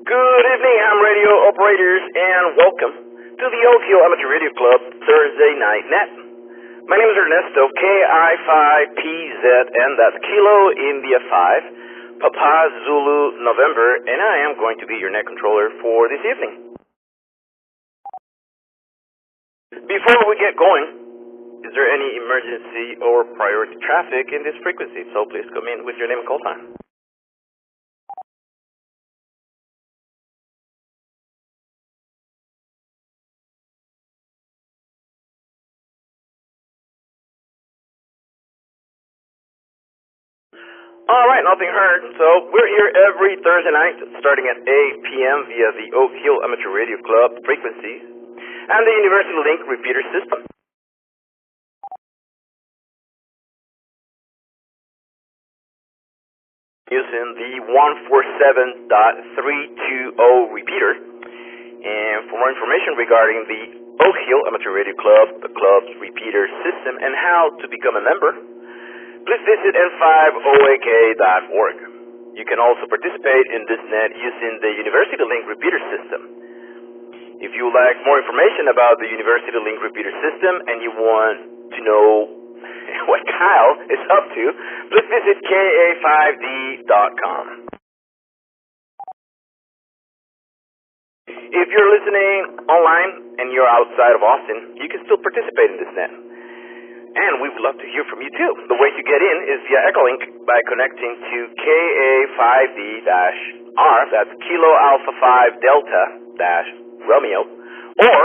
Good evening, ham radio operators, and welcome to the Oak Hill Amateur Radio Club Thursday Night Net. My name is Ernesto, K-I-5-P-Z, and that's Kilo India 5, Papa Zulu November, and I am going to be your net controller for this evening. Before we get going, is there any emergency or priority traffic in this frequency? So please come in with your name and call sign. Alright, nothing heard. So we're here every Thursday night starting at 8 p.m. via the Oak Hill Amateur Radio Club frequencies and the Universal Link repeater system. Using the 147.320 repeater. And for more information regarding the Oak Hill Amateur Radio Club, the club's repeater system, and how to become a member, please visit n5oak.org. You can also participate in this net using the University Link repeater system. If you would like more information about the University Link repeater system and you want to know what Kyle is up to, please visit ka5d.com. If you're listening online and you're outside of Austin, you can still participate in this net. And we would love to hear from you too. The way to get in is via Echolink by connecting to KA5D-R, that's Kilo Alpha 5 Delta Romeo, or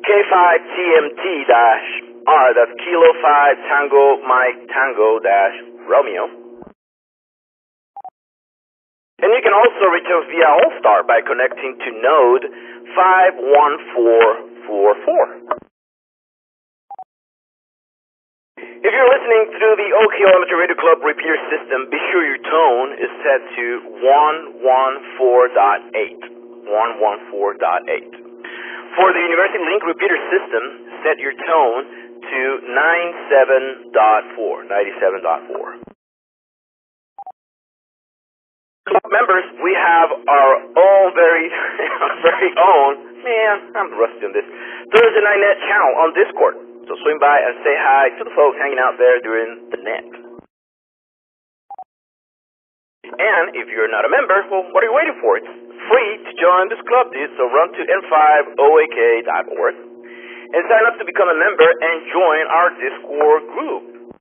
K5TMT-R, that's Kilo 5 Tango Mike Tango Romeo. And you can also reach us via All-Star by connecting to node 51444. If you're listening through the Oak Hill Amateur Radio Club repeater system, be sure your tone is set to 114.8. 114.8. For the University Link repeater system, set your tone to 97.4. 97.4. Club members, we have our own very own, I'm rusty on this, Thursday Night Net channel on Discord. So swing by and say hi to the folks hanging out there during the net. And if you're not a member, well, what are you waiting for? It's free to join this club, dude. So run to n5oak.org and sign up to become a member and join our Discord group.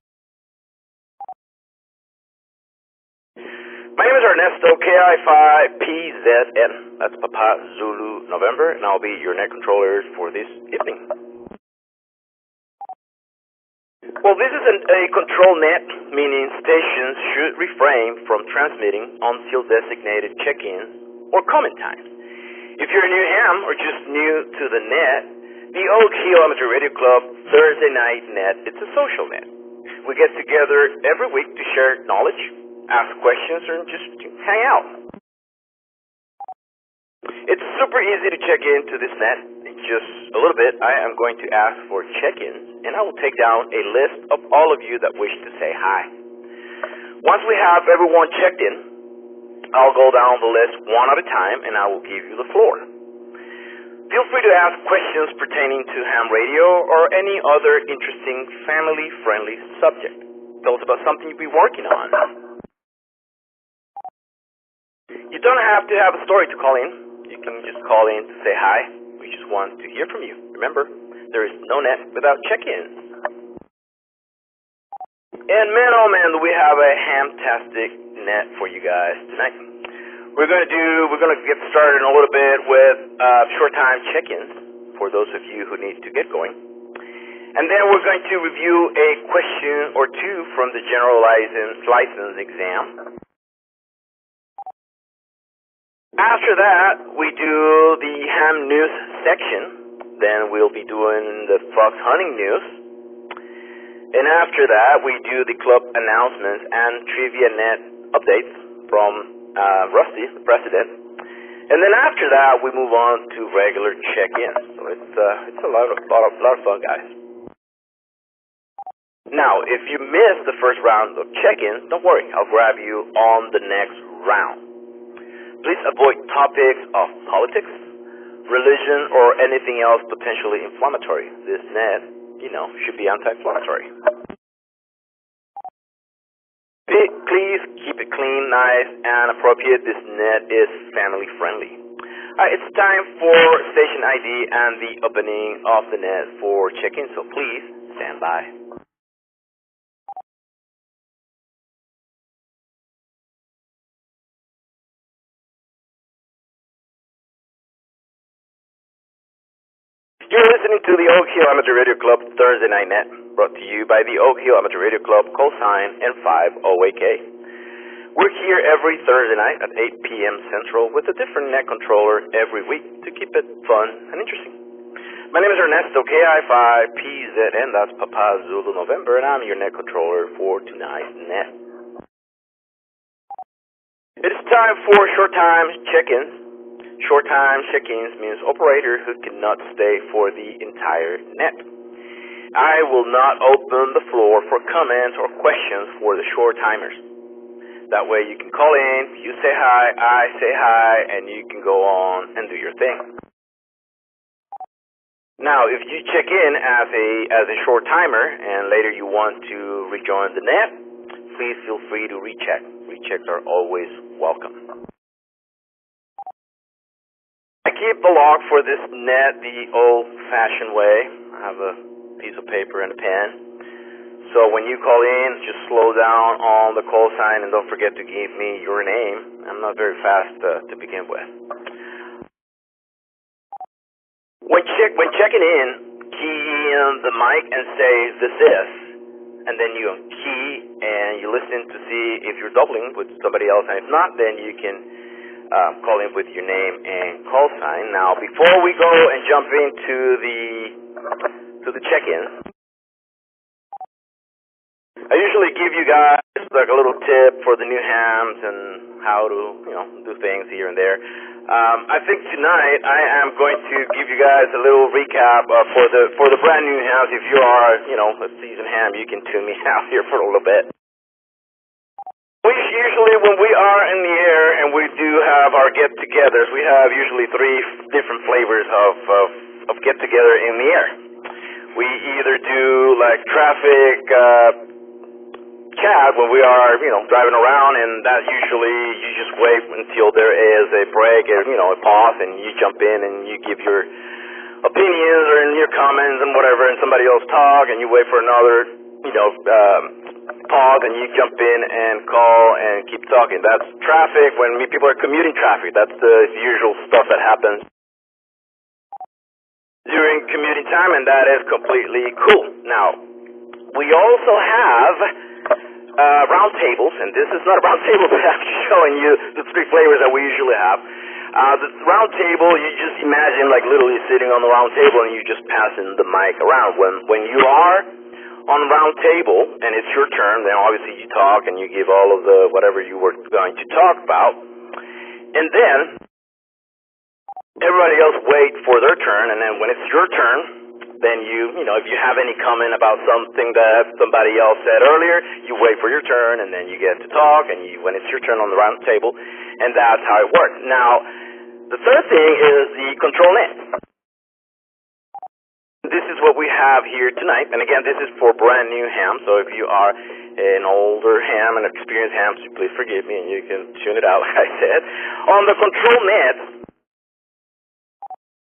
My name is Ernesto, K-I-5-P-Z-N. That's Papa Zulu November, and I'll be your net controller for this evening. Well, this is a control net, meaning stations should refrain from transmitting until designated check-in or comment time. If you're a new ham or just new to the net, the Oak Hill Amateur Radio Club Thursday Night Net, it's a social net. We get together every week to share knowledge, ask questions, or just hang out. It's super easy to check into this net. In just a little bit, I am going to ask for check-ins, and I will take down a list of all of you that wish to say hi. Once we have everyone checked in, I'll go down the list one at a time, and I will give you the floor. Feel free to ask questions pertaining to ham radio or any other interesting family-friendly subject. Tell us about something you'll be working on. You don't have to have a story to call in. You can just call in to say hi. We just want to hear from you. Remember, there is no net without check-ins. And man, oh man, do we have a hamtastic net for you guys tonight. We're gonna get started in a little bit with short time check-ins for those of you who need to get going. And then we're going to review a question or two from the general license exam. After that, we do the ham news section. Then we'll be doing the fox hunting news. And after that, we do the club announcements and trivia net updates from Rusty, the president. And then after that, we move on to regular check-ins. So it's a lot of fun, guys. Now, if you missed the first round of check-ins, don't worry. I'll grab you on the next round. Please avoid topics of politics, religion, or anything else potentially inflammatory. This net, should be anti-inflammatory. Please keep it clean, nice, and appropriate. This net is family friendly. It's time for station ID and the opening of the net for check-in, so please stand by. You're listening to the Oak Hill Amateur Radio Club Thursday Night Net, brought to you by the Oak Hill Amateur Radio Club, call sign N5OAK. We're here every Thursday night at 8 p.m. Central with a different net controller every week to keep it fun and interesting. My name is Ernesto, KI5PZN, that's Papa Zulu November, and I'm your net controller for tonight's net. It's time for short time check-ins. Short time check-ins means operator who cannot stay for the entire net. I will not open the floor for comments or questions for the short timers. That way you can call in, you say hi, I say hi, and you can go on and do your thing. Now, if you check in as a short timer and later you want to rejoin the net, please feel free to recheck. Rechecks are always welcome. I keep the log for this net the old-fashioned way. I have a piece of paper and a pen. So when you call in, just slow down on the call sign and don't forget to give me your name. I'm not very fast to begin with. When checking in, key in the mic and say this is, and then you key and you listen to see if you're doubling with somebody else, and if not, then you can call in with your name and call sign. Now, before we go and jump into the check-in, I usually give you guys like a little tip for the new hams and how to, do things here and there. I think tonight I am going to give you guys a little recap for the brand new hams. If you are, a seasoned ham, you can tune me out here for a little bit. Usually when we are in the air and we do have our get-togethers, we have usually 3 different flavors of get-together in the air. We either do like traffic chat when we are, driving around, and that usually you just wait until there is a break or, a pause, and you jump in and you give your opinions or your comments and whatever, and somebody else talk, and you wait for another, pause, and you jump in and call and keep talking. That's traffic when people are commuting traffic. That's the usual stuff that happens during commuting time, and that is completely cool. Now, we also have round tables, and this is not a round table, but I'm showing you the 3 flavors that we usually have. The round table, you just imagine like literally sitting on the round table and you just passing the mic around. When you are on the round table and it's your turn, then obviously you talk and you give all of the whatever you were going to talk about, and then everybody else wait for their turn, and then when it's your turn, then if you have any comment about something that somebody else said earlier, you wait for your turn, and then you get to talk, and when it's your turn on the round table, and that's how it works. Now, the third thing is the control net. This is what we have here tonight, and again, this is for brand new ham, so if you are an older ham, an experienced ham, so please forgive me, and you can tune it out, like I said. On the control net,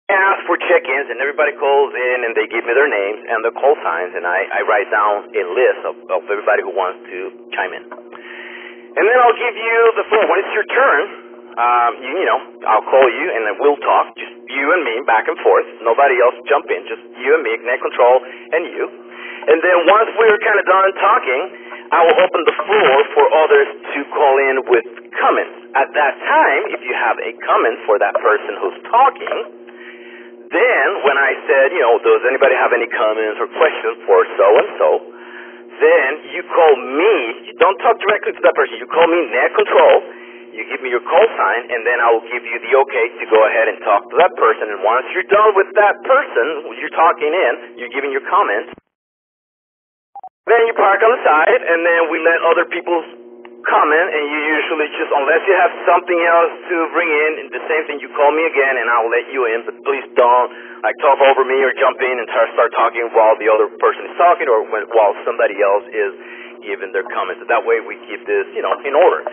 ask for check-ins, and everybody calls in and they give me their names and the call signs, and I write down a list of everybody who wants to chime in. And then I'll give you the floor. When it's your turn, I'll call you and then we'll talk, just you and me, back and forth. Nobody else jump in, just you and me, net control, and you. And then once we're kind of done talking, I will open the floor for others to call in with comments. At that time, if you have a comment for that person who's talking, then when I said, does anybody have any comments or questions for so-and-so, then you call me. You don't talk directly to that person. You call me net control. You give me your call sign, and then I will give you the okay to go ahead and talk to that person. And once you're done with that person, you're talking in, you're giving your comments, then you park on the side, and then we let other people's comment, and you usually just, unless you have something else to bring in, the same thing, you call me again, and I will let you in. But please don't like talk over me or jump in and start talking while the other person is talking, or while somebody else is giving their comments. That way, we keep this, in order.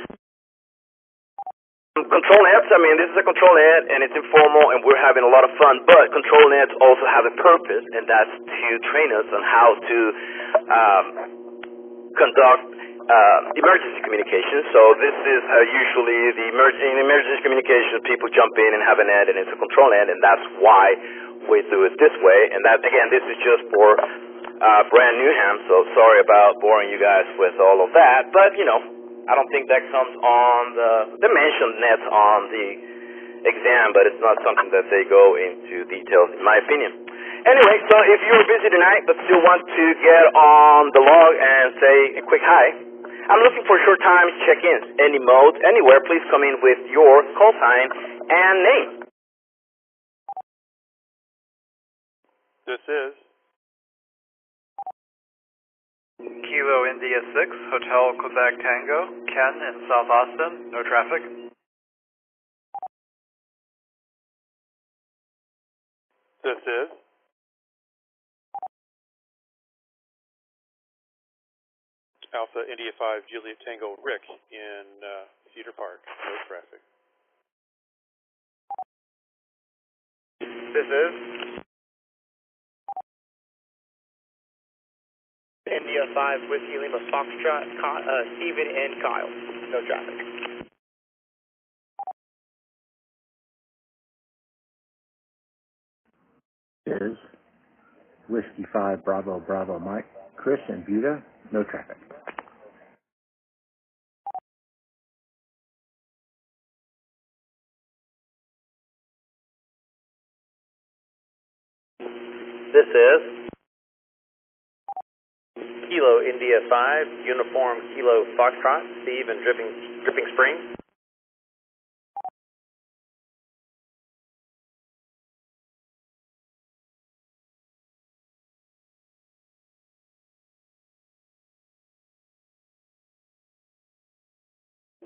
Control nets, I mean, this is a control net, and it's informal, and we're having a lot of fun, but control nets also have a purpose, and that's to train us on how to conduct emergency communication. So this is usually in emergency communication, people jump in and have a net, and it's a control net, and that's why we do it this way. And that, again, this is just for brand new ham, so sorry about boring you guys with all of that, but, I don't think that comes on they mentioned nets on the exam, but it's not something that they go into details, in my opinion. Anyway, so if you're busy tonight but still want to get on the log and say a quick hi, I'm looking for short time check-ins. Any mode, anywhere, please come in with your call sign and name. This is Kilo India 6, Hotel Quebec Tango, Ken in South Austin, no traffic. This is Alpha India 5, Juliet Tango, Rick in Cedar Park, no traffic. This is India 5, Whiskey Lima Foxtrot, Stephen and Kyle, no traffic. Is Whiskey 5 Bravo Bravo Mike, Chris and Buda, no traffic. This is Kilo India 5, Uniform Kilo Foxtrot, Steve and Dripping Springs.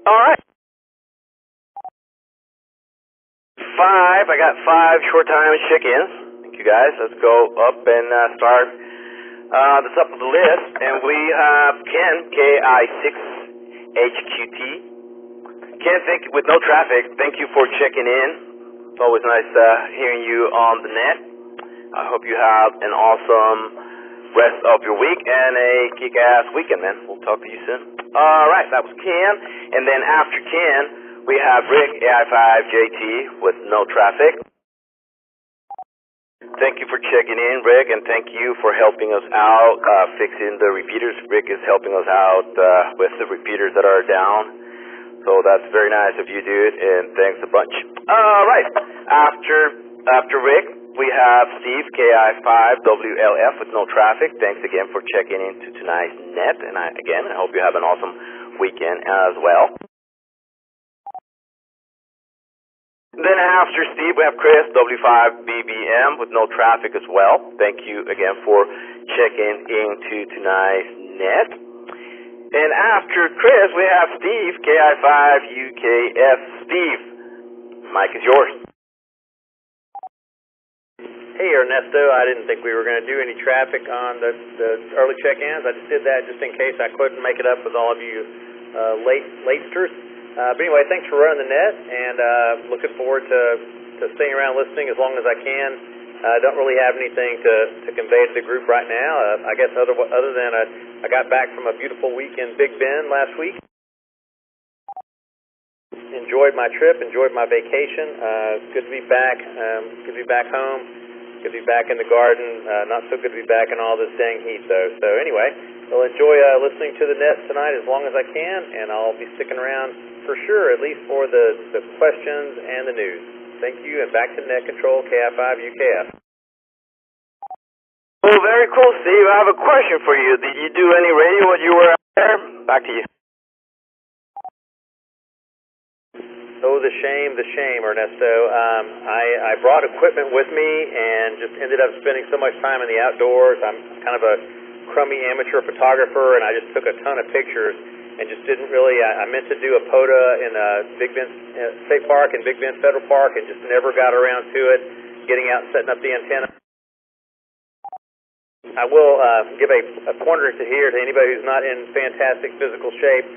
All right. I got 5 short time check-ins. Thank you guys. Let's go up and start the top of the list. And we have Ken, KI6HQT. Ken, with no traffic, thank you for checking in. It's always nice hearing you on the net. I hope you have an awesome rest of your week and a kick-ass weekend, man. We'll talk to you soon. All right, that was Ken. And then after Ken, we have Rick, AI5JT, with no traffic. Thank you for checking in, Rick, and thank you for helping us out fixing the repeaters. Rick is helping us out with the repeaters that are down. So that's very nice of you, dude, and thanks a bunch. All right, after Rick, we have Steve, KI5WLF, with no traffic. Thanks again for checking into tonight's net, and I hope you have an awesome weekend as well. Then after Steve, we have Chris, W5BBM, with no traffic as well. Thank you again for checking into tonight's net. And after Chris, we have Steve, KI5UKF. Steve, mic is yours. Hey Ernesto, I didn't think we were going to do any traffic on the early check-ins. I just did that just in case I couldn't make it up with all of you latesters. But anyway, thanks for running the net, and looking forward to staying around listening as long as I can. I don't really have anything to convey to the group right now. I guess other than I got back from a beautiful week in Big Bend last week. Enjoyed my trip, enjoyed my vacation. Good to be back. Good to be back home. Good to be back in the garden. Not so good to be back in all this dang heat, though. So anyway, I'll enjoy listening to the net tonight as long as I can, and I'll be sticking around for sure, at least for the questions and the news. Thank you, and back to Net Control, KI5UKF. Well, very cool, Steve. I have a question for you. Did you do any radio when you were out there? Back to you. Oh, the shame, Ernesto. I brought equipment with me and just ended up spending so much time in the outdoors. I'm kind of a crummy amateur photographer, and I just took a ton of pictures. and just didn't really. I meant to do a POTA in Big Bend State Park and Big Bend Federal Park, and just never got around to it. Getting out and setting up the antenna. I will give a pointer here to anybody who's not in fantastic physical shape.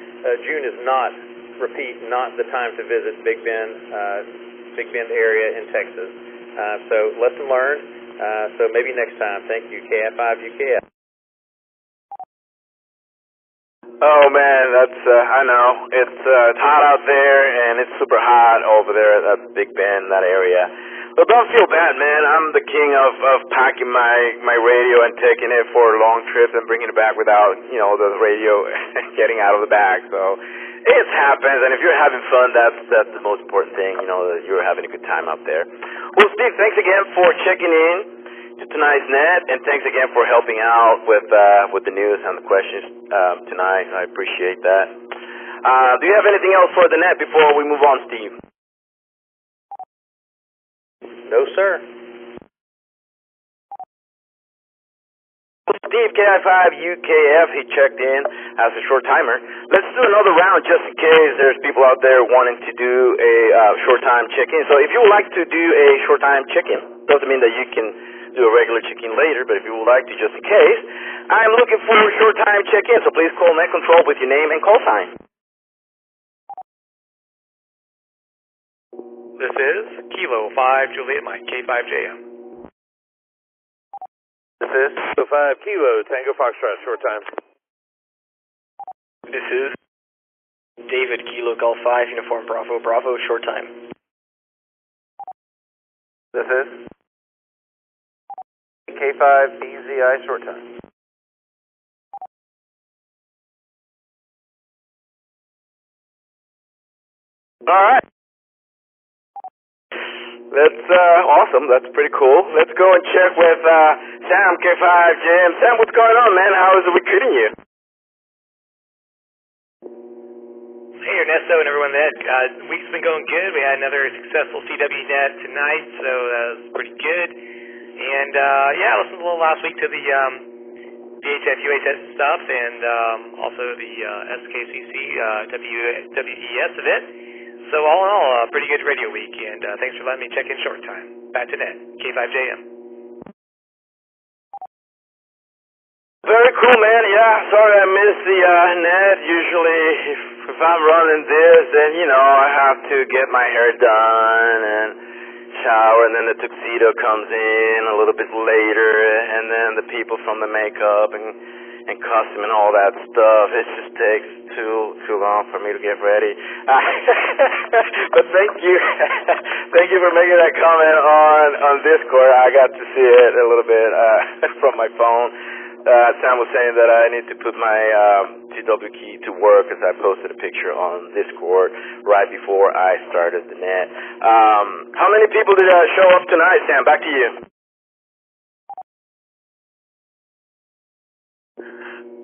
June is not the time to visit Big Bend area in Texas. So lesson learned. So maybe next time. Thank you, KF5 UKF. Oh man, that's I know it's hot out there and it's super hot over there at Big Bend, that area. But don't feel bad, man. I'm the king of packing my radio and taking it for long trips and bringing it back without the radio getting out of the bag. So it happens, and if you're having fun, that's the most important thing. That you're having a good time out there. Well, Steve, thanks again for checking in to tonight's net, and thanks again for helping out with the news and the questions tonight. I appreciate that. Do you have anything else for the net before we move on, Steve? No, sir. Steve, KI5 UKF, he checked in as a short timer. Let's do another round just in case there's people out there wanting to do a short time check-in. So if you would like to do a short time check-in, doesn't mean that you can do a regular check-in later, but if you would like to just in case, I'm looking for a short time check-in, so please call Net Control with your name and call sign. This is Kilo 5 Juliet Mike, K5JM. This is Kilo 5 Kilo Tango Foxtrot, short time. This is David Kilo Golf 5 Uniform Bravo Bravo, short time. This is K5 BZI, short time. All right. That's awesome. That's pretty cool. Let's go and check with Sam, K5JM. Sam, what's going on, man? How is the week treating you? Hey, Ernesto and everyone there. Week's been going good. We had another successful CW net tonight, so that was pretty good. And I listened a little last week to the VHF UHF stuff and also the SKCC WES event. So all in all, a pretty good radio week, and thanks for letting me check in short time. Back to net, K5JM. Very cool, man. Yeah, sorry I missed the net. Usually, if I'm running this, then, I have to get my hair done and shower, and then the tuxedo comes in a little bit later, and then the people from the makeup and costume and all that stuff. It just takes too long for me to get ready. But thank you. Thank you for making that comment on Discord. I got to see it a little bit from my phone. Sam was saying that I need to put my TW key to work as I posted a picture on Discord right before I started the net. How many people did show up tonight, Sam? Back to you.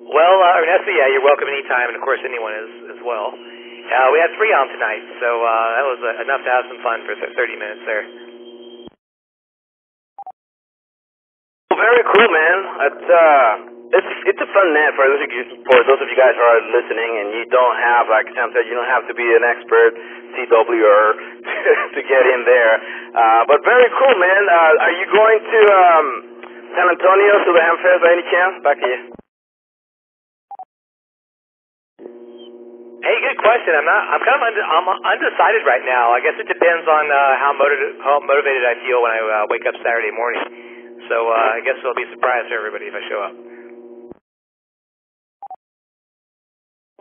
Well, Ernesto, you're welcome anytime, and of course anyone is as well. We had 3 on tonight, so that was enough to have some fun for 30 minutes there. Very cool, man. It's a fun net for those of you guys who are listening, and you don't have, like Sam said, you don't have to be an expert CWer to get in there. But very cool, man. Are you going to San Antonio to the Hamfest by any chance? Back to you. Hey, good question. I'm kind of undecided right now. I guess it depends on how motivated I feel when I wake up Saturday morning. So I guess it'll be a surprise to everybody if I show up.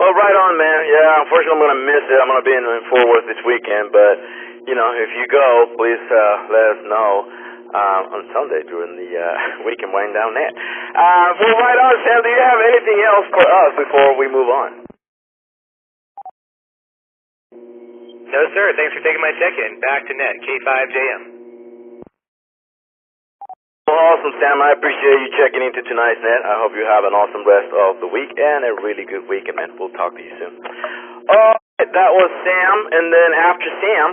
Well, right on, man. Yeah, unfortunately I'm going to miss it. I'm going to be in Fort Worth this weekend, but, if you go, please let us know on Sunday during the weekend wind down net. Well, right on, Sam. Do you have anything else for us before we move on? No, sir. Thanks for taking my check-in. Back to net, K5JM. Well, awesome, Sam. I appreciate you checking into tonight's net. I hope you have an awesome rest of the week and a really good weekend, man. We'll talk to you soon. All right, that was Sam, and then after Sam,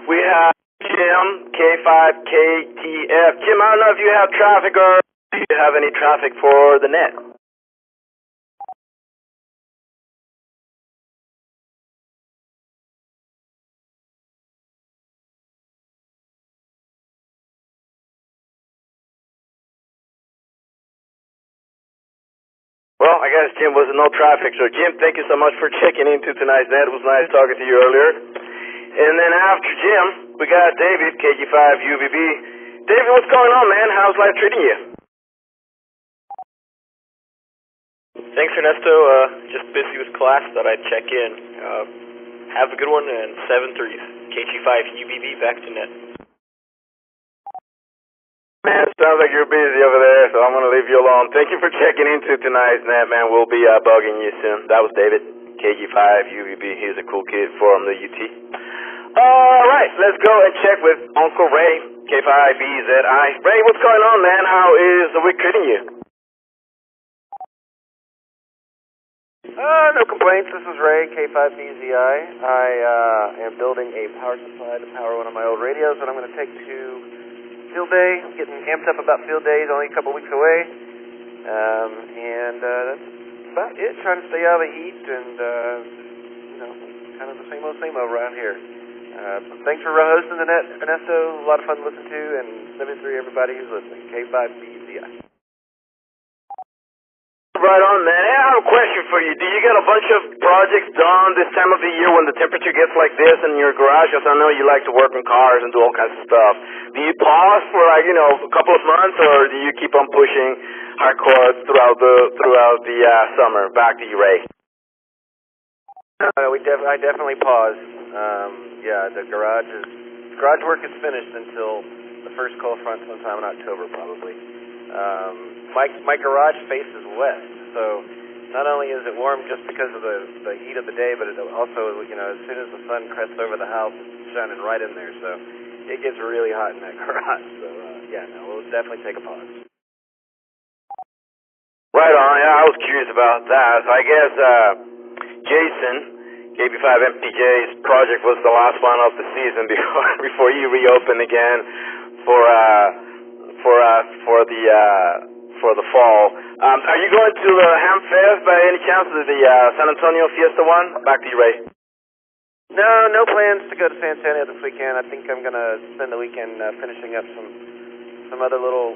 we have Jim, K5KTF. Jim, I don't know if you have traffic or do you have any traffic for the net? Well, I guess Jim was no traffic. So, Jim, thank you so much for checking into tonight's net. It was nice talking to you earlier. And then after Jim, we got David, KG5 UVB. David, what's going on, man? How's life treating you? Thanks, Ernesto. Just busy with class. Thought I'd check in. Have a good one, and 7-3. KG5 UVB back to net. Man, sounds like you're busy over there, so I'm going to leave you alone. Thank you for checking into tonight's net, man. We'll be bugging you soon. That was David, KG5 UVB. He's a cool kid from the UT. All right, let's go and check with Uncle Ray, K5BZI. Ray, what's going on, man? How is the week treating you? No complaints. This is Ray, K5BZI. I am building a power supply to power one of my old radios that I'm going to take to field day. I'm getting amped up about field days, only a couple weeks away. That's about it. Trying to stay out of the heat and, kind of the same old around here. Thanks for hosting the net, Ernesto. A lot of fun to listen to, and 7-3 everybody who's listening. K5BZI. Right on, man. Hey, I have a question for you. Do you get a bunch of projects done this time of the year when the temperature gets like this in your garage? Because I know you like to work on cars and do all kinds of stuff. Do you pause for a couple of months, or do you keep on pushing hardcore throughout the summer? Back to you, Ray. I definitely pause. The garage work is finished until the first cold front sometime in October, probably. My garage faces west, so not only is it warm just because of the heat of the day, but it also, as soon as the sun crests over the house, it's shining right in there, so it gets really hot in that garage. So, we'll definitely take a pause. Right on. Yeah, I was curious about that. So I guess Jason, KB5MPJ's project was the last one of the season before you reopen again for the fall. Are you going to the Ham Fest by any chance? The San Antonio Fiesta one? Back to you, Ray. No plans to go to San Antonio this weekend. I think I'm going to spend the weekend finishing up some other little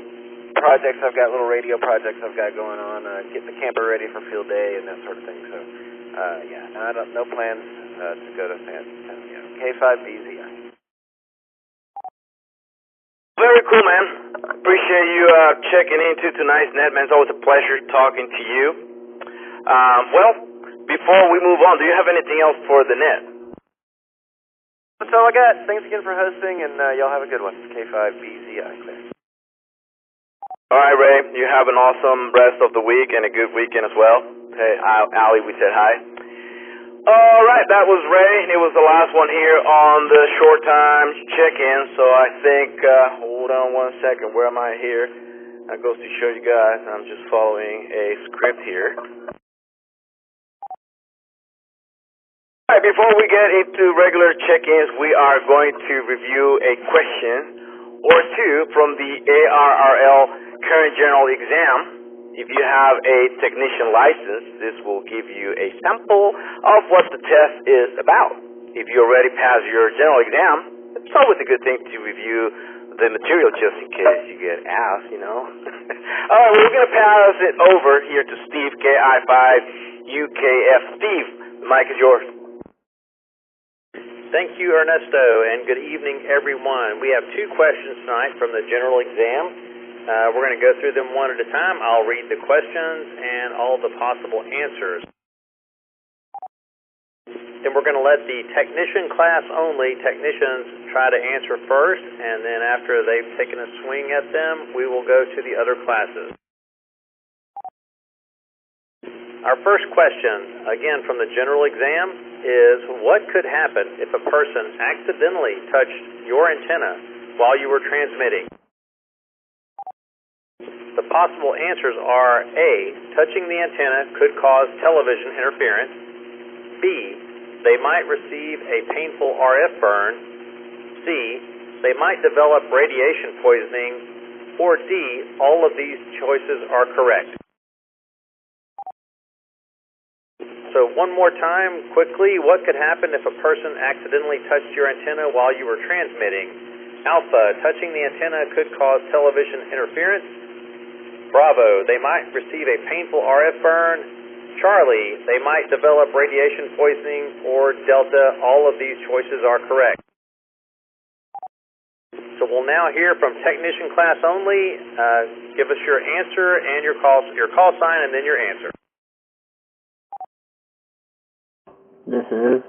projects I've got, little radio projects I've got going on, getting the camper ready for field day and that sort of thing. So, no plans to go to San Antonio. K5BZI. Very cool, man. Appreciate you checking into tonight's net, man. It's always a pleasure talking to you. Before we move on, do you have anything else for the net? That's all I got. Thanks again for hosting, and y'all have a good one. K5BZI. Clear. All right, Ray. You have an awesome rest of the week and a good weekend as well. Hey, Allie, we said hi. All right, that was Ray. It was the last one here on the short time check-in. So I think, hold on one second. Where am I here? That goes to show you guys I'm just following a script here. All right, before we get into regular check-ins, we are going to review a question or two from the ARRL Current General Exam. If you have a technician license, this will give you a sample of what the test is about. If you already passed your general exam, it's always a good thing to review the material just in case you get asked, All right, we're going to pass it over here to Steve, KI5UKF. Steve, the mic is yours. Thank you, Ernesto, and good evening, everyone. We have two questions tonight from the general exam. We're going to go through them one at a time. I'll read the questions and all the possible answers. Then we're going to let the technician class only technicians try to answer first, and then after they've taken a swing at them, we will go to the other classes. Our first question, again from the general exam, is what could happen if a person accidentally touched your antenna while you were transmitting? The possible answers are A, touching the antenna could cause television interference. B, they might receive a painful RF burn. C, they might develop radiation poisoning. Or D, all of these choices are correct. So one more time, quickly, what could happen if a person accidentally touched your antenna while you were transmitting? Alpha, touching the antenna could cause television interference. Bravo, they might receive a painful RF burn. Charlie, they might develop radiation poisoning. Or Delta, all of these choices are correct. So we'll now hear from technician class only. Give us your answer and your call sign, and then your answer. This is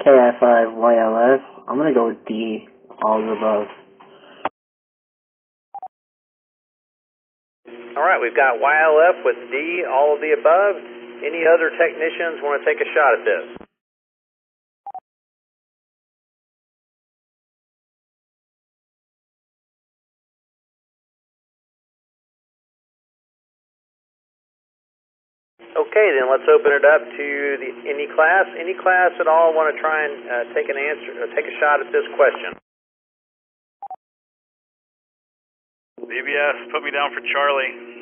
KI5YLS. I'm going to go with D, all of the above. All right, we've got YLF with D, all of the above. Any other technicians want to take a shot at this? Okay, then let's open it up to any class. Any class at all want to try and take a shot at this question? BBS, put me down for Charlie.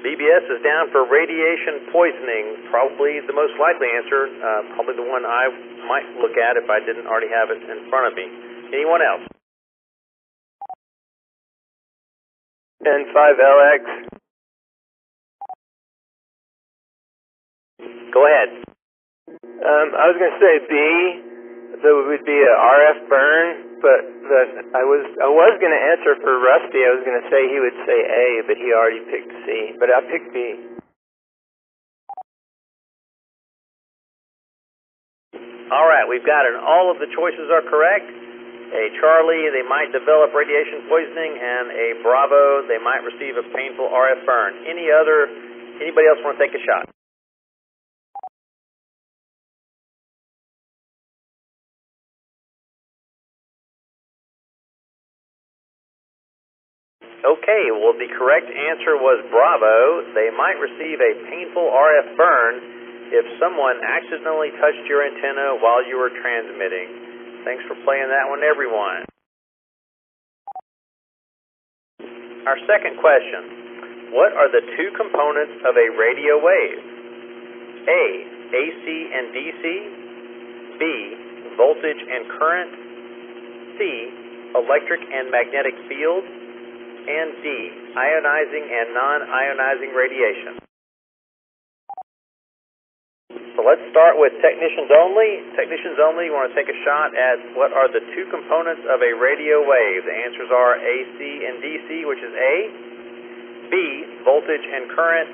BBS is down for radiation poisoning. Probably the most likely answer. Probably the one I might look at if I didn't already have it in front of me. Anyone else? N5LX. Go ahead. I was going to say B, so it would be a RF burn, but I was going to answer for Rusty. I was going to say he would say A, but he already picked C, but I picked B. All right, we've got it. All of the choices are correct. A Charlie, they might develop radiation poisoning, and a Bravo, they might receive a painful RF burn. Anybody else want to take a shot? Okay, well, the correct answer was Bravo. They might receive a painful RF burn if someone accidentally touched your antenna while you were transmitting. Thanks for playing that one, everyone. Our second question. What are the two components of a radio wave? A, AC and DC. B, voltage and current. C, electric and magnetic field. And D, ionizing and non-ionizing radiation. So let's start with technicians only. Technicians only, you want to take a shot at what are the two components of a radio wave. The answers are AC and DC, which is A. B, voltage and current.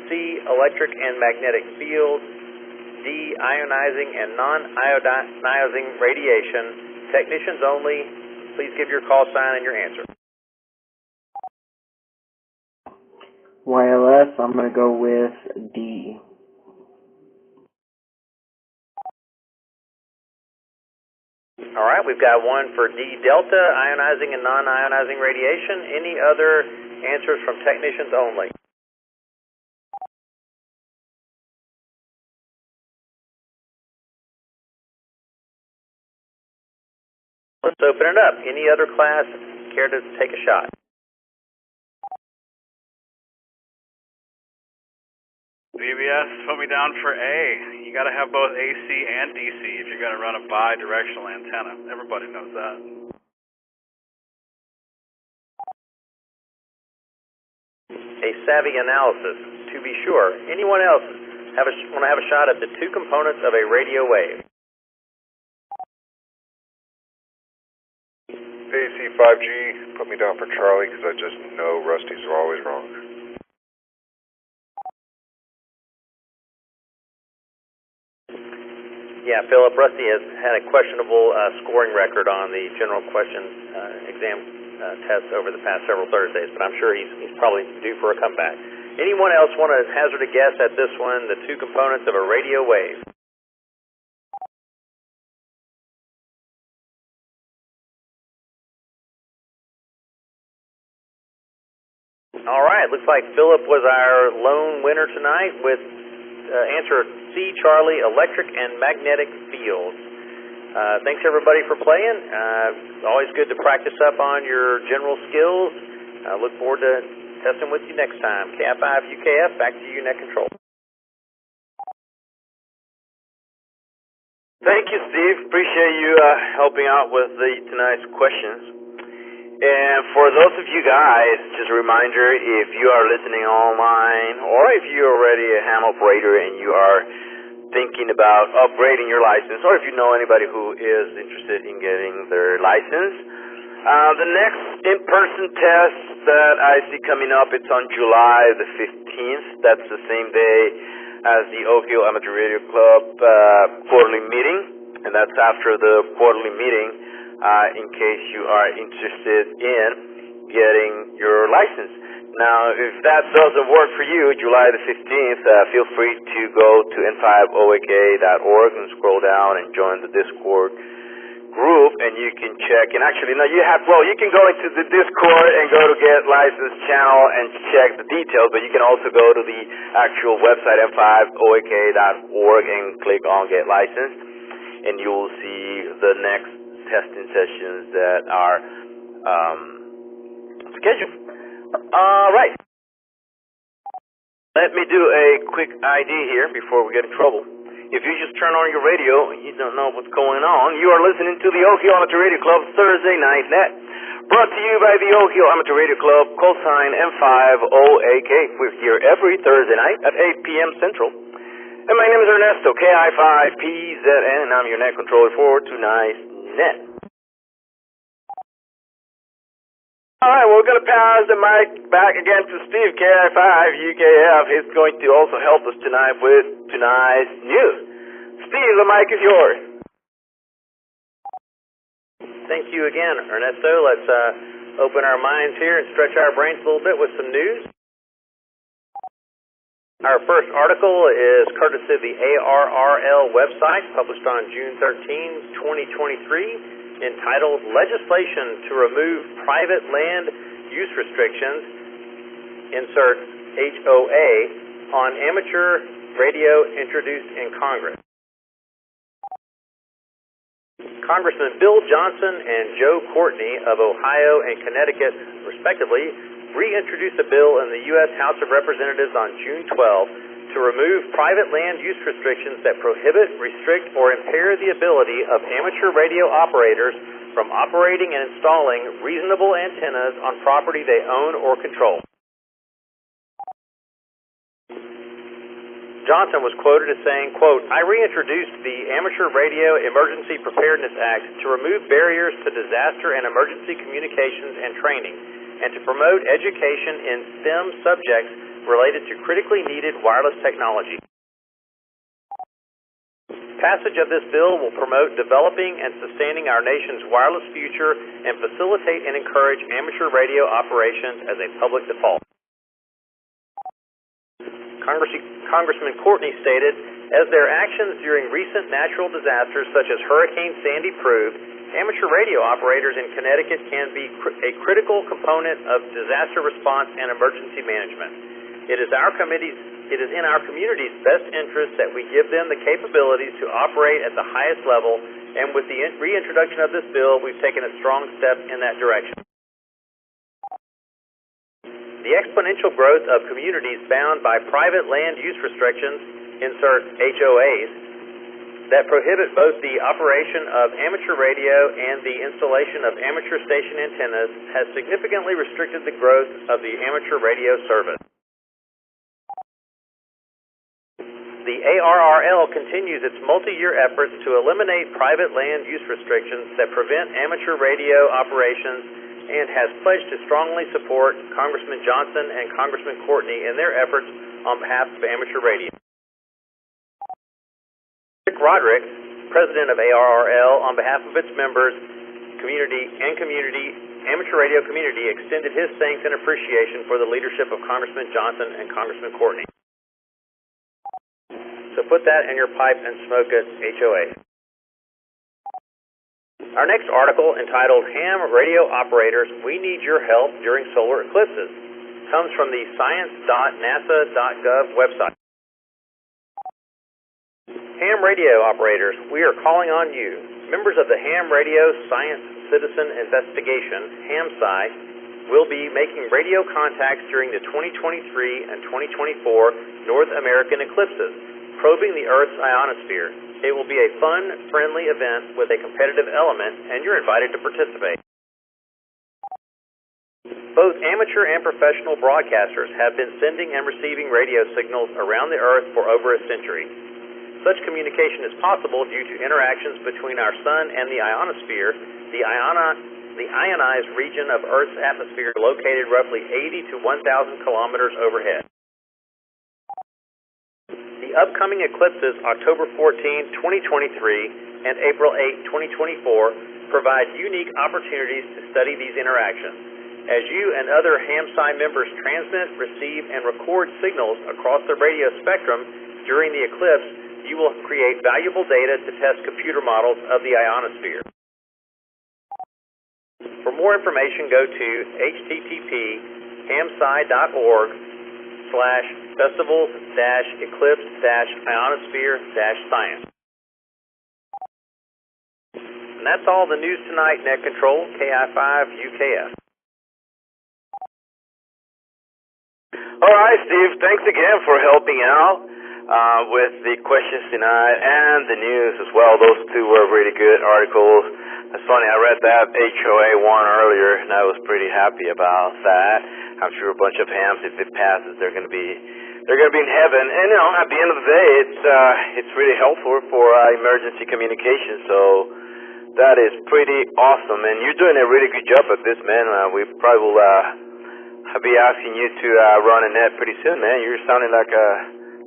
C, electric and magnetic field. D, ionizing and non-ionizing radiation. Technicians only, please give your call sign and your answer. YLS, I'm going to go with D. All right, we've got one for D Delta, ionizing and non-ionizing radiation. Any other answers from technicians only? Let's open it up. Any other class care to take a shot? BBS, put me down for A. You got to have both AC and DC if you're going to run a bi-directional antenna. Everybody knows that. A savvy analysis, to be sure. Anyone else want to have a shot at the two components of a radio wave? AC5G, put me down for Charlie because I just know Rusty's are always wrong. Yeah, Philip, Rusty has had a questionable scoring record on the general question exam tests over the past several Thursdays, but I'm sure he's probably due for a comeback. Anyone else want to hazard a guess at this one, the two components of a radio wave? All right, looks like Philip was our lone winner tonight with answer C, Charlie, electric and magnetic field. Thanks everybody for playing. Always good to practice up on your general skills. Look forward to testing with you next time. KI5 UKF, back to you, Net Control. Thank you, Steve. Appreciate you helping out with tonight's questions. And for those of you guys, just a reminder, if you are listening online or if you're already a ham operator and you are thinking about upgrading your license, or if you know anybody who is interested in getting their license, the next in-person test that I see coming up, it's on July the 15th. That's the same day as the Oak Hill Amateur Radio Club quarterly meeting, and that's after the quarterly meeting. In case you are interested in getting your license. Now, if that doesn't work for you, July the 15th, feel free to go to n5oak.org and scroll down and join the Discord group, and you can check. And actually, no, you can go into the Discord and go to Get License channel and check the details, but you can also go to the actual website, n5oak.org, and click on Get License, and you will see the next testing sessions that are scheduled. All right. Let me do a quick ID here before we get in trouble. If you just turn on your radio and you don't know what's going on, you are listening to the Oak Hill Amateur Radio Club Thursday Night Net. Brought to you by the Oak Hill Amateur Radio Club, @ N5OAK. We're here every Thursday night at 8 p.m. Central. And my name is Ernesto, KI5PZN, and I'm your net controller for tonight's net. Alright, we're going to pass the mic back again to Steve, KI5UKF. He's going to also help us tonight with tonight's news. Steve, the mic is yours. Thank you again, Ernesto. Let's open our minds here and stretch our brains a little bit with some news. Our first article is courtesy of the ARRL website, published on June 13, 2023, entitled Legislation to Remove Private Land Use Restrictions, insert HOA, on Amateur Radio introduced in Congress. Congressman Bill Johnson and Joe Courtney of Ohio and Connecticut, respectively, reintroduced a bill in the U.S. House of Representatives on June 12 to remove private land use restrictions that prohibit, restrict, or impair the ability of amateur radio operators from operating and installing reasonable antennas on property they own or control. Johnson was quoted as saying, quote, "I reintroduced the Amateur Radio Emergency Preparedness Act to remove barriers to disaster and emergency communications and training, and to promote education in STEM subjects related to critically needed wireless technology. Passage of this bill will promote developing and sustaining our nation's wireless future and facilitate and encourage amateur radio operations as a public default." Congressman Courtney stated, "As their actions during recent natural disasters such as Hurricane Sandy proved, amateur radio operators in Connecticut can be a critical component of disaster response and emergency management. It is in our community's best interest that we give them the capabilities to operate at the highest level, and with the reintroduction of this bill, we've taken a strong step in that direction." The exponential growth of communities bound by private land use restrictions, insert HOAs, that prohibit both the operation of amateur radio and the installation of amateur station antennas has significantly restricted the growth of the amateur radio service. The ARRL continues its multi-year efforts to eliminate private land use restrictions that prevent amateur radio operations and has pledged to strongly support Congressman Johnson and Congressman Courtney in their efforts on behalf of amateur radio. Rick Roderick, president of ARRL, on behalf of its members, amateur radio community, extended his thanks and appreciation for the leadership of Congressman Johnson and Congressman Courtney. So put that in your pipe and smoke it, HOA. Our next article, entitled Ham Radio Operators, We Need Your Help During Solar Eclipses, comes from the science.nasa.gov website. Ham radio operators, we are calling on you. Members of the Ham Radio Science Citizen Investigation, HAMSCI, will be making radio contacts during the 2023 and 2024 North American eclipses. Probing the Earth's Ionosphere. It will be a fun, friendly event with a competitive element, and you're invited to participate. Both amateur and professional broadcasters have been sending and receiving radio signals around the Earth for over a century. Such communication is possible due to interactions between our Sun and the ionosphere, the ionized region of Earth's atmosphere located roughly 80 to 1,000 kilometers overhead. The upcoming eclipses October 14, 2023 and April 8, 2024 provide unique opportunities to study these interactions. As you and other HAMSCI members transmit, receive, and record signals across the radio spectrum during the eclipse, you will create valuable data to test computer models of the ionosphere. For more information, go to http://festivals-eclipse-ionosphere-science. And that's all the news tonight, Net Control, KI5UKF. All right, Steve, thanks again for helping out with the questions tonight and the news as well. Those two were really good articles. It's funny, I read that HOA one earlier, and I was pretty happy about that. I'm sure a bunch of hams, if it passes, they're going to be in heaven. And you know, at the end of the day, it's really helpful for emergency communication. So that is pretty awesome, and you're doing a really good job at this, man. We probably will. I'll be asking you to run a net pretty soon, man. You're sounding like a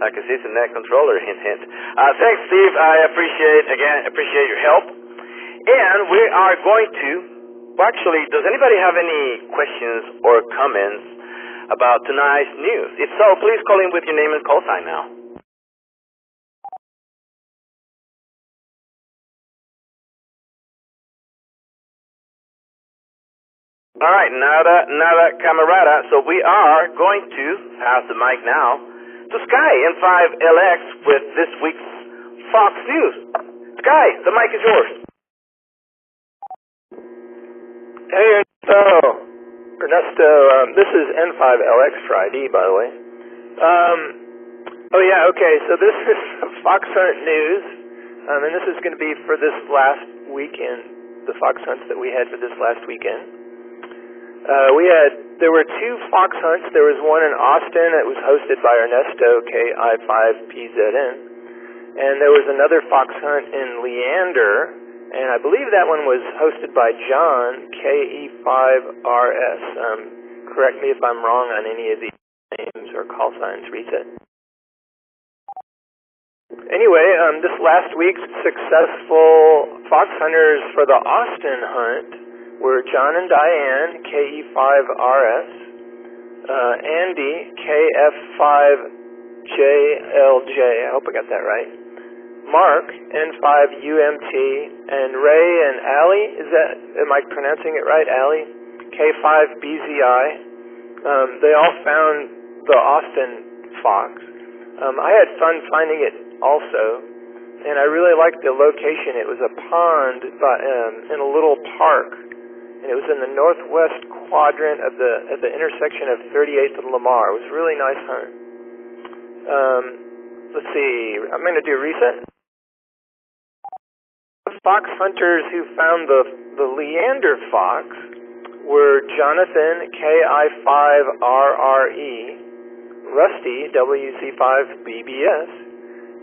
seasoned net controller, hint, hint. Thanks, Steve. I appreciate your help. And we are going to, actually, does anybody have any questions or comments about tonight's news? If so, please call in with your name and call sign now. All right, nada camarada. So we are going to pass the mic now to Sky N5LX with this week's Fox News. Sky, the mic is yours. Hey, Ernesto, this is N5LX for ID, by the way. So this is Fox Hunt News, and this is going to be for this last weekend, the Fox Hunts that we had for this last weekend. There were two Fox Hunts. There was one in Austin that was hosted by Ernesto, KI5PZN, and there was another Fox Hunt in Leander, and I believe that one was hosted by John, KE5RS. Correct me if I'm wrong on any of these names or call signs, Reset. Anyway, this last week's successful Fox Hunters for the Austin Hunt were John and Diane, KE5RS, Andy, KF5JLJ, I hope I got that right, Mark, N5UMT, and Ray and Allie, am I pronouncing it right, Allie? K5BZI. They all found the Austin Fox. I had fun finding it also, and I really liked the location. It was a pond in a little park, and it was in the northwest quadrant of at the intersection of 38th and Lamar. It was a really nice hunt. Let's see, I'm going to do a reset. The fox hunters who found the Leander fox were Jonathan, KI5RRE, Rusty, WZ5BBS,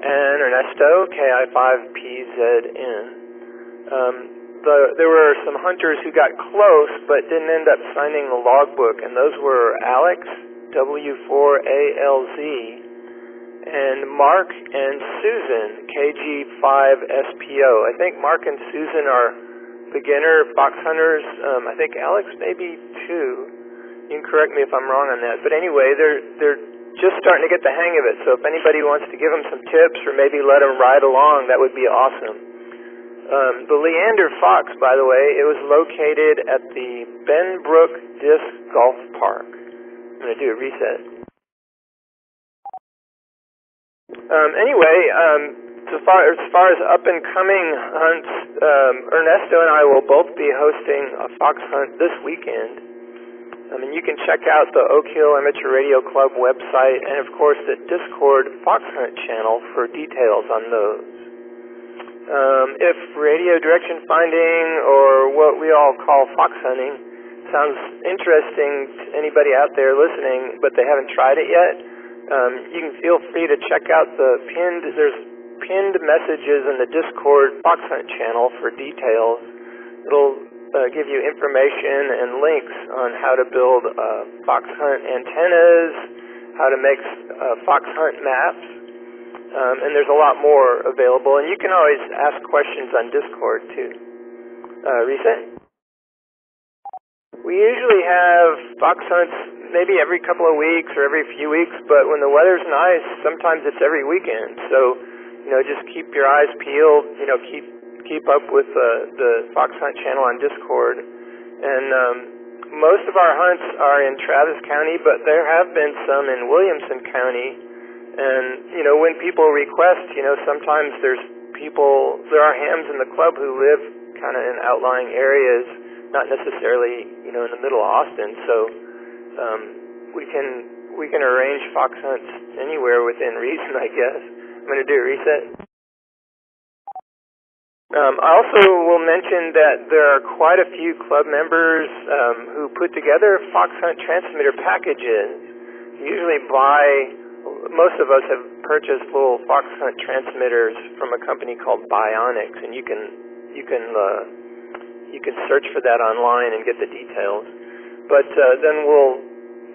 and Ernesto, KI5PZN. There were some hunters who got close but didn't end up signing the logbook, and those were Alex, W4ALZ, and Mark and Susan, KG5SPO. I think Mark and Susan are beginner fox hunters. I think Alex maybe too. You can correct me if I'm wrong on that. But anyway, they're just starting to get the hang of it. So if anybody wants to give them some tips or maybe let them ride along, that would be awesome. The Leander Fox, by the way, it was located at the Benbrook Disc Golf Park. I'm going to do a reset. As far as up-and-coming hunts, Ernesto and I will both be hosting a fox hunt this weekend. And you can check out the Oak Hill Amateur Radio Club website and, of course, the Discord Fox Hunt channel for details on those. If radio direction finding, or what we all call fox hunting, sounds interesting to anybody out there listening, but they haven't tried it yet, you can feel free to check out there's pinned messages in the Discord Fox Hunt channel for details. It'll give you information and links on how to build fox hunt antennas, how to make fox hunt maps, and there's a lot more available. And you can always ask questions on Discord too. Reset? We usually have fox hunts maybe every couple of weeks or every few weeks, but when the weather's nice, sometimes it's every weekend. So, just keep your eyes peeled, keep up with the Fox Hunt channel on Discord. And most of our hunts are in Travis County, but there have been some in Williamson County. And, when people request, sometimes there are hams in the club who live kind of in outlying areas, not necessarily, in the middle of Austin. So we can arrange fox hunts anywhere within reason, I guess. I'm going to do a reset. I also will mention that there are quite a few club members who put together fox hunt transmitter packages. Usually most of us have purchased little fox hunt transmitters from a company called Bionics, and you can search for that online and get the details. But then we'll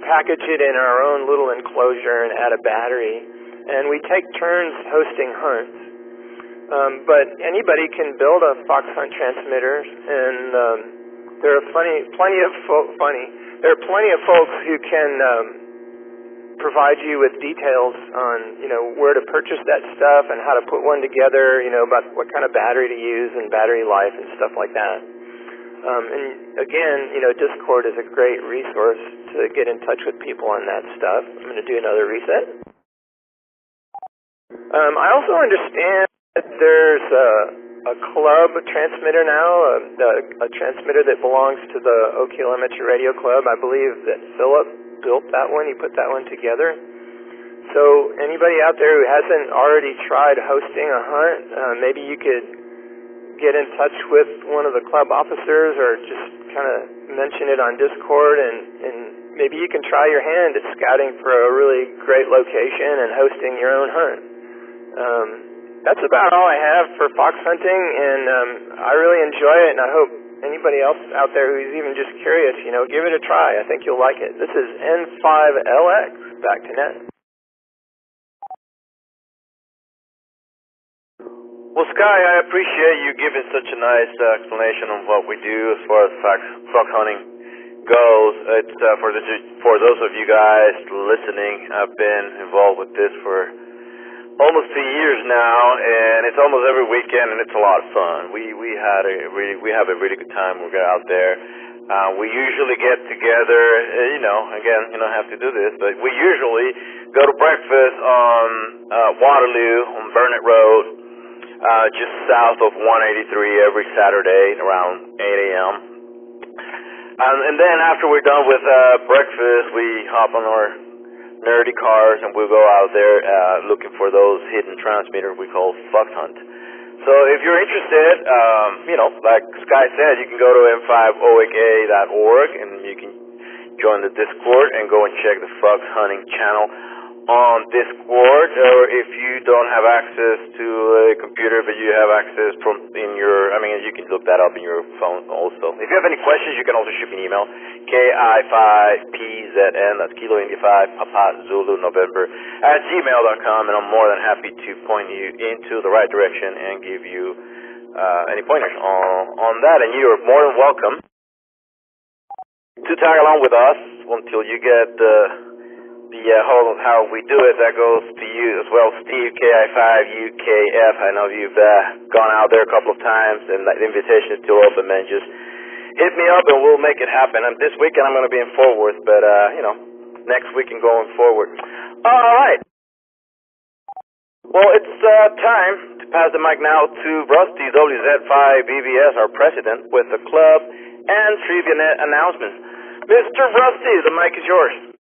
package it in our own little enclosure and add a battery, and we take turns hosting hunts. But anybody can build a fox hunt transmitter, and there are plenty of folks who can provide you with details on where to purchase that stuff and how to put one together, about what kind of battery to use and battery life and stuff like that. And again, Discord is a great resource to get in touch with people on that stuff. I'm going to do another reset. I also understand that there's a club transmitter now, a transmitter that belongs to the Oak Hill Amateur Radio Club. I believe that Philip built that one. He put that one together. So anybody out there who hasn't already tried hosting a hunt, maybe you could get in touch with one of the club officers, or just kind of mention it on Discord, and maybe you can try your hand at scouting for a really great location and hosting your own hunt. That's about all I have for fox hunting, and I really enjoy it, and I hope anybody else out there who's even just curious, give it a try. I think you'll like it. This is N5LX, back to net. Well, Sky, I appreciate you giving such a nice explanation on what we do as far as fox hunting goes. It's for those of you guys listening, I've been involved with this for almost 2 years now, and it's almost every weekend, and it's a lot of fun. We have a really good time when we get out there. We usually get together, again, you don't have to do this, but we usually go to breakfast on Waterloo on Burnett Road, just south of 183 every Saturday around 8 a.m. And then after we're done with breakfast, we hop on our nerdy cars and we'll go out there looking for those hidden transmitters we call fox hunt. So if you're interested, like Sky said, you can go to m5oaka.org and you can join the Discord and go and check the fox hunting channel on Discord. Or if you don't have access to a computer but you have access you can look that up in your phone also. If you have any questions, you can also shoot me an email, KI5PZN, that's Kilo India 5, Papa Zulu November, @gmail.com, and I'm more than happy to point you into the right direction and give you any pointers on that. And you are more than welcome to tag along with us until you get the whole of how we do it. That goes to you as well, Steve, KI5UKF. I know you've gone out there a couple of times, and the invitation is still open, man. Just hit me up and we'll make it happen. And this weekend I'm going to be in Fort Worth, but next week and going forward. All right. Well, it's time to pass the mic now to Rusty, WZ5BBS, our president, with the club and trivia net announcements. Mr. Rusty, the mic is yours.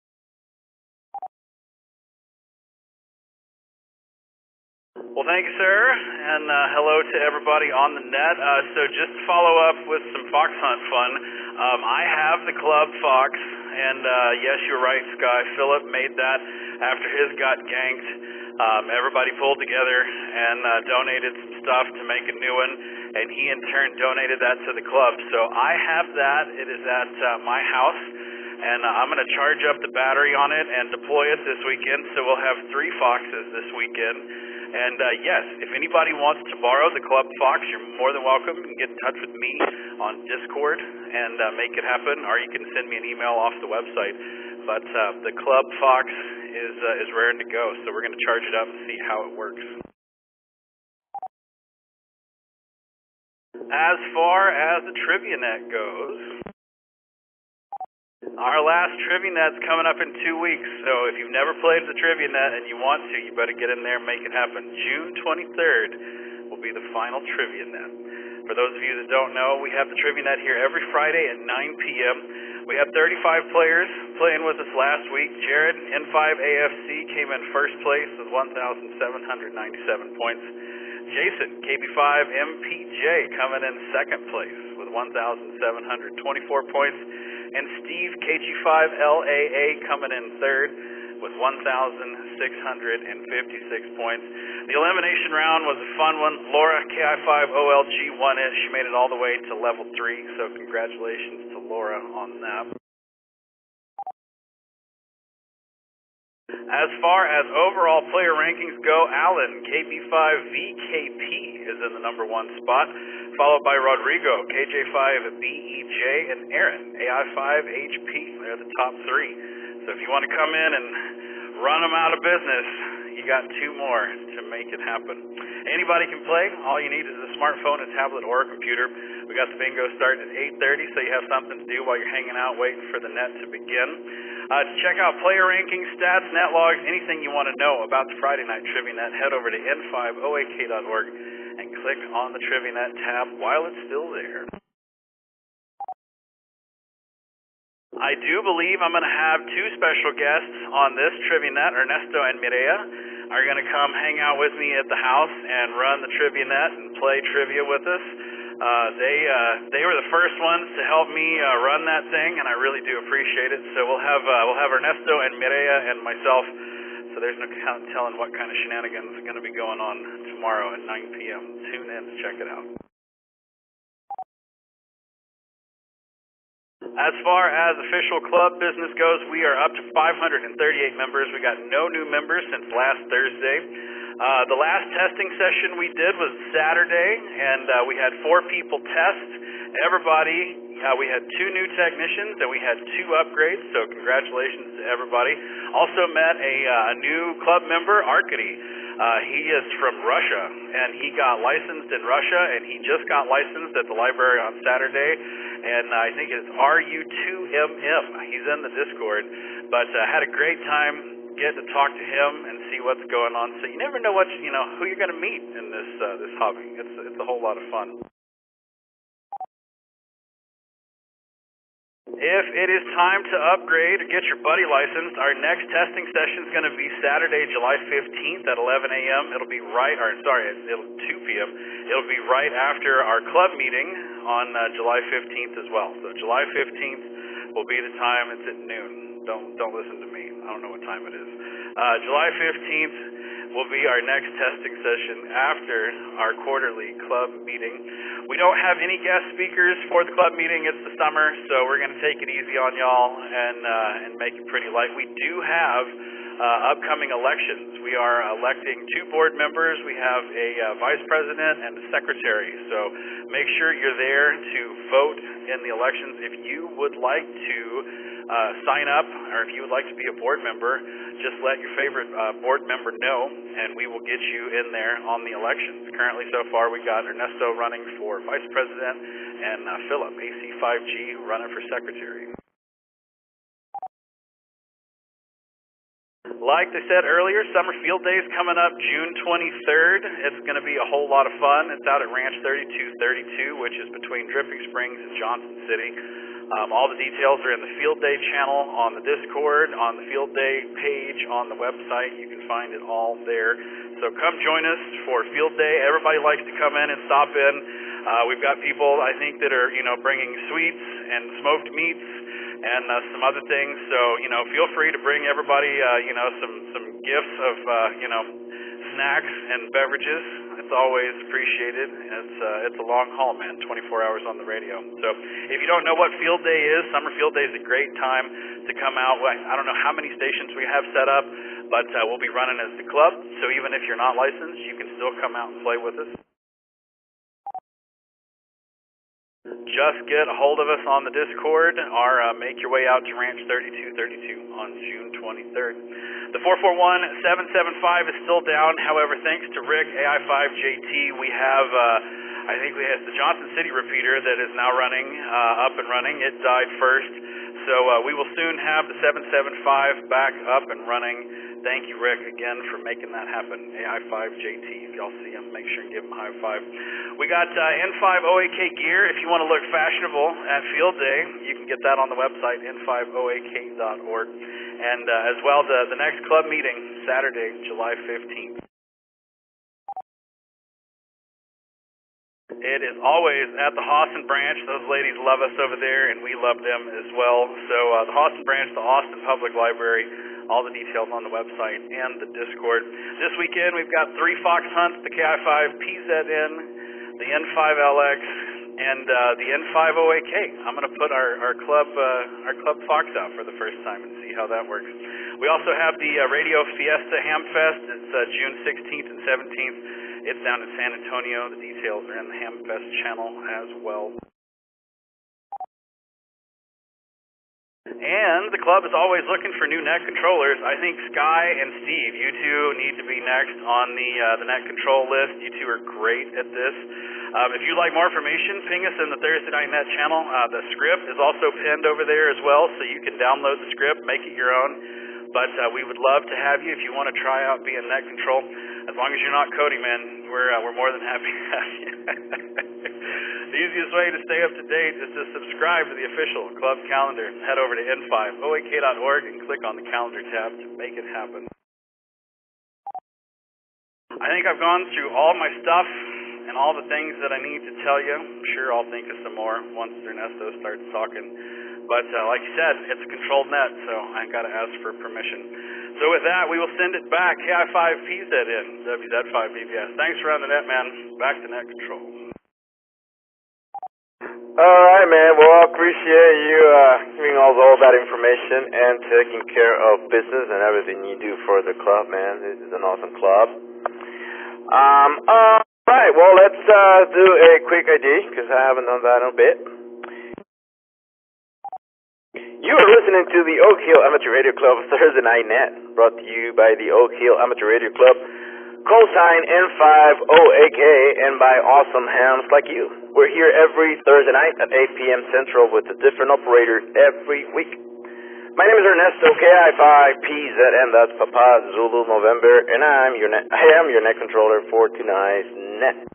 Well, thank you, sir, and hello to everybody on the net. So just to follow up with some fox hunt fun, I have the Club Fox, and yes, you're right, Sky. Philip made that after his got ganked. Everybody pulled together and donated some stuff to make a new one, and he in turn donated that to the club. So I have that. It is at my house, and I'm going to charge up the battery on it and deploy it this weekend. So we'll have 3 Foxes this weekend. And yes, if anybody wants to borrow the Club Fox, you're more than welcome. You can get in touch with me on Discord and make it happen, or you can send me an email off the website. But the Club Fox is raring to go, so we're going to charge it up and see how it works. As far as the TriviaNet goes, our last TriviaNet's coming up in 2 weeks, so if you've never played the TriviaNet and you want to, you better get in there and make it happen. June 23rd will be the final TriviaNet. For those of you that don't know, we have the TriviaNet here every Friday at 9 p.m. We had 35 players playing with us last week. Jared, N5AFC, came in first place with 1,797 points. Jason, KB5MPJ, coming in second place with 1,724 points. And Steve, KG5LAA, coming in third with 1,656 points. The elimination round was a fun one. Laura, KI5OLG, won it. She made it all the way to level 3, so congratulations to Laura on that. As far as overall player rankings go, Alan, KB5VKP, is in the #1 spot, followed by Rodrigo, KJ5BEJ, and Aaron, AI5HP. They're the top 3. So if you want to come in and run them out of business, you got 2 more to make it happen. Anybody can play. All you need is a smartphone, a tablet, or a computer. We got the bingo starting at 8:30, so you have something to do while you're hanging out waiting for the net to begin. To check out player rankings, stats, net logs, anything you want to know about the Friday Night TriviaNet, head over to n5oak.org and click on the TriviaNet tab while it's still there. I do believe I'm going to have 2 special guests on this TriviaNet. Ernesto and Mireya are going to come hang out with me at the house and run the TriviaNet and play trivia with us. They were the first ones to help me run that thing, and I really do appreciate it. So we'll have Ernesto and Mireya and myself. So there's no telling what kind of shenanigans are going to be going on tomorrow at 9 p.m. Tune in to check it out. As far as official club business goes, we are up to 538 members. We got no new members since last Thursday. The last testing session we did was Saturday, and we had 4 people test. Everybody, we had 2 new technicians, and we had 2 upgrades, so congratulations to everybody. Also met a new club member, Arkady. He is from Russia, and he got licensed in Russia, and he just got licensed at the library on Saturday, and I think it's RU2MM. He's in the Discord, but had a great time getting to talk to him and see what's going on. So you never know who you're going to meet in this hobby. It's a whole lot of fun. If it is time to upgrade or get your buddy licensed, our next testing session is going to be Saturday, July 15th at 11 a.m. It'll be 2 p.m. It'll be right after our club meeting on July 15th as well. So July 15th will be the time. It's at noon. Don't listen to me. I don't know what time it is. July 15th will be our next testing session after our quarterly club meeting. We don't have any guest speakers for the club meeting. It's the summer, so we're going to take it easy on y'all and make it pretty light. We do have upcoming elections. We are electing 2 board members. We have a vice president and a secretary. So make sure you're there to vote in the elections. If you would like to sign up, or if you would like to be a board member, just let your favorite board member know, and we will get you in there on the elections. Currently, so far, we got Ernesto running for vice president, and Philip, AC5G, running for secretary. Like I said earlier, Summer Field Day is coming up June 23rd. It's going to be a whole lot of fun. It's out at Ranch 3232, which is between Dripping Springs and Johnson City. All the details are in the Field Day channel on the Discord, on the Field Day page on the website. You can find it all there. So come join us for Field Day. Everybody likes to come in and stop in. We've got people, I think, that are, bringing sweets and smoked meats and some other things. So, feel free to bring everybody, some gifts of, snacks and beverages. It's always appreciated. It's a long haul, man, 24 hours on the radio. So if you don't know what Field Day is, Summer Field Day is a great time to come out. I don't know how many stations we have set up, but we'll be running as the club. So even if you're not licensed, you can still come out and play with us. Just get a hold of us on the Discord or make your way out to Ranch 3232 on June 23rd. The 441-775 is still down. However, thanks to Rick, AI5JT, we have, I think we have the Johnson City repeater that is now running, up and running. It died first. So we will soon have the 775 back up and running. Thank you, Rick, again for making that happen. AI5JT, if y'all see him, make sure and give him a high five. We got N5 OAK gear. If you want to look fashionable at Field Day, you can get that on the website, n5oak.org. And as well, the next club meeting, Saturday, July 15th. It is always at the Hawson Branch. Those ladies love us over there, and we love them as well. So the Hawson Branch, the Austin Public Library, all the details on the website and the Discord. This weekend, we've got 3 Fox hunts, the KI5 PZN, the N5LX, and the N5OAK. I'm going to put our club Fox out for the first time and see how that works. We also have the Radio Fiesta Hamfest. It's June 16th and 17th. It's down in San Antonio. The details are in the Hamfest channel as well. And the club is always looking for new net controllers. I think Sky and Steve, you two need to be next on the net control list. You two are great at this. If you'd like more information, ping us in the Thursday Night Net channel. The script is also pinned over there as well, so you can download the script, make it your own. But we would love to have you if you want to try out being net control. As long as you're not Cody, man, we're more than happy to have you. The easiest way to stay up to date is to subscribe to the official club calendar. Head over to n5oak.org and click on the calendar tab to make it happen. I think I've gone through all my stuff and all the things that I need to tell you. I'm sure I'll think of some more once Ernesto starts talking. But like you said, it's a controlled net, so I got to ask for permission. So with that, we will send it back. KI5PZN, WZ5BBS. Thanks for running the net, man. Back to net control. All right, man. Well, I appreciate you giving all that information and taking care of business and everything you do for the club, man. This is an awesome club. All right. Well, let's do a quick ID because I haven't done that in a bit. You are listening to the Oak Hill Amateur Radio Club Thursday Night Net, brought to you by the Oak Hill Amateur Radio Club, cosign N5OAK, and by awesome hams like you. We're here every Thursday night at 8 p.m. Central with a different operator every week. My name is Ernesto, KI5PZN, that's Papa Zulu November, and I am your net controller for tonight's net.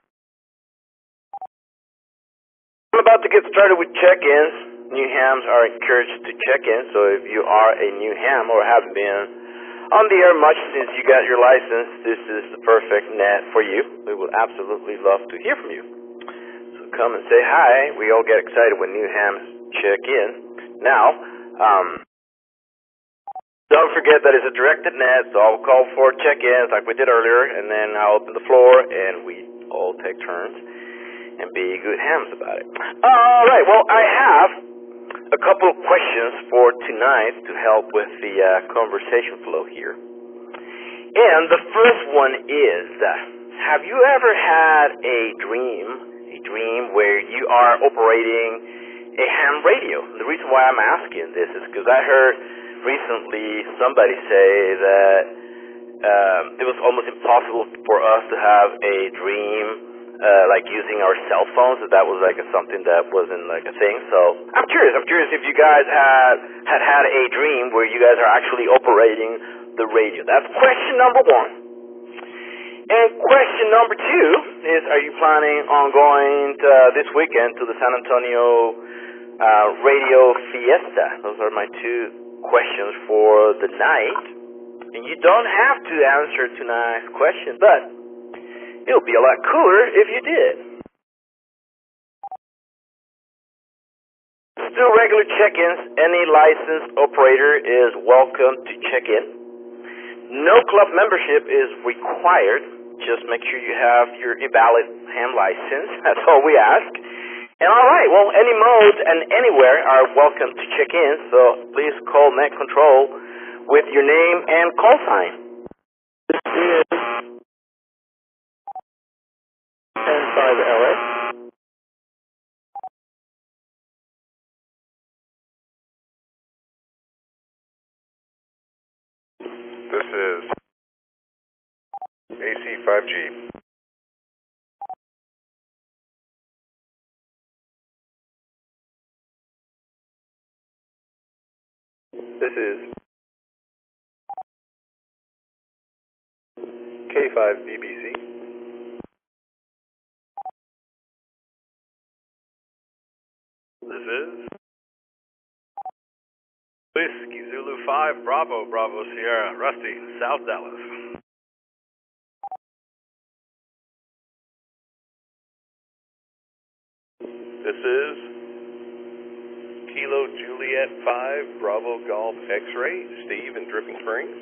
I'm about to get started with check-ins. New hams are encouraged to check in, so if you are a new ham or have been on the air much since you got your license, this is the perfect net for you. We would absolutely love to hear from you. So come and say hi. We all get excited when new hams check in. Now, don't forget that it's a directed net, so I'll call for check-ins like we did earlier, and then I'll open the floor, and we all take turns and be good hams about it. All right, well, I have a couple of questions for tonight to help with the conversation flow here. And the first one is, have you ever had a dream where you are operating a ham radio? The reason why I'm asking this is because I heard recently somebody say that it was almost impossible for us to have a dream like using our cell phones, that was like something that wasn't like a thing. So I'm curious if you guys had a dream where you guys are actually operating the radio. That's question number one. And question number two is, are you planning on going this weekend to the San Antonio Radio Fiesta. Those are my two questions for the night. And you don't have to answer tonight's question, but it'll be a lot cooler if you did. Still regular check-ins. Any licensed operator is welcome to check in. No club membership is required. Just make sure you have your valid ham license. That's all we ask. And all right, well, any modes and anywhere are welcome to check in, so please call Net Control with your name and call sign. This is N5LA. This is AC5G. This is K5BBC. This is Whiskey Zulu 5 Bravo Bravo Sierra Rusty, South Dallas. This is Kilo Juliet 5 Bravo Golf X-Ray, Steve in Dripping Springs.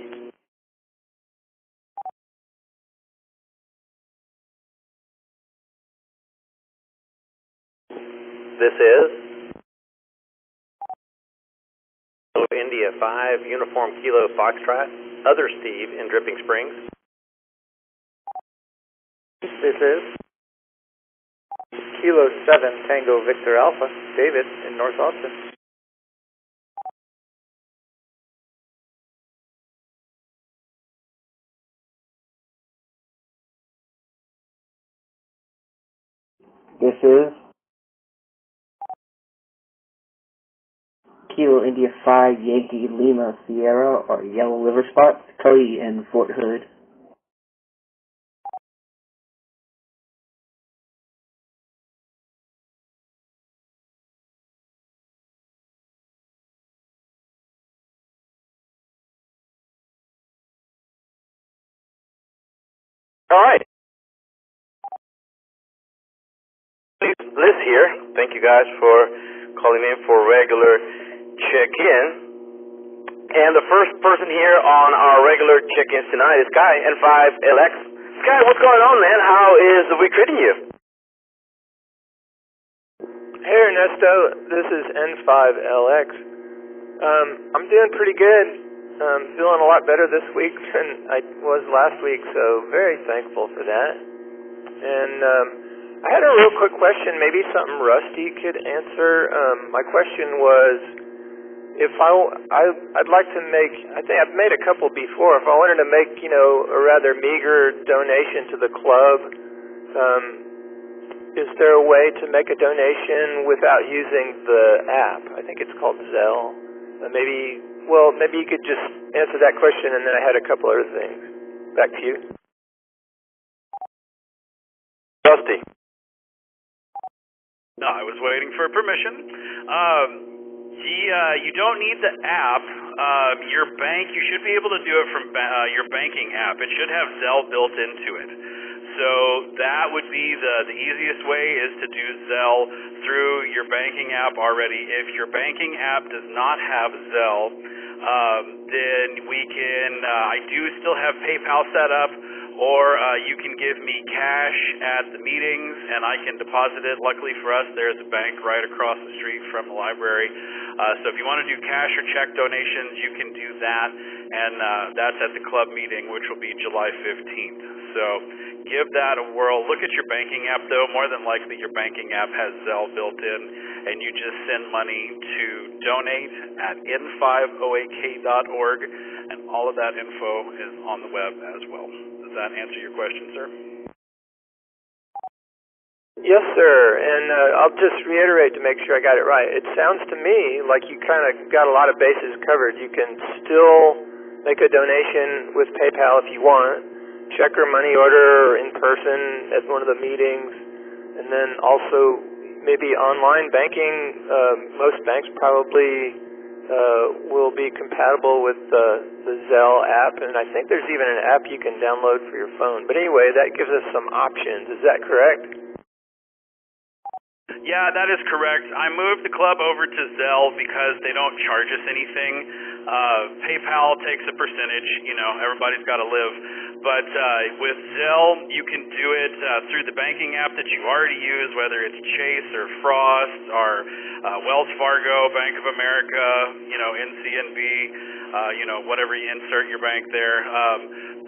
This is India 5 Uniform Kilo Foxtrot, other Steve in Dripping Springs. This is Kilo 7 Tango Victor Alpha, David in North Austin. This is Kilo India 5 Yankee Lima Sierra or Yellow Liver Spot, Cody in Fort Hood. All right. Liz here. Thank you guys for calling in for regular check-in. And the first person here on our regular check-ins tonight is Sky, N5LX. Sky, what's going on, man? How is the week treating you? Hey Ernesto, this is N5LX. I'm doing pretty good. Feeling a lot better this week than I was last week, so very thankful for that. And I had a real quick question, maybe something Rusty could answer. My question was, if I'd like to make, I think I've made a couple before, if I wanted to make, a rather meager donation to the club, is there a way to make a donation without using the app? I think it's called Zelle. Maybe you could just answer that question, and then I had a couple other things. Back to you. Rusty. No, I was waiting for permission. You don't need the app. Your bank, you should be able to do it from your banking app. It should have Zelle built into it. So that would be the easiest way is to do Zelle through your banking app already. If your banking app does not have Zelle, then we can, I do still have PayPal set up, or you can give me cash at the meetings and I can deposit it. Luckily for us, there's a bank right across the street from the library. So if you want to do cash or check donations, you can do that, and that's at the club meeting, which will be July 15th. So give that a whirl. Look at your banking app, though. More than likely, your banking app has Zelle built in, and you just send money to donate at n5oak.org, and all of that info is on the web as well. Does that answer your question, sir? Yes, sir, and I'll just reiterate to make sure I got it right. It sounds to me like you kind of got a lot of bases covered. You can still make a donation with PayPal if you want, check or money order in person at one of the meetings, and then also maybe online banking. Most banks probably will be compatible with the Zelle app, and I think there's even an app you can download for your phone. But anyway, that gives us some options. Is that correct? Yeah, that is correct. I moved the club over to Zelle because they don't charge us anything. PayPal takes a percentage, you know, everybody's got to live. But with Zelle, you can do it through the banking app that you already use, whether it's Chase or Frost or Wells Fargo, Bank of America, you know, NCNB, you know, whatever you insert your bank there.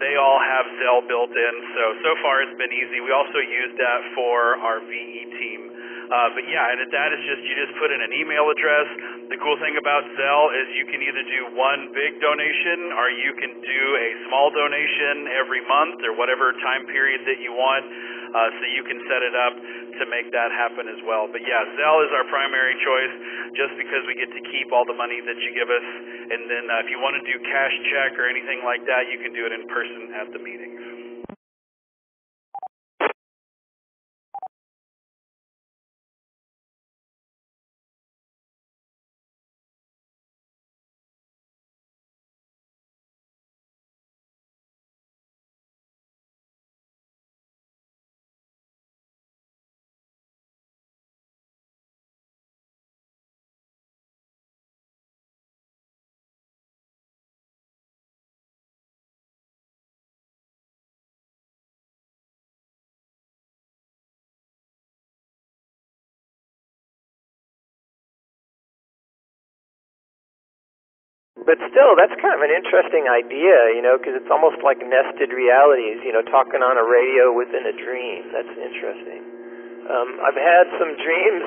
They all have Zelle built in, so far it's been easy. We also use that for our VE team. But yeah, and that is just, you just put in an email address. The cool thing about Zelle is you can either do one big donation or you can do a small donation every month or whatever time period that you want. So you can set it up to make that happen as well. But yeah, Zelle is our primary choice just because we get to keep all the money that you give us. And then if you want to do cash check or anything like that, you can do it in person at the meetings. But still, that's kind of an interesting idea, you know, because it's almost like nested realities, you know, talking on a radio within a dream. That's interesting. I've had some dreams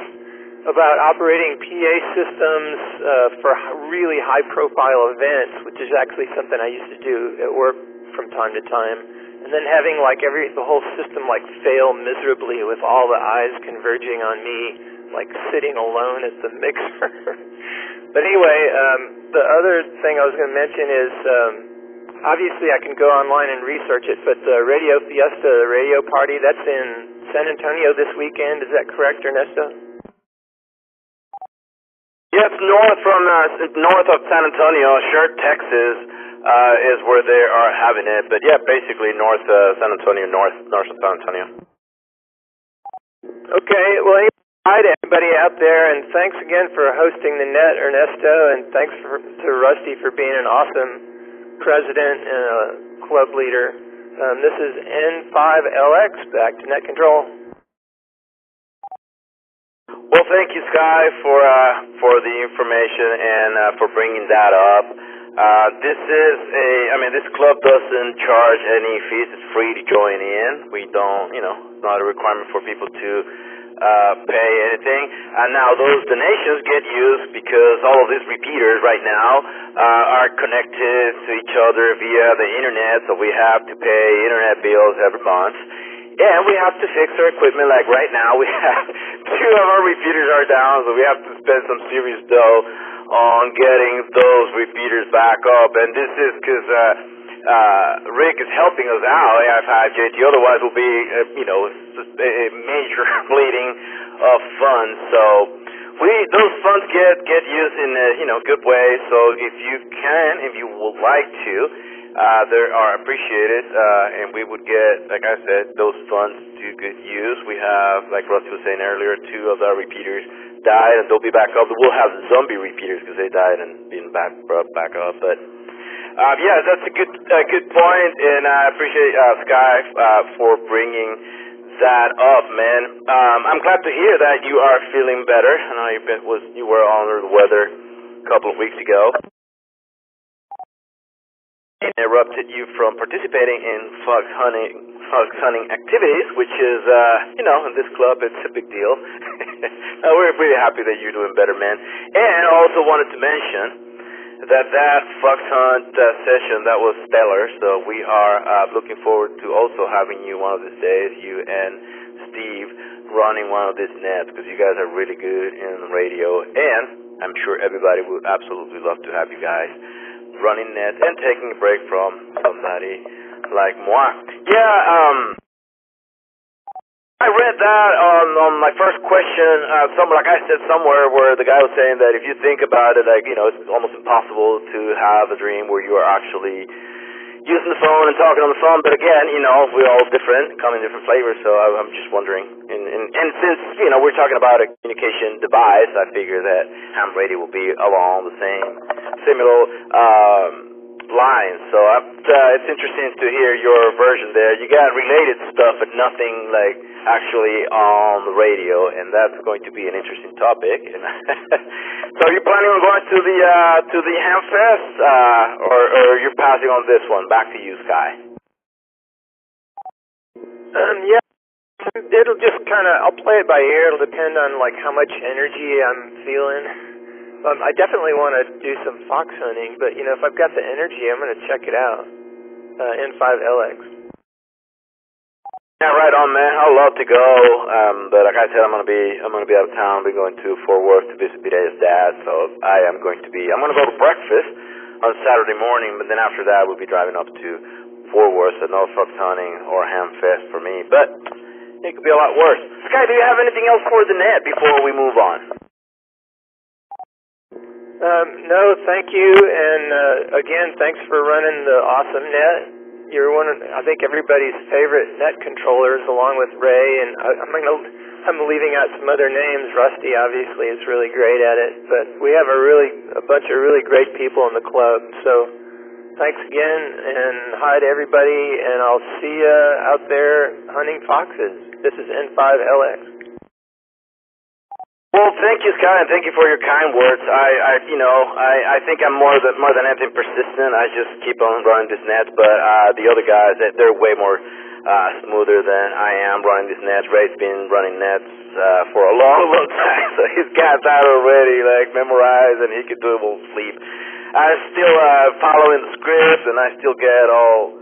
about operating PA systems for really high-profile events, which is actually something I used to do at work from time to time, and then having like the whole system like fail miserably with all the eyes converging on me, like sitting alone at the mixer. But anyway, the other thing I was going to mention is, obviously I can go online and research it, but the Radio Fiesta, the radio party, that's in San Antonio this weekend. Is that correct, Ernesto? Yes, north of San Antonio, Shirt, Texas, is where they are having it. But yeah, basically north San Antonio, north of San Antonio. Okay, well, hi to everybody out there, and thanks again for hosting the net, Ernesto, and thanks to Rusty for being an awesome president and a club leader. This is N5LX, back to net control. Well, thank you, Sky, for the information and for bringing that up. This club doesn't charge any fees. It's free to join in. We don't, it's not a requirement for people to pay anything. And now those donations get used because all of these repeaters right now are connected to each other via the internet, so we have to pay internet bills every month. And we have to fix our equipment. Like right now, we have 2 of our repeaters are down, so we have to spend some serious dough on getting those repeaters back up. And this is because Rick is helping us out, AI5JT. Otherwise, it will be a major bleeding of funds. So those funds get used in a good way. So if you would like to. They are appreciated, and we would get, like I said, those funds to good use. We have, like Rusty was saying earlier, 2 of our repeaters died, and they'll be back up. We'll have zombie repeaters because they died and been back up. But yeah, that's a good point, and I appreciate Sky for bringing that up, man. I'm glad to hear that you are feeling better. I know you were under the weather a couple of weeks ago. Interrupted you from participating in fox hunting activities, which is, in this club, it's a big deal. We're really happy that you're doing better, man. And I also wanted to mention that fox hunt session, that was stellar, so we are looking forward to also having you one of these days, you and Steve, running one of these nets, because you guys are really good in radio, and I'm sure everybody would absolutely love to have you guys running nets and taking a break from somebody like moi. Yeah, I read that on my first question, like I said somewhere, where the guy was saying that if you think about it, like, it's almost impossible to have a dream where you are actually using the phone and talking on the phone. But again, we're all different, come in different flavors, so I'm just wondering. And since, we're talking about a communication device, I figure that ham radio will be along the similar lines. So it's interesting to hear your version there. You got related stuff, but nothing like actually on the radio, and that's going to be an interesting topic. So are you planning on going to the Hamfest, or you're passing on this one? Back to you, Sky. Yeah, it'll just I'll play it by ear. It'll depend on like how much energy I'm feeling. I definitely want to do some fox hunting, but if I've got the energy, I'm going to check it out. N5LX. Yeah, right on, man. I'd love to go, but like I said, I'm gonna be out of town. I'll be going to Fort Worth to visit Bidea's dad, so I'm gonna go to breakfast on Saturday morning, but then after that we'll be driving up to Fort Worth, so no fox hunting or Hamfest for me, but it could be a lot worse. Sky, do you have anything else for the net before we move on? No, thank you, and again, thanks for running the awesome net. You're I think everybody's favorite net controllers, along with Ray, and I'm leaving out some other names. Rusty, obviously, is really great at it, but we have a bunch of really great people in the club. So, thanks again, and hi to everybody, and I'll see you out there hunting foxes. This is N5LX. Well, thank you, Sky, and thank you for your kind words. I think I'm more than anything persistent. I just keep on running this net, but the other guys, they're way more smoother than I am running this nets. Ray's been running nets for a long time, so he's got that already like memorized, and he could do it while sleep. I'm still following the scripts, and I still get all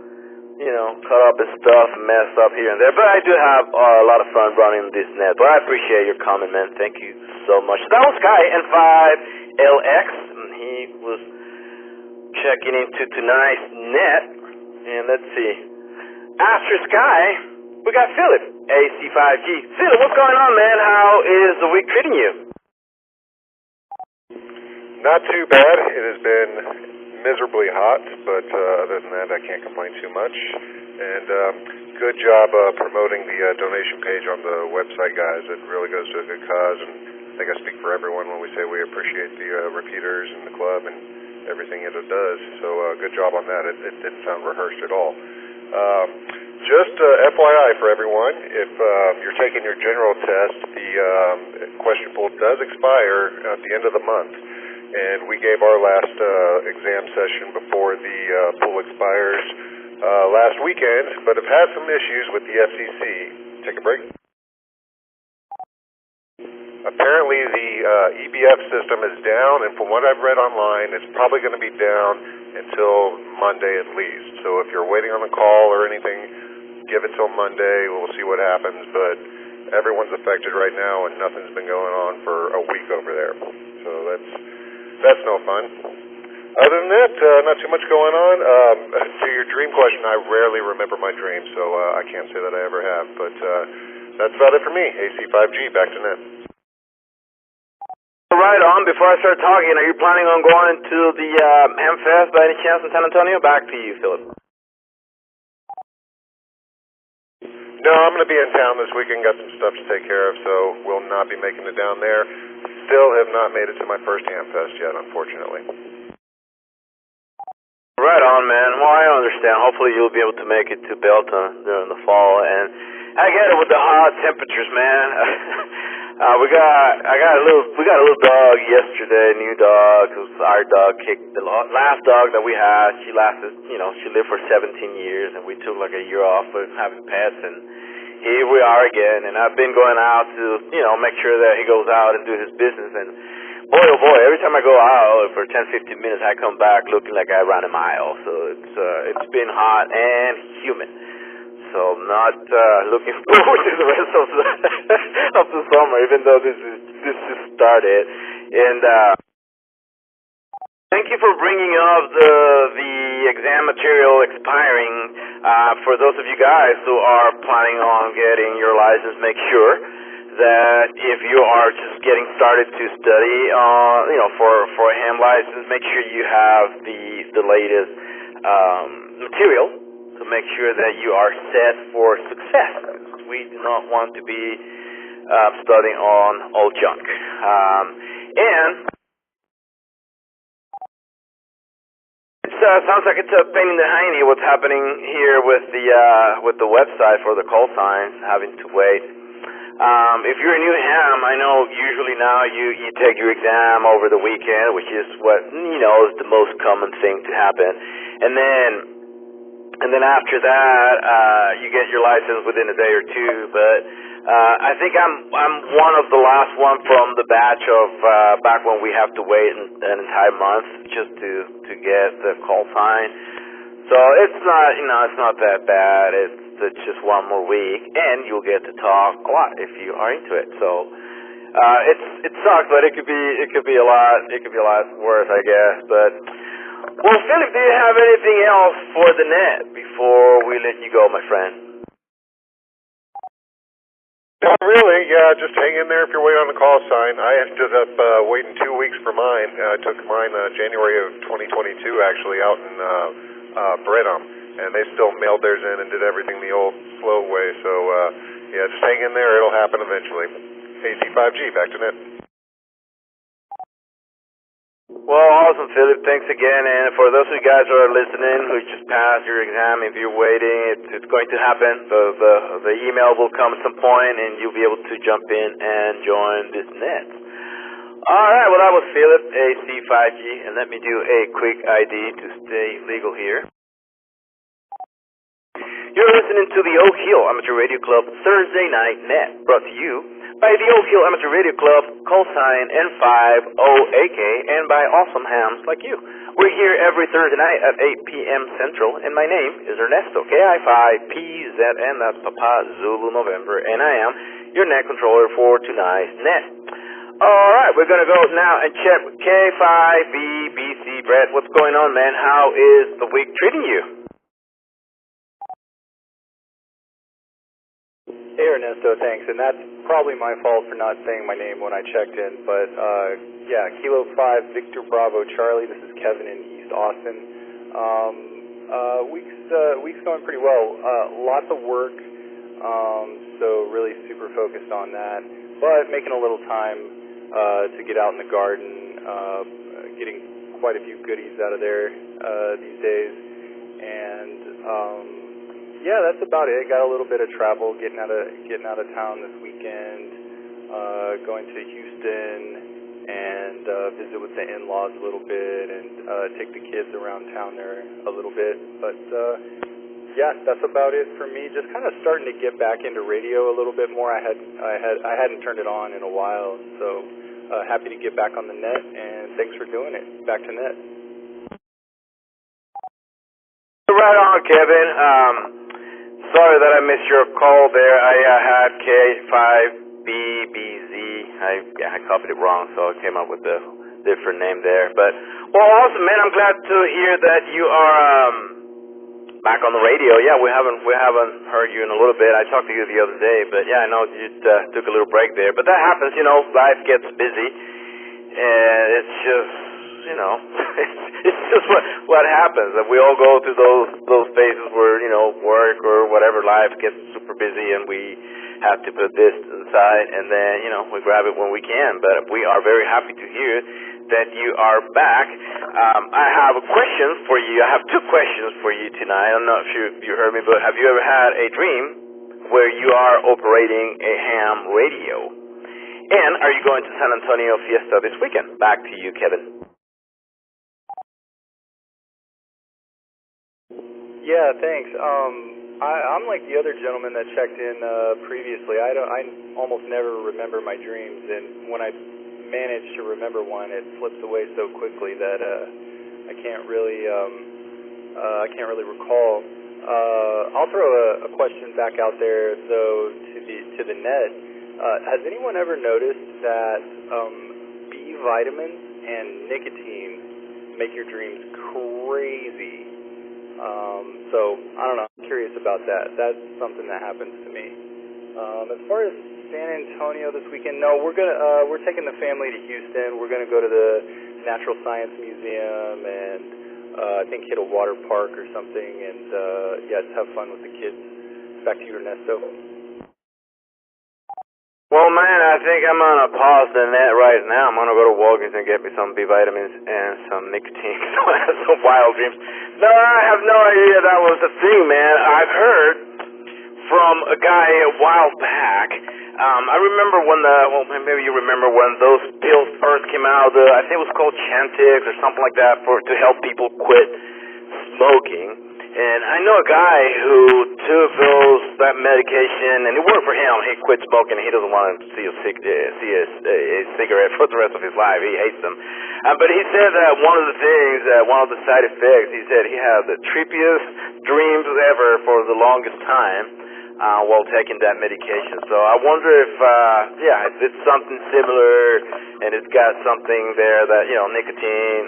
caught up in stuff and messed up here and there. But I do have a lot of fun running this net. But I appreciate your comment, man. Thank you so much. That was Sky, N5LX, and he was checking into tonight's net. And let's see. After Sky, we got Philip, AC5G. Philip, what's going on, man? How is the week treating you? Not too bad. It has been miserably hot, but other than that, I can't complain too much. And good job promoting the donation page on the website, guys. It really goes to a good cause, and I think I speak for everyone when we say we appreciate the repeaters and the club and everything it does. So good job on that. It didn't sound rehearsed at all. Just FYI for everyone, if you're taking your general test, the question pool does expire at the end of the month. And we gave our last exam session before the pool expires last weekend, but have had some issues with the FCC. Take a break. Apparently the EBF system is down, and from what I've read online, it's probably going to be down until Monday at least. So if you're waiting on a call or anything, give it till Monday. We'll see what happens, but everyone's affected right now, and nothing's been going on for a week over there. So that's no fun. Other than that, not too much going on. To your dream question, I rarely remember my dreams, so I can't say that I ever have. But that's about it for me. AC5G, back to net. Right on. Before I start talking, are you planning on going to the Hamfest by any chance in San Antonio? Back to you, Philip. No, I'm going to be in town this weekend. Got some stuff to take care of, so will not be making it down there. Still have not made it to my first Hamfest yet, unfortunately. Right on, man. Well, I understand. Hopefully you'll be able to make it to Belton during the fall. And I get it with the hot temperatures, man. We got a little dog yesterday, new dog. It was our dog. Kicked the last dog that we had. She lived for 17 years, and we took like a year off of having pets, and here we are again. And I've been going out to make sure that he goes out and do his business. And boy, oh boy, every time I go out for 10-15 minutes, I come back looking like I ran a mile. So it's been hot and humid. So I'm not looking forward to the rest of the summer, even though this just started. And thank you for bringing up the exam material expiring. For those of you guys who are planning on getting your license, make sure that if you are just getting started to study, for a ham license, make sure you have the latest material to make sure that you are set for success. We do not want to be studying on old junk. And it sounds like it's a pain in the hiney what's happening here with the website for the call signs, having to wait. If you're a new ham, I know usually now you take your exam over the weekend, which is what is the most common thing to happen, and then after that you get your license within a day or two. But I think I'm one of the last one from the batch of back when we have to wait an entire month just to get the call sign. So it's not that bad. It's just one more week, and you'll get to talk a lot if you are into it. So it sucks, but it could be a lot worse, I guess. But well, Philip, do you have anything else for the net before we let you go, my friend? Not really. Yeah, just hang in there if you're waiting on the call sign. I ended up waiting 2 weeks for mine. I took mine January of 2022, actually, out in Brenham, and they still mailed theirs in and did everything the old slow way. So yeah, just hang in there. It'll happen eventually. AC5G, back to net. Well, awesome, Philip. Thanks again. And for those of you guys who are listening, who just passed your exam, if you're waiting, it's going to happen. The email will come at some point, and you'll be able to jump in and join this net. All right. Well, that was Philip, AC5G, and let me do a quick ID to stay legal here. You're listening to the Oak Hill Amateur Radio Club Thursday Night Net, brought to you by the Oak Hill Amateur Radio Club, call sign N50AK, and by awesome hams like you. We're here every Thursday night at 8 p.m. Central, and my name is Ernesto, KI5PZN, that's Papa Zulu November, and I am your net controller for tonight's net. Alright, we're going to go now and check with K5BBC. Brett, what's going on, man? How is the week treating you? Hey Ernesto, thanks, and that's probably my fault for not saying my name when I checked in, but yeah, Kilo 5, Victor Bravo Charlie, this is Kevin in East Austin. Week's going pretty well, lots of work, so really super focused on that, but making a little time to get out in the garden, getting quite a few goodies out of there these days, and yeah, that's about it. Got a little bit of travel, getting out of town this weekend, going to Houston and visit with the in-laws a little bit, and take the kids around town there a little bit. But yeah, that's about it for me. Just kind of starting to get back into radio a little bit more. I hadn't turned it on in a while, so happy to get back on the net. And thanks for doing it. Back to net. Right on, Kevin. Sorry that I missed your call there. I had K5BBZ. I copied it wrong, so I came up with a different name there. But well, awesome, man. I'm glad to hear that you are back on the radio. Yeah, we haven't heard you in a little bit. I talked to you the other day, but yeah, I know you took a little break there. But that happens, life gets busy, and it's just. It's just what happens. That we all go through those phases where work or whatever, life gets super busy, and we have to put this aside, and then we grab it when we can. But we are very happy to hear that you are back. I have a question for you. I have two questions for you tonight. I'm not sure if you heard me, but have you ever had a dream where you are operating a ham radio? And are you going to San Antonio Fiesta this weekend? Back to you, Kevin. Yeah, thanks. I'm like the other gentleman that checked in previously. I almost never remember my dreams, and when I manage to remember one, it slips away so quickly that I can't really recall. I'll throw a question back out there though to the net. Has anyone ever noticed that B vitamins and nicotine make your dreams crazy? So, I don't know, I'm curious about that. That's something that happens to me. As far as San Antonio this weekend, no, we're taking the family to Houston. We're gonna go to the Natural Science Museum and I think hit a water park or something, and yeah, just have fun with the kids. Back to you, Ernesto. Well, man, I think I'm gonna pause the net right now. I'm gonna go to Walgreens and get me some B vitamins and some nicotine. So I have some wild dreams. No, I have no idea that was the thing, man. I've heard from a guy a while back. I remember when maybe you remember when those pills first came out. I think it was called Chantix or something like that to help people quit smoking. And I know a guy who took that medication, and it worked for him. He quit smoking, and he doesn't want to see a cigarette for the rest of his life. He hates them. But he said that one of the side effects, he said he had the trippiest dreams ever for the longest time while taking that medication. So I wonder if it's something similar, and it's got something there that, nicotine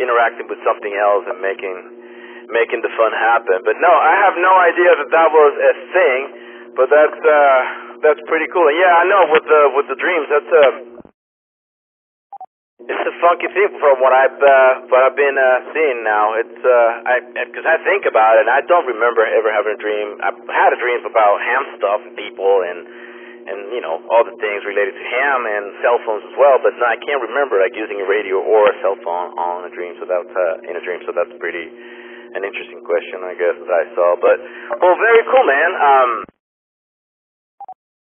interacting with something else and making the fun happen. But no, I have no idea that was a thing, but that's pretty cool. And yeah, I know with the dreams, it's a funky thing from what I've been seeing now. It's because I think about it, and I don't remember ever having a dream. I've had a dream about ham stuff and people and all the things related to ham and cell phones as well, but I can't remember like using a radio or a cell phone in a dream. So that's pretty an interesting question, I guess, that I saw. But well, very cool, man.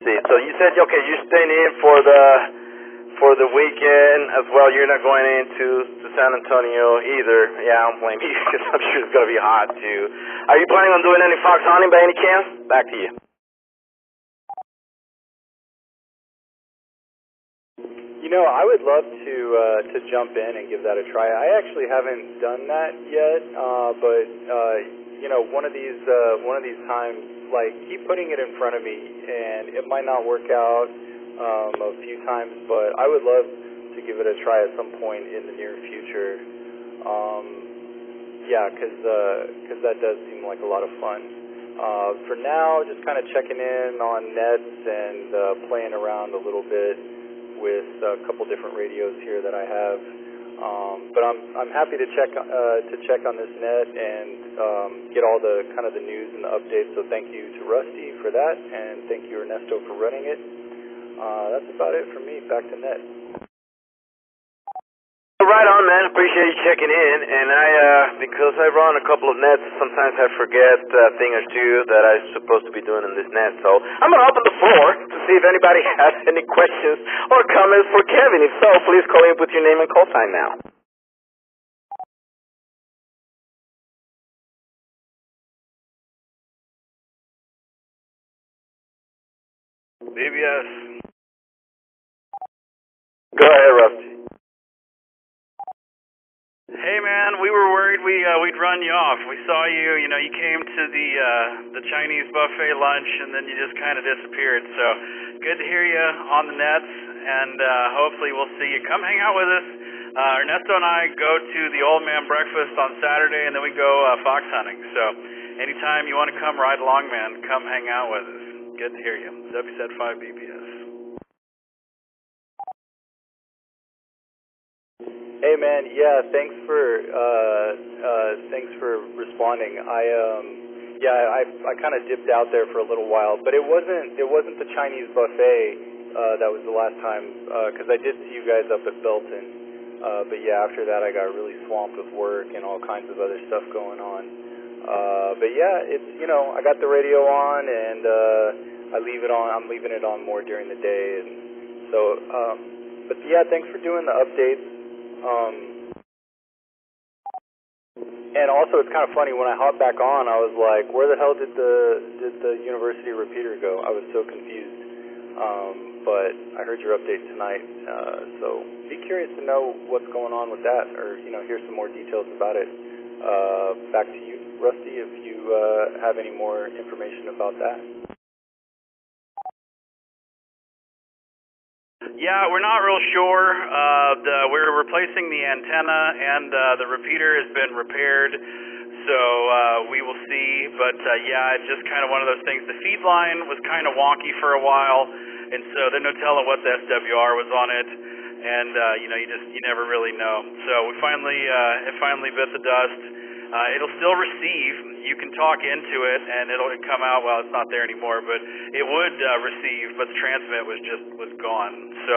See, so you said you're staying in for the weekend as well. You're not going into San Antonio either. Yeah, I don't blame you because I'm sure it's gonna be hot too. Are you planning on doing any fox hunting by any chance? Back to you. I would love to jump in and give that a try. I actually haven't done that yet, but one of these times, like, keep putting it in front of me, and it might not work out a few times, but I would love to give it a try at some point in the near future. Because that does seem like a lot of fun. For now, just kind of checking in on nets and playing around a little bit with a couple different radios here that I have, but I'm happy to check on this net and get all the kind of the news and the updates. So thank you to Rusty for that, and thank you Ernesto for running it. That's about it for me. Back to net. Right on, man. Appreciate you checking in. And because I run a couple of nets, sometimes I forget a thing or two that I'm supposed to be doing in this net. So I'm going to open the floor to see if anybody has any questions or comments for Kevin. If so, please call in with your name and call sign now. BBS. Go ahead, Rusty. Hey man, we were worried we'd run you off. We saw you, you came to the Chinese buffet lunch and then you just kind of disappeared. So good to hear you on the nets, and hopefully we'll see you. Come hang out with us. Ernesto and I go to the Old Man Breakfast on Saturday, and then we go fox hunting. So anytime you want to come ride along, man, come hang out with us. Good to hear you. WZ5 BBS. Hey man, yeah, thanks for responding. I kind of dipped out there for a little while, but it wasn't the Chinese buffet that was the last time, because I did see you guys up at Belton. But yeah, after that I got really swamped with work and all kinds of other stuff going on. But yeah, it's I got the radio on, and I'm leaving it on more during the day, and so but yeah, thanks for doing the updates. And also, it's kind of funny, when I hopped back on, I was like, where the hell did the university repeater go? I was so confused. But I heard your update tonight, so be curious to know what's going on with that, or hear some more details about it. Back to you, Rusty, if you have any more information about that. Yeah, we're not real sure. We're replacing the antenna, and the repeater has been repaired. So we will see, but yeah, it's just kind of one of those things. The feed line was kind of wonky for a while, and so there's no telling what the SWR was on it, and you never really know. So it finally bit the dust. It'll still receive. You can talk into it, and it'll come out. Well, it's not there anymore, but it would receive, but the transmit was gone. So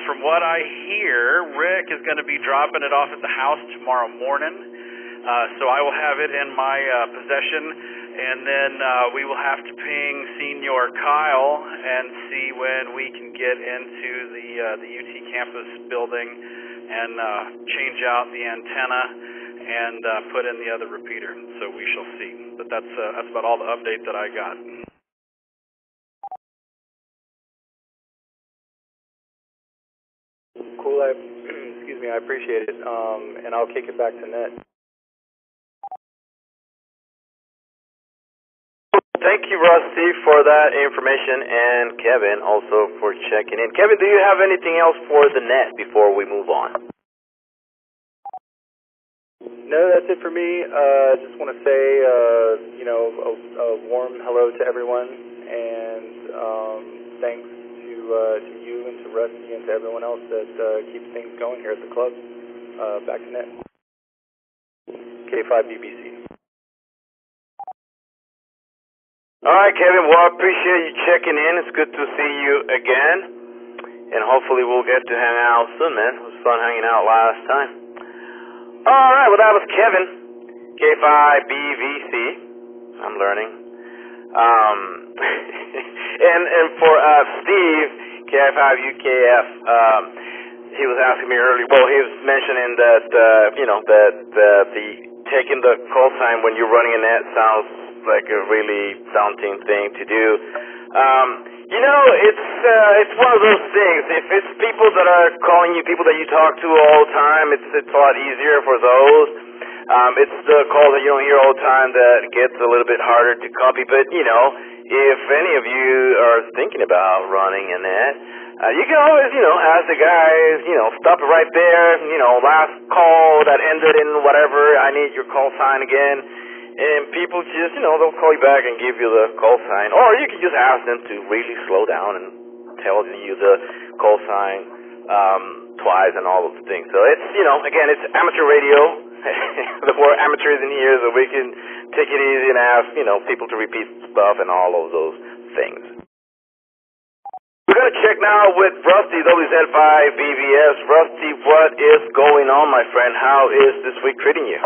from what I hear, Rick is going to be dropping it off at the house tomorrow morning. So I will have it in my possession, and then we will have to ping Senior Kyle and see when we can get into the UT campus building and change out the antenna and put in the other repeater. So we shall see. But that's about all the update that I got. Cool. Excuse me. I appreciate it. And I'll kick it back to Ned. Thank you, Rusty, for that information, and Kevin also for checking in. Kevin, do you have anything else for the net before we move on? No, that's it for me. Just want to say, a warm hello to everyone, and thanks to you and to Rusty and to everyone else that keeps things going here at the club. Back to Ned. K5BBC. All right, Kevin. Well, I appreciate you checking in. It's good to see you again, and hopefully we'll get to hang out soon, man. It was fun hanging out last time. All right, well, that was Kevin, K5BVC. I'm learning. And for Steve, K5UKF, he was asking me earlier. Well, he was mentioning that the taking the call sign when you're running a net sounds like a really daunting thing to do. It's one of those things. If it's people that are calling you, people that you talk to all the time, it's a lot easier for those. It's the calls that you don't hear all the time that gets a little bit harder to copy. But, if any of you are thinking about running a net, you can always, ask the guys, stop it right there, last call that ended in whatever, I need your call sign again. And people just, they'll call you back and give you the call sign. Or you can just ask them to really slow down and tell you the call sign twice and all those things. So it's, again, it's amateur radio. The more amateurs in here, so we can take it easy and ask, people to repeat stuff and all of those things. We're going to check now with Rusty, WZ5BVS. Rusty, what is going on, my friend? How is this week treating you?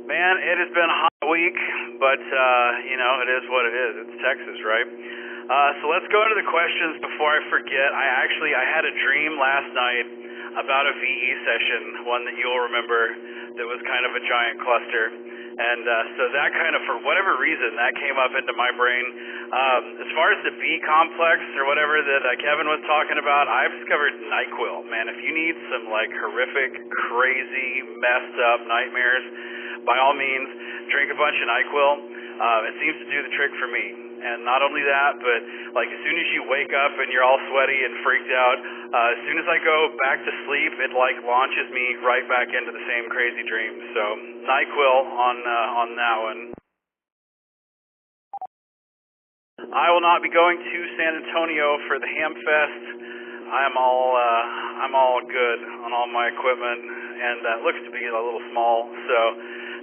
Man, it has been a hot week, but, it is what it is. It's Texas, right? So let's go into the questions before I forget. I had a dream last night about a VE session, one that you'll remember, that was kind of a giant cluster. And so that kind of, for whatever reason, that came up into my brain. As far as the B complex or whatever that Kevin was talking about, I've discovered NyQuil. Man, if you need some horrific, crazy, messed up nightmares, by all means, drink a bunch of NyQuil. It seems to do the trick for me. And not only that, but as soon as you wake up and you're all sweaty and freaked out, as soon as I go back to sleep, it launches me right back into the same crazy dream. So NyQuil on that one. I will not be going to San Antonio for the Hamfest. I'm all good on all my equipment, and that looks to be a little small. So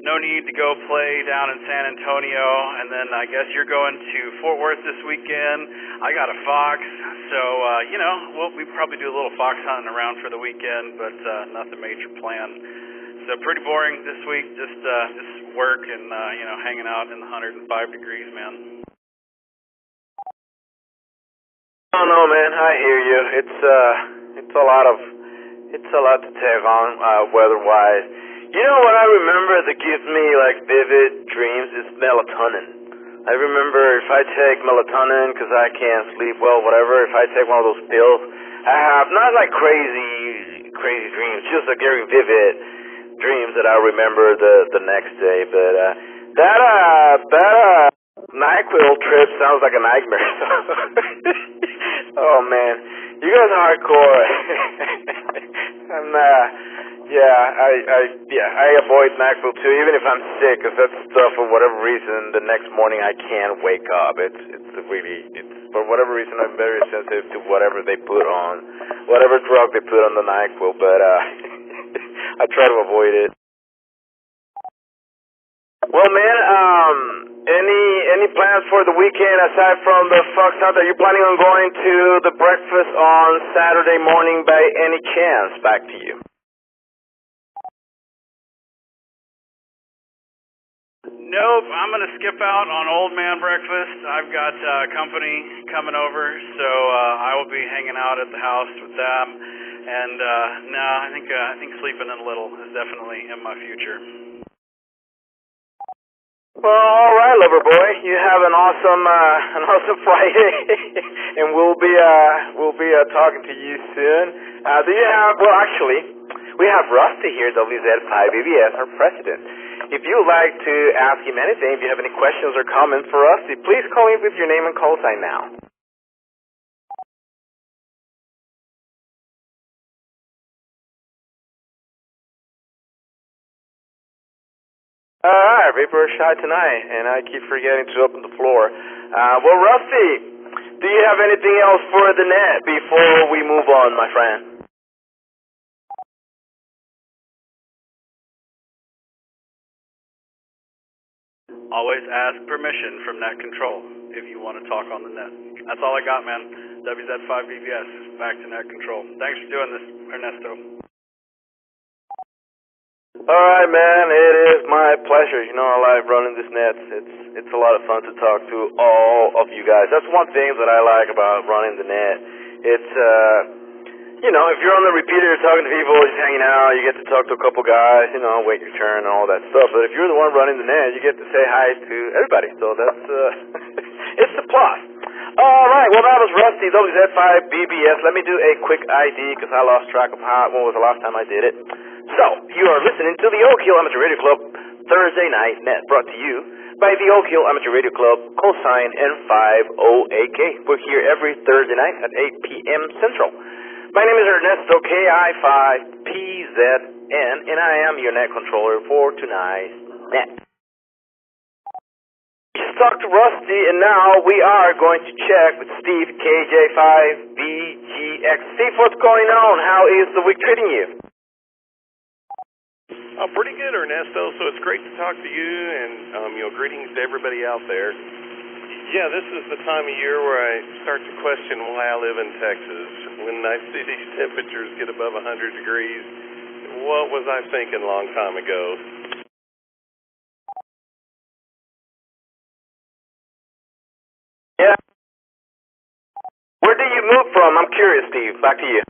no need to go play down in San Antonio, and then I guess you're going to Fort Worth this weekend. I got a Fox, so, we probably do a little fox hunting around for the weekend, but nothing major planned. So pretty boring this week, just work and, hanging out in the 105 degrees, man. Oh, no, man, I hear you. It's a lot to take on, weather-wise. What I remember that gives me vivid dreams is melatonin. I remember if I take melatonin because I can't sleep well, whatever, if I take one of those pills, I have not crazy dreams, just very vivid dreams that I remember the next day. But that NyQuil trip sounds like a nightmare. Oh man, You guys are hardcore. I avoid NyQuil too, even if I'm sick, because that stuff, for whatever reason, the next morning I can't wake up. It's for whatever reason, I'm very sensitive to whatever they put on, whatever drug they put on the NyQuil, but I try to avoid it. Well, man, any plans for the weekend aside from the Fox Hunt? Are you planning on going to the breakfast on Saturday morning by any chance? Back to you. Nope, I'm going to skip out on Old Man Breakfast. I've got company coming over, so I will be hanging out at the house with them. And no, I think sleeping in a little is definitely in my future. Well, all right, lover boy. You have an awesome Friday, and we'll be talking to you soon. Do you have? Well, actually, we have Rusty here, WZ5BBS, our president. If you would like to ask him anything, if you have any questions or comments for Rusty, please call in with your name and call sign now. Alright, people are shy tonight, and I keep forgetting to open the floor. Well, Rusty, do you have anything else for the net before we move on, my friend? Always ask permission from net control if you want to talk on the net. That's all I got, man. WZ5BBS, back to net control. Thanks for doing this, Ernesto. Alright, man, it is my pleasure. You know, I like running this net. It's a lot of fun to talk to all of you guys. That's one thing that I like about running the net. It's, you know, if you're on the repeater talking to people, just hanging out, you get to talk to a couple guys, you know, wait your turn and all that stuff. But if you're the one running the net, you get to say hi to everybody. So that's, it's a plus. Alright, well, that was Rusty, WZ5BBS. Let me do a quick ID because I lost track of when was the last time I did it. So, you are listening to the Oak Hill Amateur Radio Club Thursday Night Net, brought to you by the Oak Hill Amateur Radio Club, cosine N50AK. We're here every Thursday night at 8 p.m. Central. My name is Ernesto, KI5PZN, and I am your net controller for tonight's net. Just talked to Rusty, and now we are going to check with Steve, KJ5BGX. Steve, what's going on? How is the week treating you? Pretty good, Ernesto. So it's great to talk to you, and greetings to everybody out there. Yeah, this is the time of year where I start to question why I live in Texas. When I see these temperatures get above 100 degrees, what was I thinking a long time ago? Yeah. Where did you move from? I'm curious, Steve. Back to you.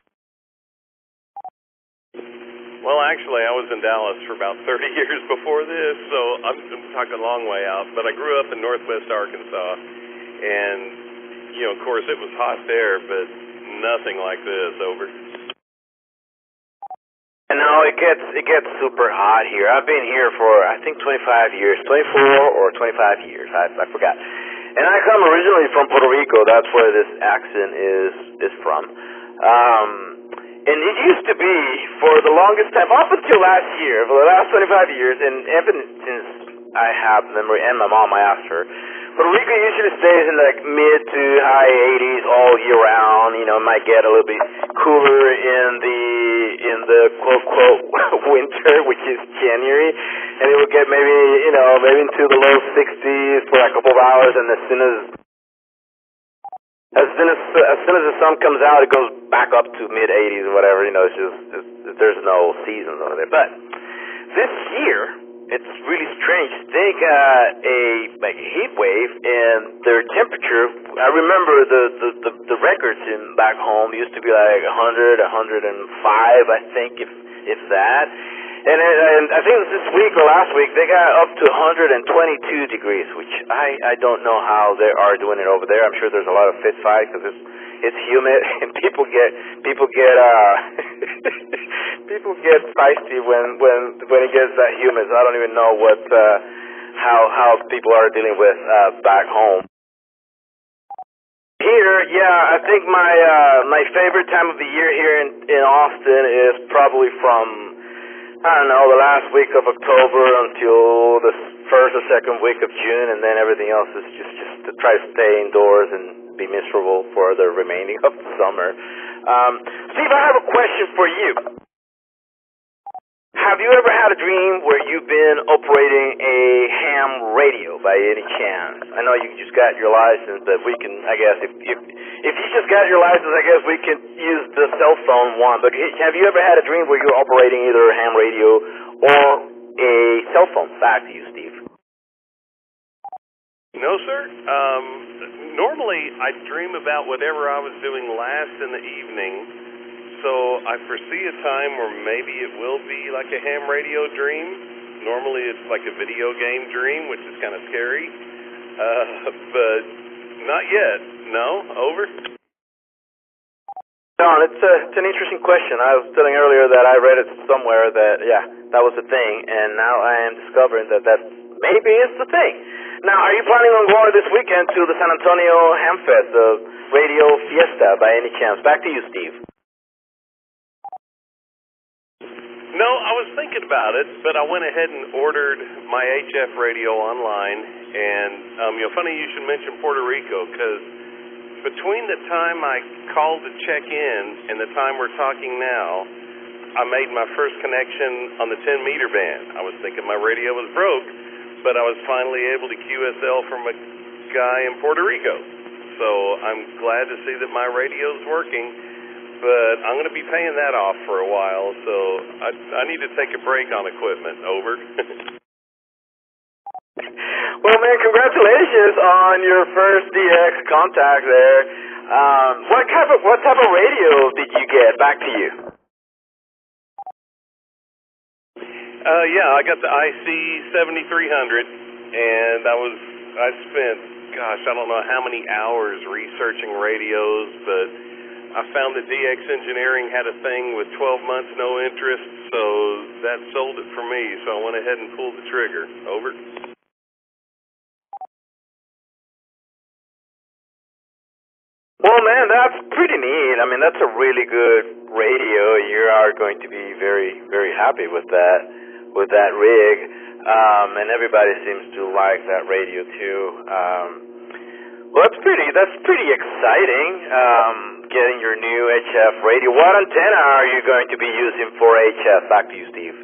Well, actually, I was in Dallas for about 30 years before this, so I'm talking a long way out. But I grew up in northwest Arkansas, and, of course, it was hot there, but nothing like this. Over. And now it gets super hot here. I've been here for, I think, 25 years, 24 or 25 years. I forgot. And I come originally from Puerto Rico. That's where this accent is from. And it used to be, for the longest time, up until last year, for the last 25 years, and even since I have memory, and my mom, I asked her, Puerto Rico usually stays in like mid to high 80s all year round. It might get a little bit cooler in the quote winter, which is January, and it will get maybe into the low 60s for a couple of hours, and as soon as the sun comes out, it goes back up to mid 80s or whatever. It's just there's no seasons over there. But this year, it's really strange. They got a heat wave, and their temperature. I remember the records back home used to be like 100, 105, I think, if that. And I think it was this week or last week, they got up to 122 degrees, which I don't know how they are doing it over there. I'm sure there's a lot of fist fights because it's humid and people get feisty when it gets that humid. So I don't even know how people are dealing with back home. meter, yeah, I think my favorite time of the year here in Austin is probably from, I don't know, the last week of October until the first or second week of June, and then everything else is just to try to stay indoors and be miserable for the remaining of the summer. Steve, I have a question for you. Have you ever had a dream where you've been operating a ham radio by any chance? I know you just got your license, but we can, I guess, if you just got your license, I guess we can use the cell phone one. But have you ever had a dream where you're operating either a ham radio or a cell phone? Back to you, Steve. No, sir. Normally, I dream about whatever I was doing last in the evening. So I foresee a time where maybe it will be like a ham radio dream. Normally it's like a video game dream, which is kind of scary. But not yet. No? Over? Don, it's an interesting question. I was telling earlier that I read it somewhere that, yeah, that was a thing, and now I am discovering that maybe is the thing. Now, are you planning on going this weekend to the San Antonio Ham Fest, the Radio Fiesta, by any chance? Back to you, Steve. No, I was thinking about it, but I went ahead and ordered my HF radio online, and funny you should mention Puerto Rico, because between the time I called to check in and the time we're talking now, I made my first connection on the 10-meter band. I was thinking my radio was broke, but I was finally able to QSL from a guy in Puerto Rico. So I'm glad to see that my radio's working. But I'm going to be paying that off for a while, so I need to take a break on equipment. Over. Well, man, congratulations on your first DX contact there. What type of radio did you get? Back to you. Yeah, I got the IC 7300, and I spent, gosh, I don't know how many hours researching radios, but I found that DX Engineering had a thing with 12 months no interest, so that sold it for me, so I went ahead and pulled the trigger. Over. Well, man, that's pretty neat. I mean, that's a really good radio. You are going to be very, very happy with that rig, and everybody seems to like that radio too. Well, that's pretty exciting. Getting your new HF radio. What antenna are you going to be using for HF? Back to you, Steve.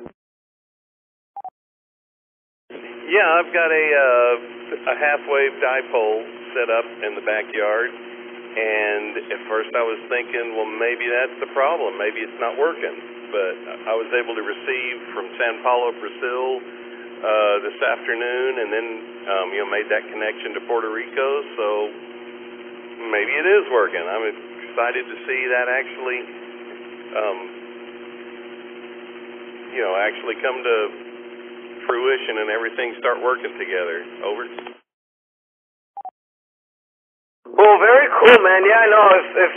Yeah, I've got a half-wave dipole set up in the backyard, and at first I was thinking, well, maybe that's the problem. Maybe it's not working. But I was able to receive from San Paulo, Brazil this afternoon, and then made that connection to Puerto Rico, so maybe it is working. I'm excited to see that actually actually come to fruition and everything start working together. Over. Well, very cool, man. Yeah, I know if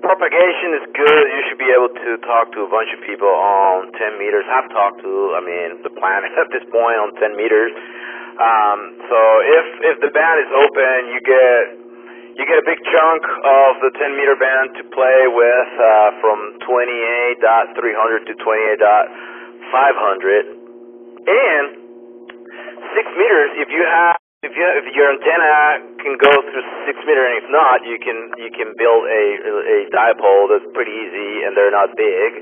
propagation is good, you should be able to talk to a bunch of people on 10 meters. I've talked to, the planet at this point on 10 meters. So if the band is open, you get a big chunk of the 10-meter band to play with, from 28.300 to 28.500, and 6 meters. If your antenna can go through 6 meter, and if not, you can build a dipole that's pretty easy, and they're not big.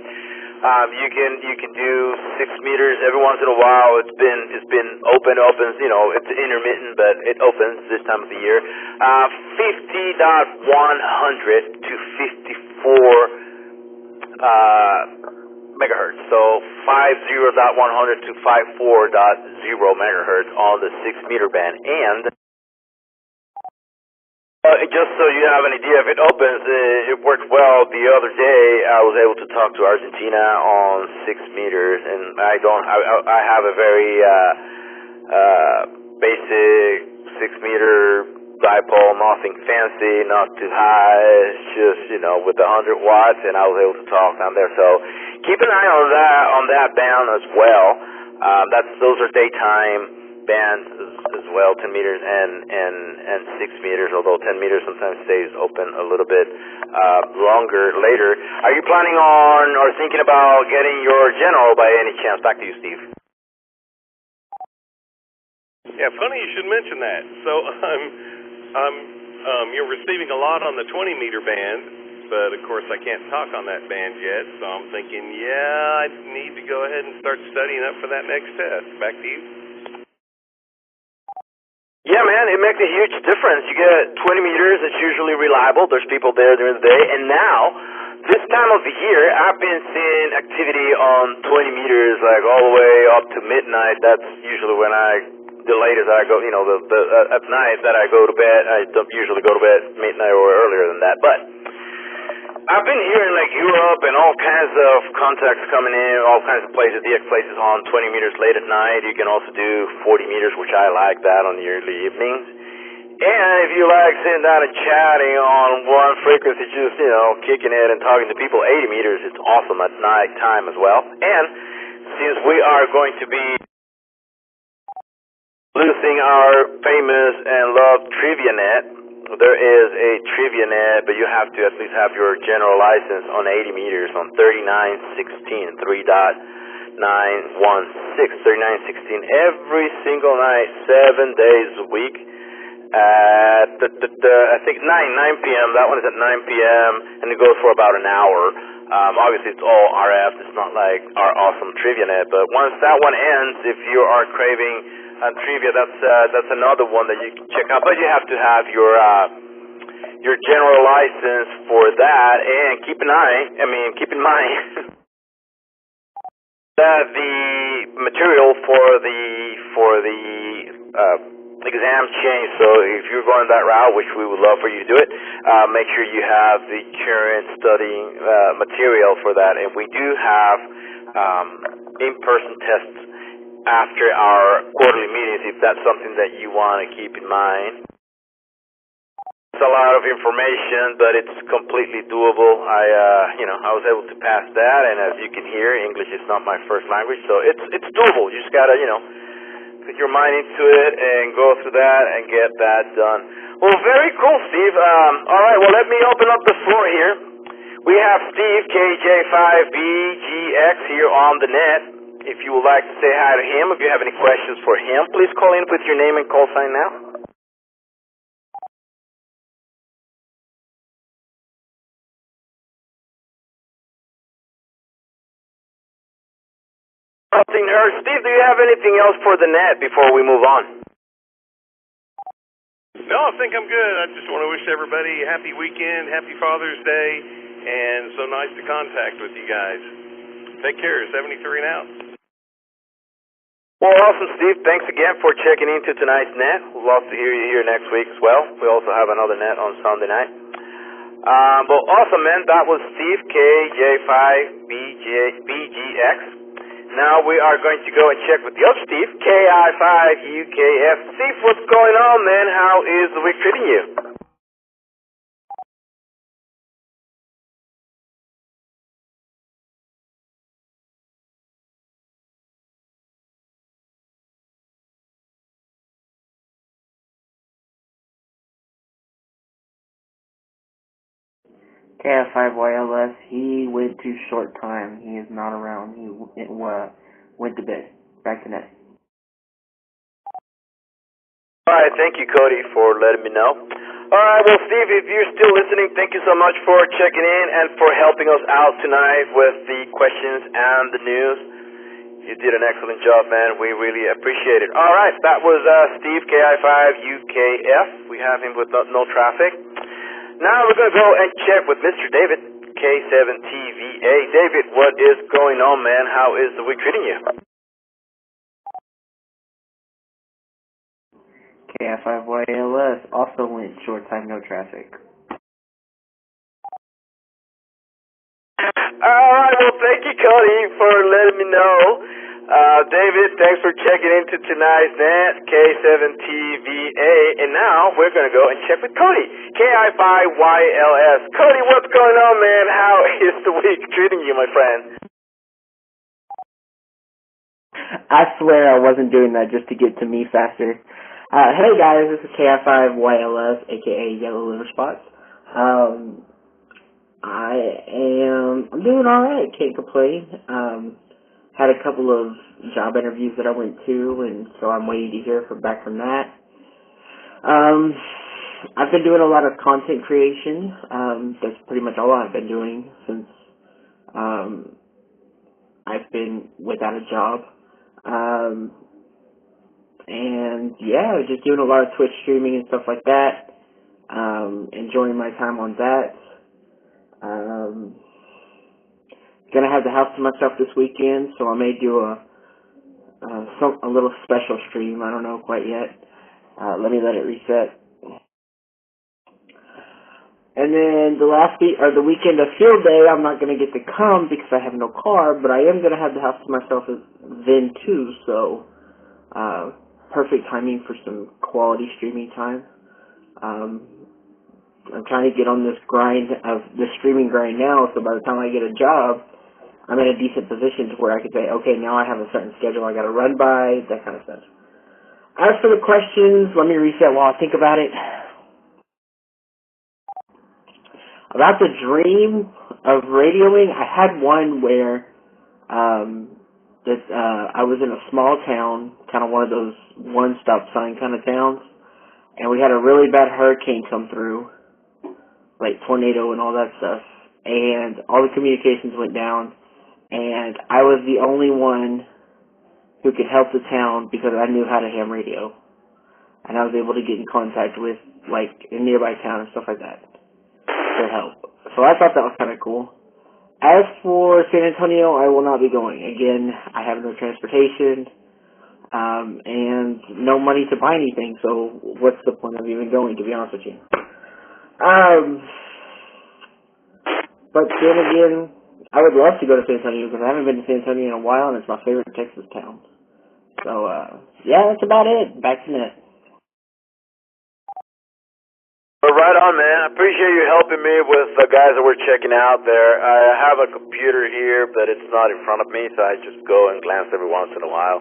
You can do 6 meters every once in a while. It's been opens, it's intermittent, but it opens this time of the year. 50.100 to 54 megahertz. So 50.100 to 54.0 megahertz on the 6 meter band. And just so you have an idea, if it opens, it worked well. The other day, I was able to talk to Argentina on 6 meters, and I have a very basic 6 meter dipole, nothing fancy, not too high. It's just, with 100 watts, and I was able to talk down there. So keep an eye on that band as well. Those are daytime bands as well, 10 meters and 6 meters, although 10 meters sometimes stays open a little bit longer later. Are you planning on or thinking about getting your general by any chance? Back to you, Steve. Yeah, funny you should mention that. So you're receiving a lot on the 20-meter band, but of course I can't talk on that band yet, so I'm thinking, yeah, I need to go ahead and start studying up for that next test. Back to you. Yeah, man, it makes a huge difference. You get 20 meters, it's usually reliable. There's people there during the day, and now, this time of the year, I've been seeing activity on 20 meters, like all the way up to midnight. That's usually when the latest I go, you know, at night that I go to bed. I don't usually go to bed midnight or earlier than that, but I've been hearing like Europe and all kinds of contacts coming in, all kinds of places, DX places on 20 meters late at night. You can also do 40 meters, which I like that on the early evenings. And if you like sitting down and chatting on one frequency, just, you know, kicking it and talking to people, 80 meters, it's awesome at night time as well. And since we are going to be losing our famous and loved TriviaNet, there is a TriviaNet, but you have to at least have your general license on 80 meters on 3916, 3.916, 3916 every single night, 7 days a week at I think 9 p.m. That one is at 9 p.m. and it goes for about an hour. Obviously it's all RF. It's not like our awesome TriviaNet, but once that one ends, if you are craving trivia, that's another one that you can check out, but you have to have your general license for that, and keep in mind that the material for the exam change. So if you're going that route, which we would love for you to do it, make sure you have the current studying material for that, and we do have in-person tests after our quarterly meetings, if that's something that you want to keep in mind. It's a lot of information, but it's completely doable. I was able to pass that, and as you can hear, English is not my first language, so it's doable. You just gotta, put your mind into it and go through that and get that done. Well, very cool, Steve. All right, well, let me open up the floor here. We have Steve, KJ5BGX, here on the net. If you would like to say hi to him, if you have any questions for him, please call in with your name and call sign now. Nothing heard. Steve, do you have anything else for the net before we move on? No, I think I'm good. I just want to wish everybody a happy weekend, happy Father's Day, and so nice to contact with you guys. Take care. 73 and out. Well, awesome, Steve. Thanks again for checking into tonight's net. We'd love to hear you here next week as well. We also have another net on Sunday night. But awesome, man. That was Steve, KJ5BGX. Now we are going to go and check with the other Steve, KI5UKF. Steve, what's going on, man? How is the week treating you? KF5YLS, he went too short time. He is not around. He went to bed. Back to net. Alright, thank you, Cody, for letting me know. Alright, well, Steve, if you're still listening, thank you so much for checking in and for helping us out tonight with the questions and the news. You did an excellent job, man. We really appreciate it. Alright, that was Steve, KI5UKF. We have him with no traffic. Now we're going to go and check with Mr. David, K7TVA. David, what is going on, man? How is the week treating you? KF5YLS also went short time, no traffic. Alright, well, thank you, Cody, for letting me know. David, thanks for checking into tonight's net, K7TVA. And now we're going to go and check with Cody, KI5YLS. Cody, what's going on, man? How is the week treating you, my friend? I swear I wasn't doing that just to get to me faster. Hey guys, this is KI5YLS, aka Yellow Liver Spots. I'm doing alright, can't complain. Had a couple of job interviews that I went to, and so I'm waiting to hear back from that. I've been doing a lot of content creation. That's pretty much all I've been doing since I've been without a job. And yeah, just doing a lot of Twitch streaming and stuff like that. Enjoying my time on that. Gonna have the house to myself this weekend, so I may do a little special stream. I don't know quite yet. Let me let it reset. And then the weekend of field day, I'm not gonna get to come because I have no car, but I am gonna have the house to myself then too. So, perfect timing for some quality streaming time. I'm trying to get on this grind of the streaming grind now, so by the time I get a job, I'm in a decent position to where I could say, okay, now I have a certain schedule I got to run by, that kind of stuff. As for the questions, let me reset while I think about it. About the dream of radioing, I had one where I was in a small town, kind of one of those one-stop sign kind of towns, and we had a really bad hurricane come through, like tornado and all that stuff, and all the communications went down, and I was the only one who could help the town because I knew how to ham radio, and I was able to get in contact with, like, a nearby town and stuff like that to help. So I thought that was kind of cool. As for San Antonio, I will not be going. Again, I have no transportation, and no money to buy anything, so what's the point of even going, to be honest with you? But then again, I would love to go to San Antonio because I haven't been to San Antonio in a while, and it's my favorite Texas town. So, yeah, that's about it. Back to net. Well, right on, man. I appreciate you helping me with the guys that we're checking out there. I have a computer here, but it's not in front of me, so I just go and glance every once in a while.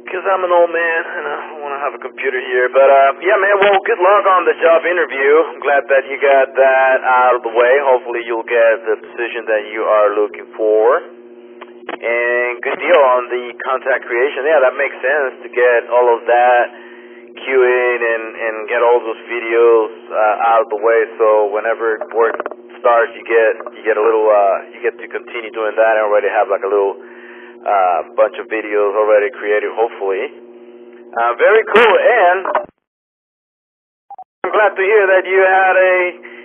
Because I'm an old man, and I want to have a computer here. But, yeah, man, well, good luck on the job interview. I'm glad that you got that out of the way. Hopefully you'll get the position that you are looking for. And good deal on the contact creation. Yeah, that makes sense to get all of that queuing and get all those videos out of the way, so whenever work starts, you get a little you get to continue doing that and already have like a little bunch of videos already created, hopefully. Very cool. And I'm glad to hear that you had a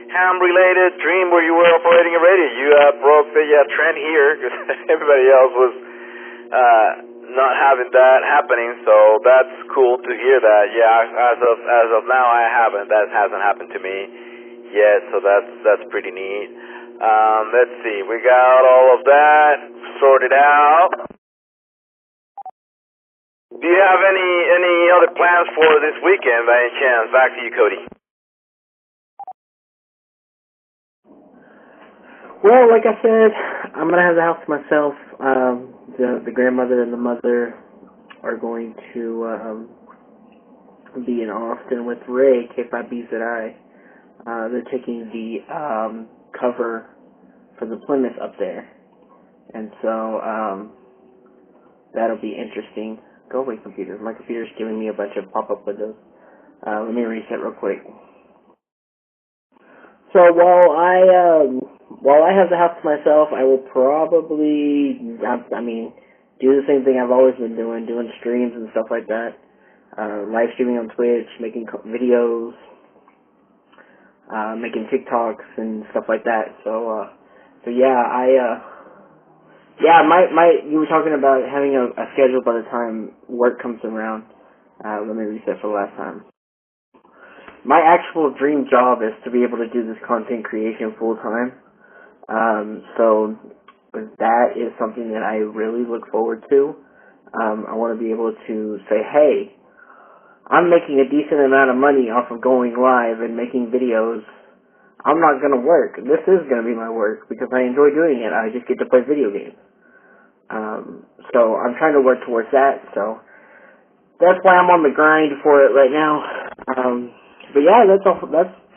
ham-related dream where you were operating a radio. You broke the trend here because everybody else was not having that happening, so that's cool to hear that. Yeah, as of now, I haven't. That hasn't happened to me yet, so that's pretty neat. Let's see, we got all of that sorted out. Do you have any other plans for this weekend, by any chance? Back to you, Cody. Well, like I said, I'm gonna have the house to myself. The grandmother and the mother are going to be in Austin with Ray, K5BZI. They're taking the cover for the Plymouth up there, and so that'll be interesting. Go away, computer. My computer's giving me a bunch of pop-up windows. Let me reset real quick. So while I have the house to myself, I will probably, do the same thing I've always been doing streams and stuff like that. Live streaming on Twitch, making videos, making TikToks and stuff like that. So yeah, you were talking about having a schedule by the time work comes around. Let me reset for the last time. My actual dream job is to be able to do this content creation full time. So that is something that I really look forward to. I want to be able to say, hey, I'm making a decent amount of money off of going live and making videos. I'm not going to work. This is going to be my work because I enjoy doing it. I just get to play video games. So I'm trying to work towards that. So that's why I'm on the grind for it right now. But yeah, that's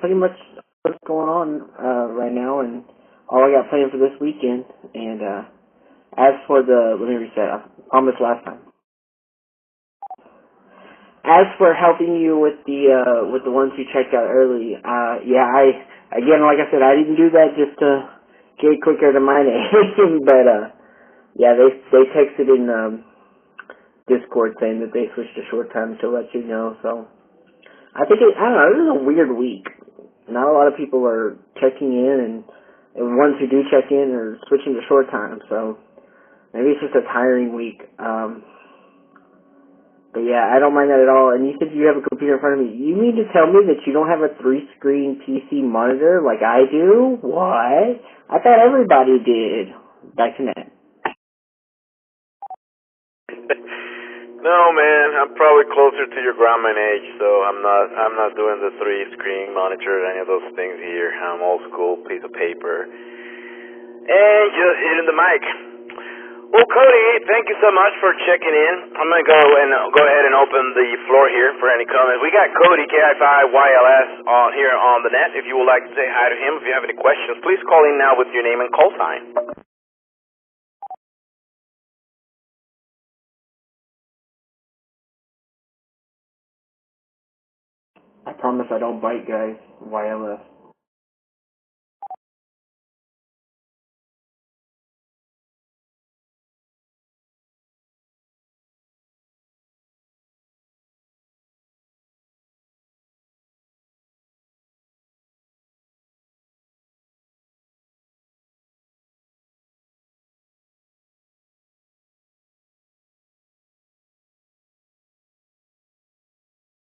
pretty much what's going on right now, and all I got planned for this weekend. And as for let me reset. I promised last time. As for helping you with the ones who checked out early, again, like I said, I didn't do that just to get it quicker to my name, but yeah, they texted in Discord saying that they switched to short time to let you know. So I think I don't know. This is a weird week. Not a lot of people are checking in, and ones who do check in are switching to short time. So maybe it's just a tiring week. But yeah, I don't mind that at all. And you said you have a computer in front of me. You mean to tell me that you don't have a 3-screen PC monitor like I do? What? I thought everybody did. Back to net. No, man, I'm probably closer to your grandma age, so I'm not doing the 3-screen monitor or any of those things here. I'm old school, piece of paper, and just hitting the mic. Well, Cody, thank you so much for checking in. I'm gonna go ahead and open the floor here for any comments. We got Cody KI5YLS on here on the net. If you would like to say hi to him, if you have any questions, please call in now with your name and call sign. I promise I don't bite, guys. YLS.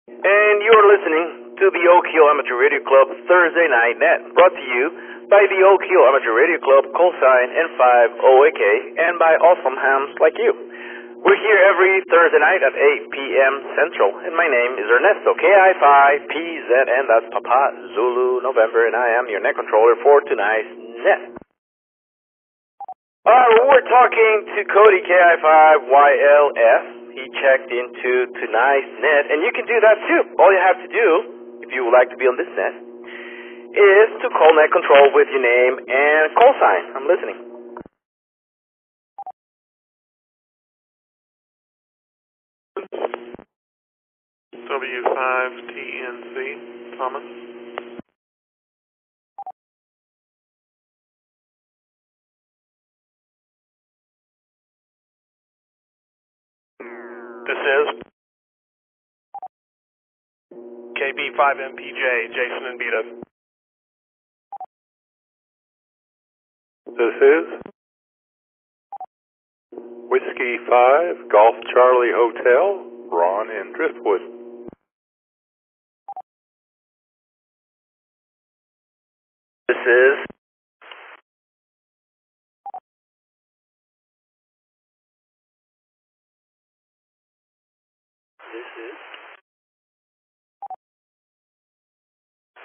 And you're listening to the Oak Hill Amateur Radio Club Thursday Night Net, brought to you by the Oak Hill Amateur Radio Club, call sign N5OAK, and by awesome hams like you. We're here every Thursday night at 8 p.m. Central, and my name is Ernesto, KI5PZN, that's Papa Zulu November, and I am your net controller for tonight's net. We're talking to Cody KI5YLS. He checked into tonight's net, and you can do that too. All you have to do, if you would like to be on this net, is to call net control with your name and call sign. I'm listening. W5TNC, Thomas. This is KB5MPJ, Jason and Beta. This is Whiskey 5, Golf Charlie Hotel, Ron in Driftwood. This is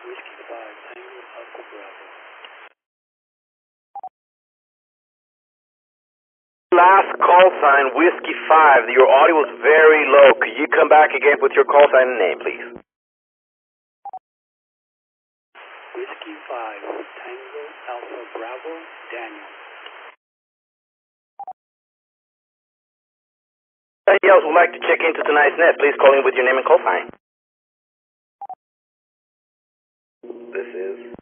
Whiskey 5, Tango Alpha Bravo. last call sign, Whiskey 5. Your audio was very low. Could you come back again with your call sign and name, please? Whiskey 5, Tango Alpha Bravo, Daniel. Anybody else would like to check into tonight's net, please call in with your name and call sign. This is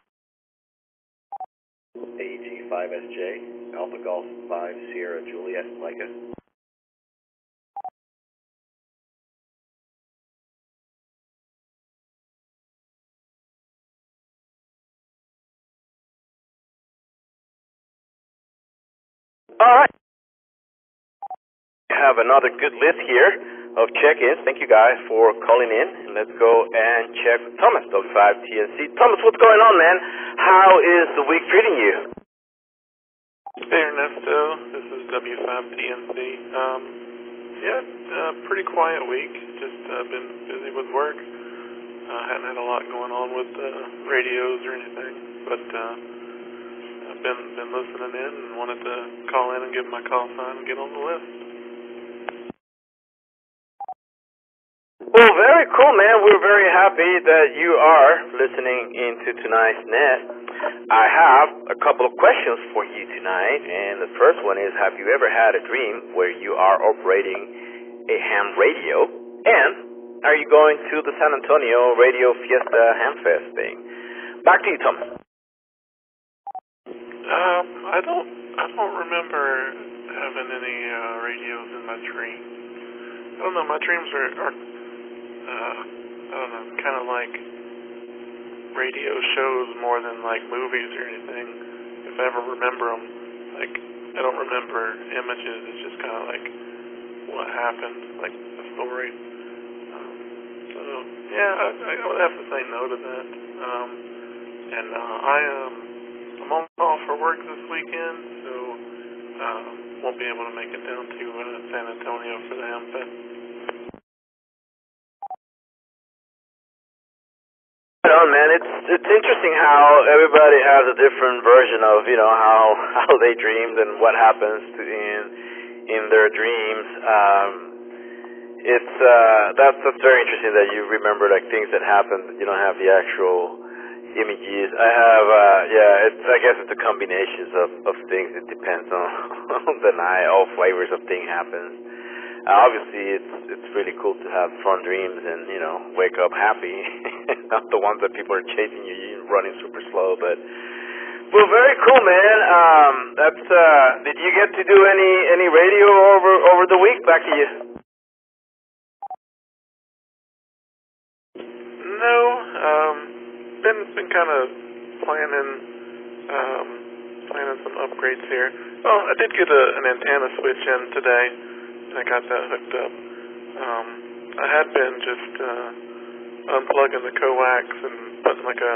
AG5SJ, Alpha Golf 5, Sierra Juliet, Micah. Alright. We have another good list here of check-ins. Thank you guys for calling in. And let's go and check Thomas, W5TNC. Thomas, what's going on, man? How is the week treating you? Hey Ernesto, this is W5TNC. Pretty quiet week. Just been busy with work. Hadn't had a lot going on with radios or anything, but I've been listening in and wanted to call in and give my call sign and get on the list. Well, very cool, man. We're very happy that you are listening into tonight's net. I have a couple of questions for you tonight, and the first one is, have you ever had a dream where you are operating a ham radio, and are you going to the San Antonio Radio Fiesta Hamfest thing? Back to you, Tom. I don't remember having any radios in my dreams. I don't know. My dreams are I don't know, kind of like radio shows more than like movies or anything. If I ever remember them, like I don't remember images. It's just kind of like what happened, like the story. So yeah, I would have to say no to that. And I'm on call for work this weekend, so won't be able to make it down to San Antonio for the Hamfest. Man, it's interesting how everybody has a different version of how they dreamed and what happens in their dreams. That's very interesting that you remember like things that happened. You don't have the actual images. I have I guess it's a combination of things. It depends on the night. All flavors of thing happens. Obviously, it's really cool to have fun dreams and wake up happy. Not the ones that people are chasing you running super slow, but well, very cool, man. That's did you get to do any radio over the week? Back to you. No, been kind of planning some upgrades here. Oh, I did get an antenna switch in today. I got that hooked up. I had been just unplugging the coax and putting like a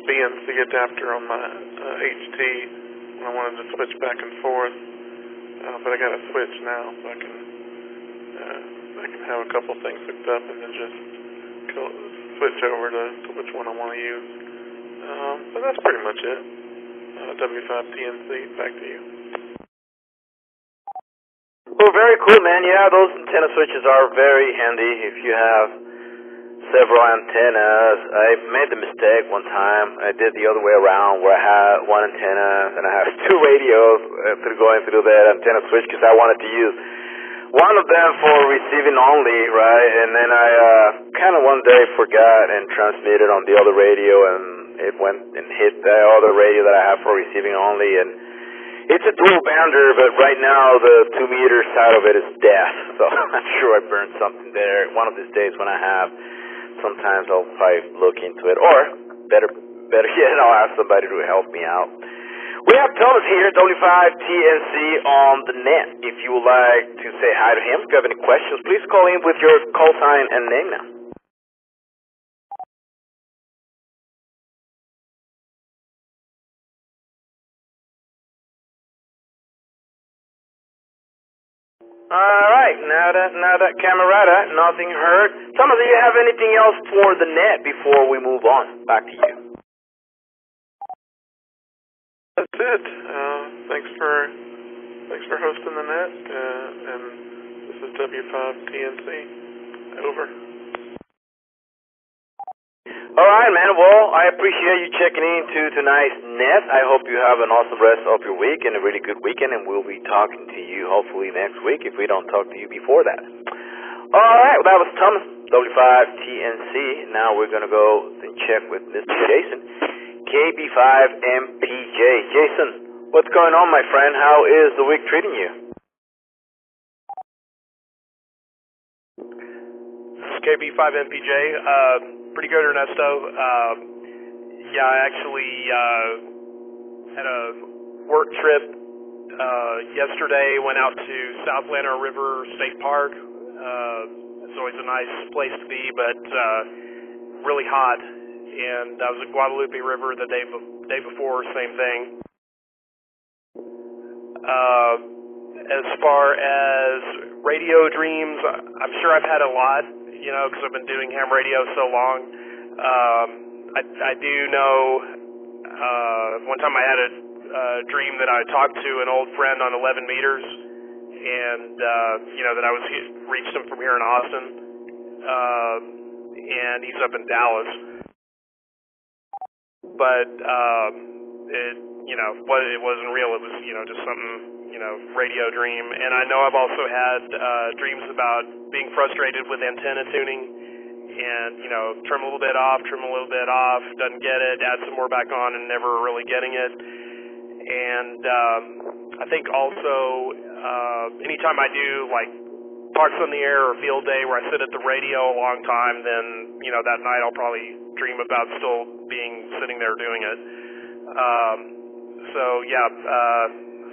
BNC adapter on my HT when I wanted to switch back and forth. But I got a switch now, so I can have a couple things hooked up and then just switch over to which one I want to use. But that's pretty much it. W5TNC, back to you. Well, very cool, man. Yeah, those antenna switches are very handy if you have several antennas. I made the mistake one time. I did the other way around where I had one antenna and I had two radios going through that antenna switch because I wanted to use one of them for receiving only, right? And then I kind of one day forgot and transmitted on the other radio, and it went and hit the other radio that I have for receiving only, and it's a dual bander, but right now the 2 meter side of it is deaf, so I'm sure I burned something there. One of these days when I have, sometimes I'll probably look into it, or better yet, I'll ask somebody to help me out. We have Thomas here, W5TNC on the net. If you would like to say hi to him, if you have any questions, please call in with your call sign and name now. All right, now that camarada, nothing heard. Thomas, do you have anything else for the net before we move on? Back to you. That's it. Thanks for hosting the net, and this is W5TNC. Over. All right, man. Well, I appreciate you checking into tonight's net. I hope you have an awesome rest of your week and a really good weekend, and we'll be talking to you hopefully next week if we don't talk to you before that. All right, well, that was Thomas, W5TNC. Now we're going to go and check with Mr. Jason, KB5MPJ. Jason, what's going on, my friend? How is the week treating you? KB5MPJ, pretty good, Ernesto. Yeah, I actually had a work trip yesterday, went out to South Lantern River State Park. It's always a nice place to be, but really hot. And I was at Guadalupe River the day before, same thing. As far as radio dreams, I'm sure I've had a lot, because I've been doing ham radio so long. I do know one time I had a dream that I talked to an old friend on 11 meters, and that I reached him from here in Austin. and he's up in Dallas. But it wasn't real. It was just something, radio dream. And I know I've also had dreams about being frustrated with antenna tuning, and trim a little bit off, doesn't get it, add some more back on, and never really getting it. And I think also anytime I do like Parks on the Air or Field Day where I sit at the radio a long time, then that night I'll probably dream about still sitting there doing it.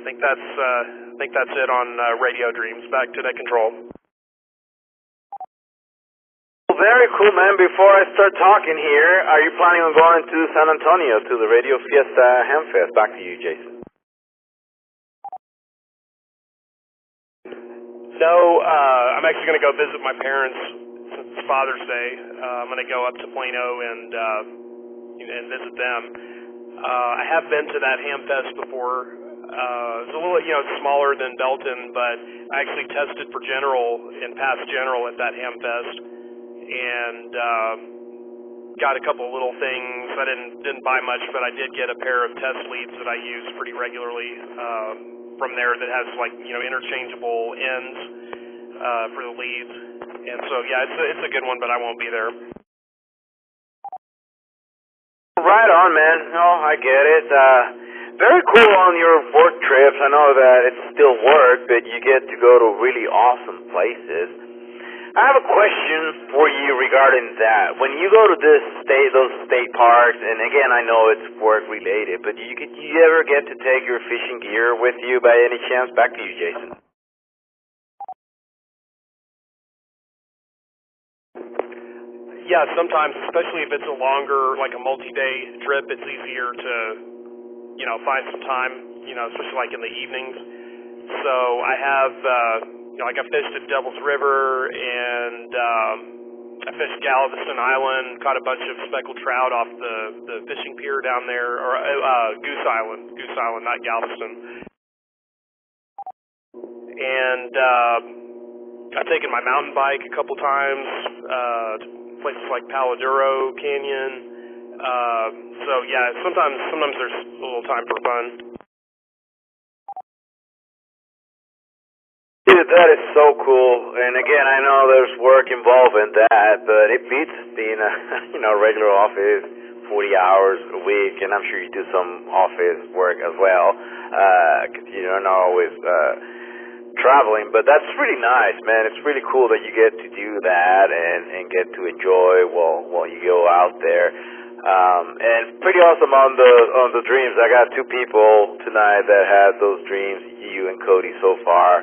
I think that's it on radio dreams. Back to net control. Very cool, man. Before I start talking here, are you planning on going to San Antonio to the Radio Fiesta Hamfest? Back to you, Jason. No, I'm actually going to go visit my parents since it's Father's Day. I'm going to go up to Plano and visit them. I have been to that Hamfest before. It's a little, it's smaller than Belton, but I actually tested for general and passed general at that Hamfest, and got a couple of little things. I didn't buy much, but I did get a pair of test leads that I use pretty regularly from there that has interchangeable ends for the leads, and so it's a good one, but I won't be there. Right on, man. No, I get it. Very cool on your work trips. I know that it's still work, but you get to go to really awesome places. I have a question for you regarding that. When you go to those state parks, and again, I know it's work related, but do you ever get to take your fishing gear with you by any chance? Back to you, Jason. Yeah, sometimes, especially if it's a longer, like a multi-day trip, it's easier to, find some time, especially like in the evenings. So I have, I fished at Devil's River, and I fished Galveston Island, caught a bunch of speckled trout off the fishing pier down there, or Goose Island, not Galveston. And I've taken my mountain bike a couple times to places like Paladuro Canyon. Sometimes there's a little time for fun. Dude, that is so cool. And again, I know there's work involved in that, but it beats being a regular office 40 hours a week, and I'm sure you do some office work as well, because you're not always traveling, but that's really nice, man. It's really cool that you get to do that and get to enjoy while you go out there. And pretty awesome on the dreams. I got two people tonight that had those dreams, you and Cody so far.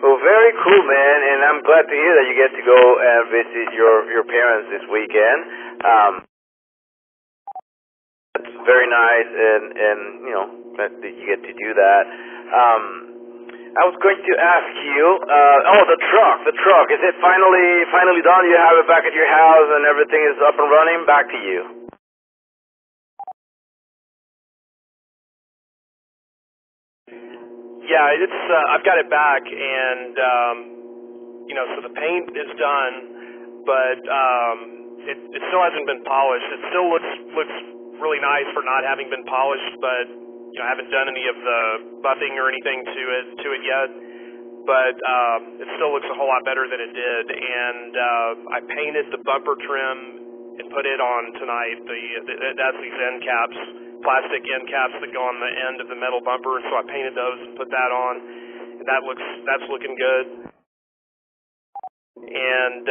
Well, very cool, man, and I'm glad to hear that you get to go and visit your parents this weekend. It's very nice, and that you get to do that. I was going to ask you, the truck, is it finally done? You have it back at your house and everything is up and running? Back to you. Yeah, it's I've got it back, and so the paint is done, but it still hasn't been polished. It still looks really nice for not having been polished, but I haven't done any of the buffing or anything to it yet. But it still looks a whole lot better than it did, and I painted the bumper trim and put it on tonight. That's these end caps, plastic end caps that go on the end of the metal bumper. So I painted those and put that on, and that's looking good. And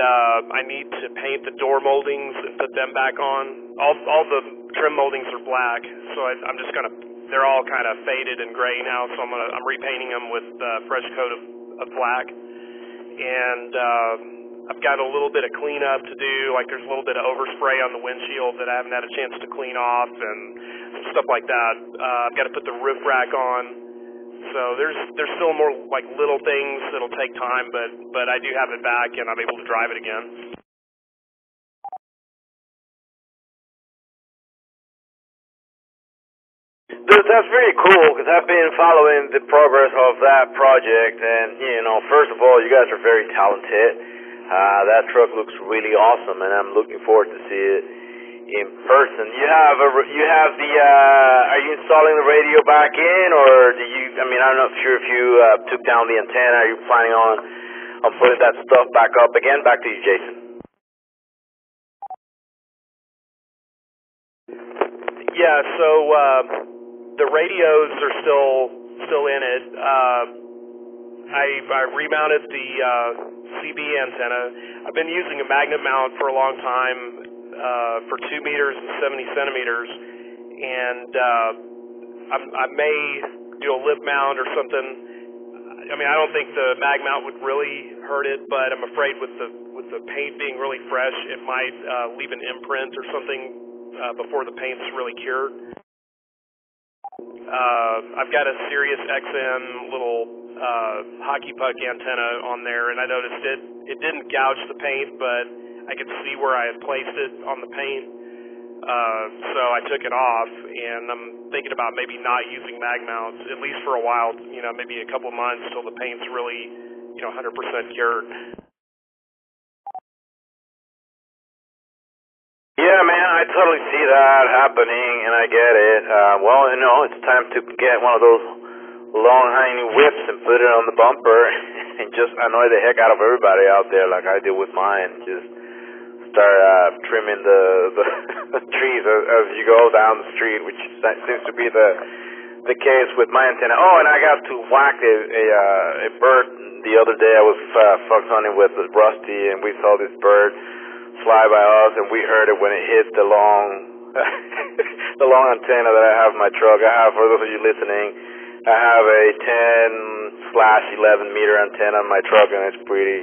I need to paint the door moldings and put them back on. All the trim moldings are black, so I'm just they're all kind of faded and gray now, so I'm repainting them with a fresh coat of black. And I've got a little bit of cleanup to do, like there's a little bit of overspray on the windshield that I haven't had a chance to clean off and some stuff like that. I've got to put the roof rack on. So there's still more like little things that'll take time, but I do have it back and I'm able to drive it again. Dude, that's really cool, because I've been following the progress of that project, and, first of all, you guys are very talented. That truck looks really awesome, and I'm looking forward to see it in person. You have the are you installing the radio back in, or do you? I mean, I'm not sure if you took down the antenna. Are you planning on putting that stuff back up again? Back to you, Jason. Yeah, so the radios are still in it. I remounted the CB antenna. I've been using a magnet mount for a long time for 2 meters and 70 centimeters, and I may do a lip mount or something. I mean, I don't think the mag mount would really hurt it, but I'm afraid with the paint being really fresh, it might leave an imprint or something before the paint's really cured. I've got a Sirius XM little hockey puck antenna on there, and I noticed it didn't gouge the paint, but I could see where I had placed it on the paint. So I took it off, and I'm thinking about maybe not using mag mounts, at least for a while, maybe a couple months till the paint's really, 100% cured. Yeah, man, I totally see that happening, and I get it. Well, it's time to get one of those long, hiney whips and put it on the bumper and just annoy the heck out of everybody out there like I did with mine. Just start trimming the trees as you go down the street, which seems to be the case with my antenna. Oh, and I got to whack a bird the other day. I was fox hunting with Rusty, and we saw this bird fly by us, and we heard it when it hit the long the long antenna that I have in my truck. For those of you listening, I have a 10/11 meter antenna in my truck, and it's a pretty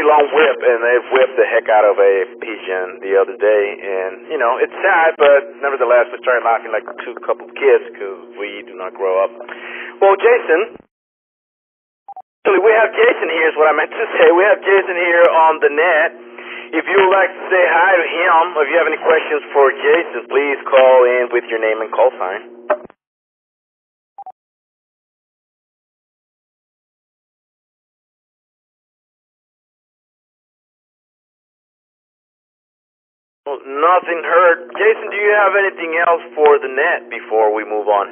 long whip, and it whipped the heck out of a pigeon the other day. And it's sad, but nevertheless, we started laughing like two couple kids because we do not grow up. Well, Jason, actually, we have Jason here is what I meant to say. We have Jason here on the net. If you would like to say hi to him, or if you have any questions for Jason, please call in with your name and call sign. Well, nothing heard. Jason, do you have anything else for the net before we move on?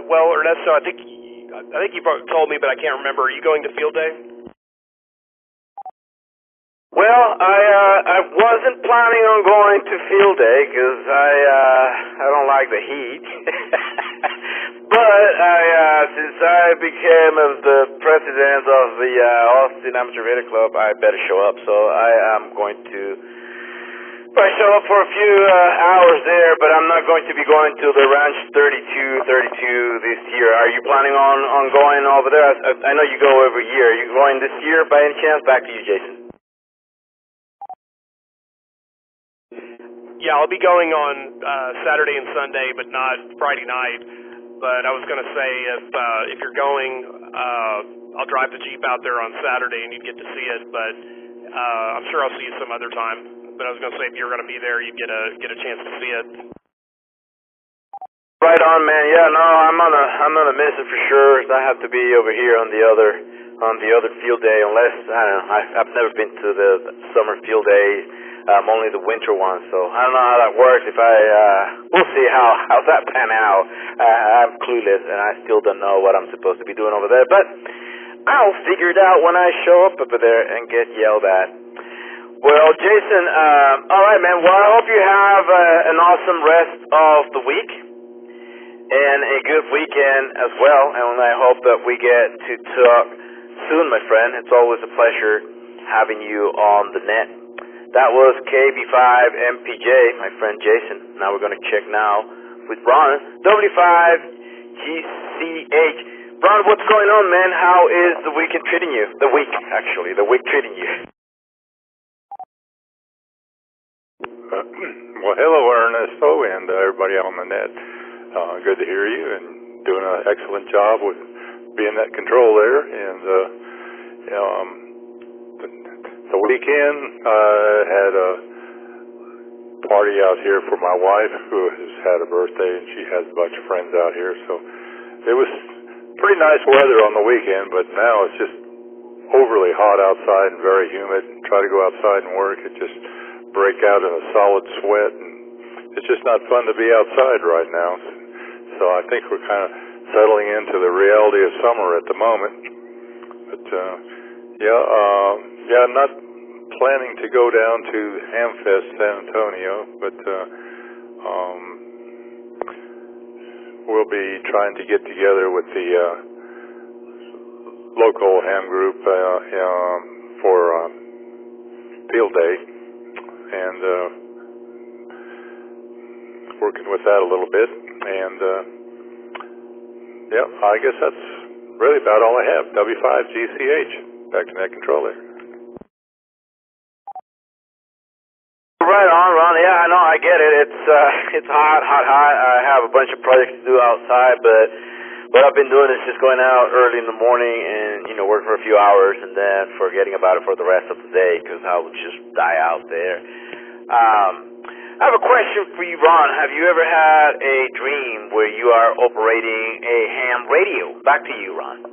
Well, Ernesto, I think you told me, but I can't remember. Are you going to field day? Well, I wasn't planning on going to field day because I don't like the heat. But since I became the president of the Austin Amateur Radio Club, I better show up. So I am going to probably show up for a few hours there, but I'm not going to be going to the Ranch 32 this year. Are you planning on going over there? I know you go every year. Are you going this year by any chance? Back to you, Jason. Yeah, I'll be going on Saturday and Sunday, but not Friday night. But I was going to say, if you're going, I'll drive the Jeep out there on Saturday, and you'd get to see it. But I'm sure I'll see you some other time. But I was going to say, if you're going to be there, you'd get a chance to see it. Right on, man. Yeah, no, I'm gonna miss it for sure. I have to be over here on the other field day, unless I don't know. I've never been to the summer field day. Only the winter one, so I don't know how that works. We'll see how that pan out. I'm clueless, and I still don't know what I'm supposed to be doing over there, but I'll figure it out when I show up over there and get yelled at. Well, Jason, all right, man. Well, I hope you have an awesome rest of the week and a good weekend as well, and I hope that we get to talk soon, my friend. It's always a pleasure having you on the net. That was KB5MPJ, my friend Jason. Now we're going to check now with Ron, W5GCH. Ron, what's going on, man? How is the weekend treating you? The week treating you. Well, hello, Ernesto, and everybody on the net. Good to hear you, and doing an excellent job with being that control there. And the weekend, had a party out here for my wife who has had a birthday, and she has a bunch of friends out here. So it was pretty nice weather on the weekend, but now it's just overly hot outside and very humid. Try to go outside and work, it just break out in a solid sweat, and it's just not fun to be outside right now. So I think we're kind of settling into the reality of summer at the moment. But I'm not planning to go down to Hamfest San Antonio, but we'll be trying to get together with the local ham group for field day, and working with that a little bit. And I guess that's really about all I have. W5GCH, back to Net Controller. Right on, Ron. Yeah, I know, I get it. It's hot. I have a bunch of projects to do outside, but what I've been doing is just going out early in the morning and, work for a few hours and then forgetting about it for the rest of the day because I would just die out there. I have a question for you, Ron. Have you ever had a dream where you are operating a ham radio? Back to you, Ron.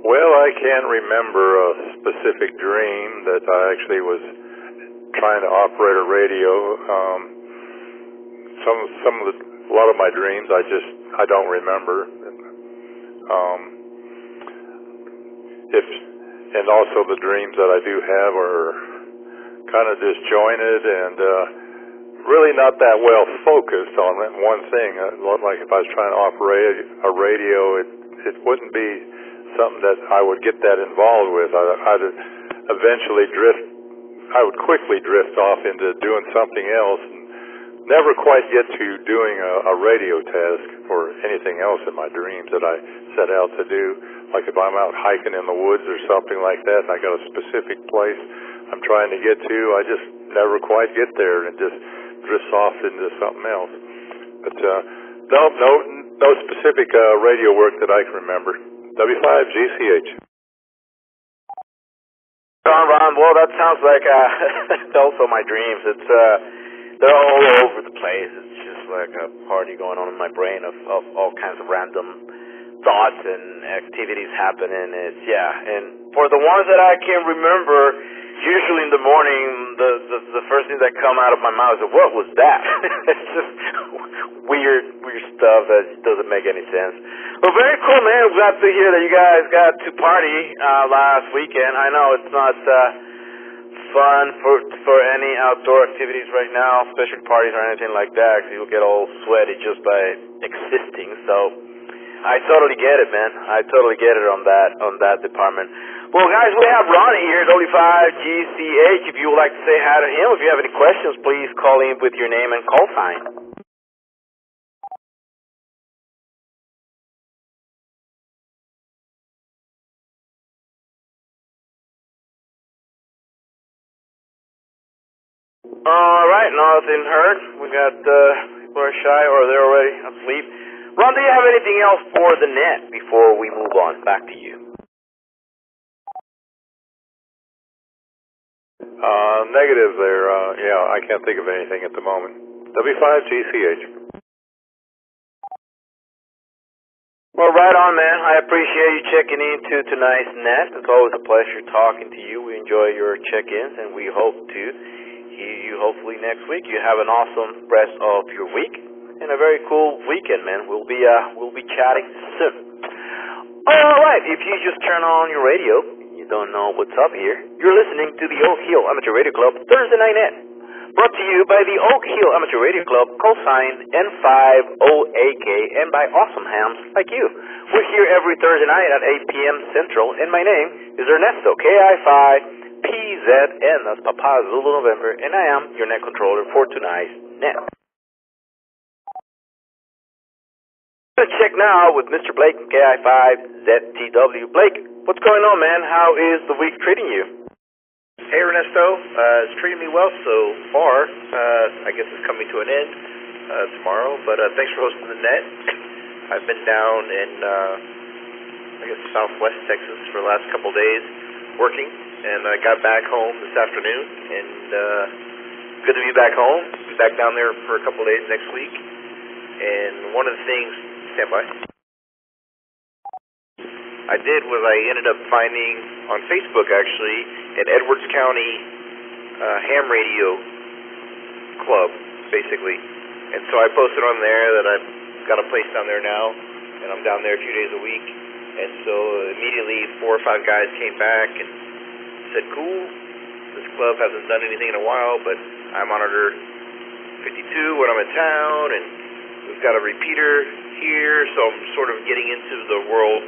Well, I can't remember a specific dream that I actually was trying to operate a radio. A lot of my dreams I don't remember. And also the dreams that I do have are kind of disjointed and really not that well focused on one thing. Like if I was trying to operate a radio, it wouldn't be something that I would get that involved with. I'd eventually I would quickly drift off into doing something else and never quite get to doing a radio task or anything else in my dreams that I set out to do. Like if I'm out hiking in the woods or something like that and I got a specific place I'm trying to get to, I just never quite get there and it just drifts off into something else. But no specific radio work that I can remember. W5GCH. Ron, well, that sounds like also my dreams. They're all over the place. It's just like a party going on in my brain of all kinds of random thoughts and activities happening. And for the ones that I can remember, usually in the morning, the first thing that come out of my mouth is, what was that? It's just weird stuff that doesn't make any sense. Well, very cool, man. I'm glad to hear that you guys got to party last weekend. I know it's not fun for any outdoor activities right now, special parties or anything like that, because you'll get all sweaty just by existing. So I totally get it, man. I totally get it on that department. Well, guys, we have Ron here, W5GCH. If you would like to say hi to him, if you have any questions, please call in with your name and call sign. All right, nothing heard. We got people are shy or they're already asleep. Ron, do you have anything else for the net before we move on? Back to you. Negative there. I can't think of anything at the moment. W5GCH. Well, right on, man. I appreciate you checking into tonight's net. It's always a pleasure talking to you. We enjoy your check-ins, and we hope to hear you hopefully next week. You have an awesome rest of your week and a very cool weekend, man. We'll be chatting soon. All right, if you just turn on your radio, you don't know what's up here. You're listening to the Oak Hill Amateur Radio Club Thursday Night Net, brought to you by the Oak Hill Amateur Radio Club, callsign N5OAK, and by awesome hams like you. We're here every Thursday night at 8 p.m. Central, and my name is Ernesto, KI5PZN, that's Papa Zulu November, and I am your net controller for tonight's net. Let's check now with Mr. Blake, KI5ZTW. Blake, what's going on, man? How is the week treating you? Hey, Ernesto. It's treating me well so far. I guess it's coming to an end tomorrow, but thanks for hosting the net. I've been down in, southwest Texas for the last couple days working, and I got back home this afternoon, and good to be back home. Be back down there for a couple of days next week. And one of the things, stand by, I did was I ended up finding on Facebook actually an Edwards County ham radio club, basically. And so I posted on there that I've got a place down there now, and I'm down there a few days a week. And so immediately 4 or 5 guys came back and said, cool, this club hasn't done anything in a while, but I monitor 52 when I'm in town, and we've got a repeater here, so I'm sort of getting into the world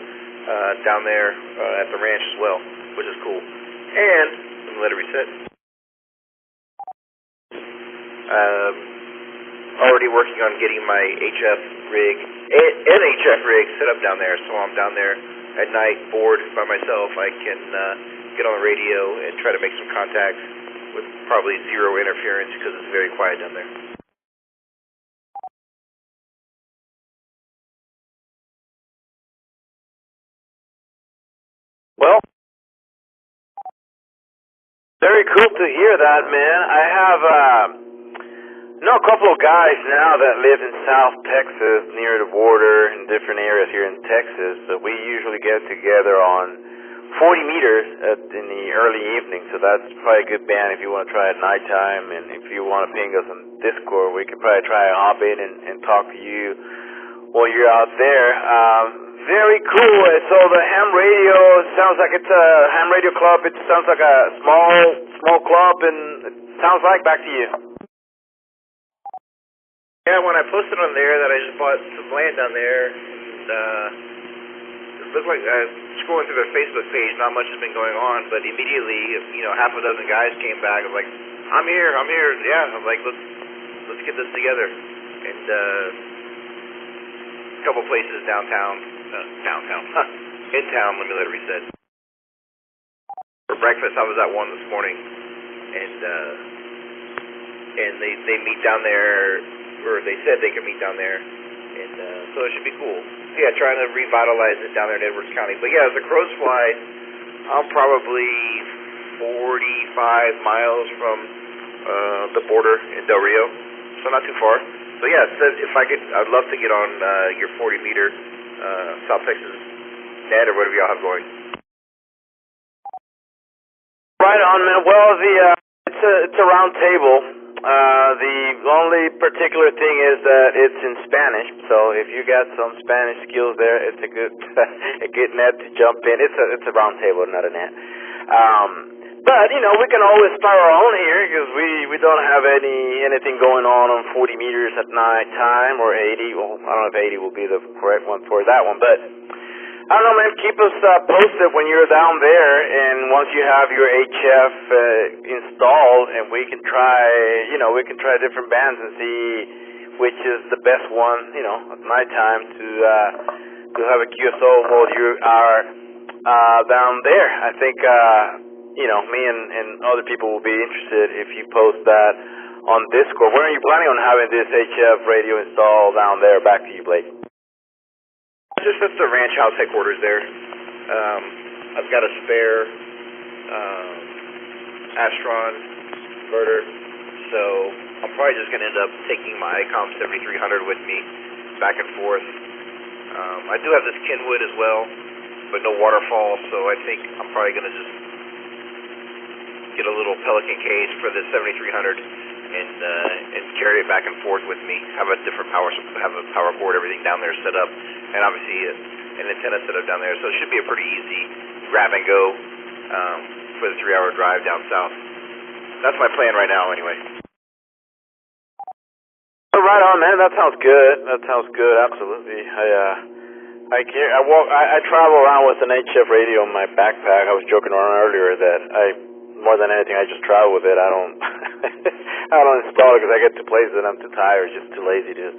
down there at the ranch as well, which is cool. And, let me let it reset. Already working on getting my HF rig, NHF rig set up down there, so I'm down there at night, bored by myself. I can get on the radio and try to make some contacts with probably zero interference because it's very quiet down there. Well, very cool to hear that, man. I have know a couple of guys now that live in South Texas, near the border, in different areas here in Texas. But we usually get together on 40 meters in the early evening, so that's probably a good band if you want to try at nighttime. And if you want to ping us on Discord, we could probably try to hop in and talk to you while you're out there. Very cool. So the ham radio sounds like it's a ham radio club. It sounds like a small club, and it sounds like back to you. Yeah, when I posted on there that I just bought some land down there, and it looked like scrolling through their Facebook page, not much has been going on, but immediately, half a dozen guys came back. I was like, I'm here. Yeah, I'm like, let's get this together. And a couple places downtown, in town. Let me let it reset. For breakfast, I was at one this morning, and they meet down there, or they said they could meet down there, and so it should be cool. Yeah, trying to revitalize it down there in Edwards County. But yeah, as the crows fly, I'm probably 45 miles from the border in Del Rio, so not too far. So yeah, if I could, I'd love to get on your 40-meter South Texas net or whatever y'all have going. Right on, man. Well, it's a round table. The only particular thing is that it's in Spanish, so if you got some Spanish skills there, it's a good net to jump in. It's a round table, not a net. But we can always start our own here because we don't have anything going on 40 meters at night time or 80. Well, I don't know if 80 will be the correct one for that one, but I don't know, man. Keep us posted when you're down there, and once you have your HF installed, and we can try different bands and see which is the best one, at nighttime to have a QSO while you are down there. I think me and other people will be interested if you post that on Discord. When are you planning on having this HF radio installed down there? Back to you, Blake. Just at the ranch house headquarters there. I've got a spare Astron inverter, so I'm probably just going to end up taking my ICOM 7300 with me back and forth. I do have this Kenwood as well, but no waterfall, so I think I'm probably going to just get a little Pelican case for the 7300 and carry it back and forth with me. Have a different have a power cord, everything down there set up, and obviously an antenna set up down there. So it should be a pretty easy grab and go for the 3-hour drive down south. That's my plan right now, anyway. Right on, man. That sounds good. Absolutely. I travel around with an HF radio in my backpack. I was joking around earlier that more than anything, I just travel with it. I don't install it because I get to places and I'm too tired, just too lazy to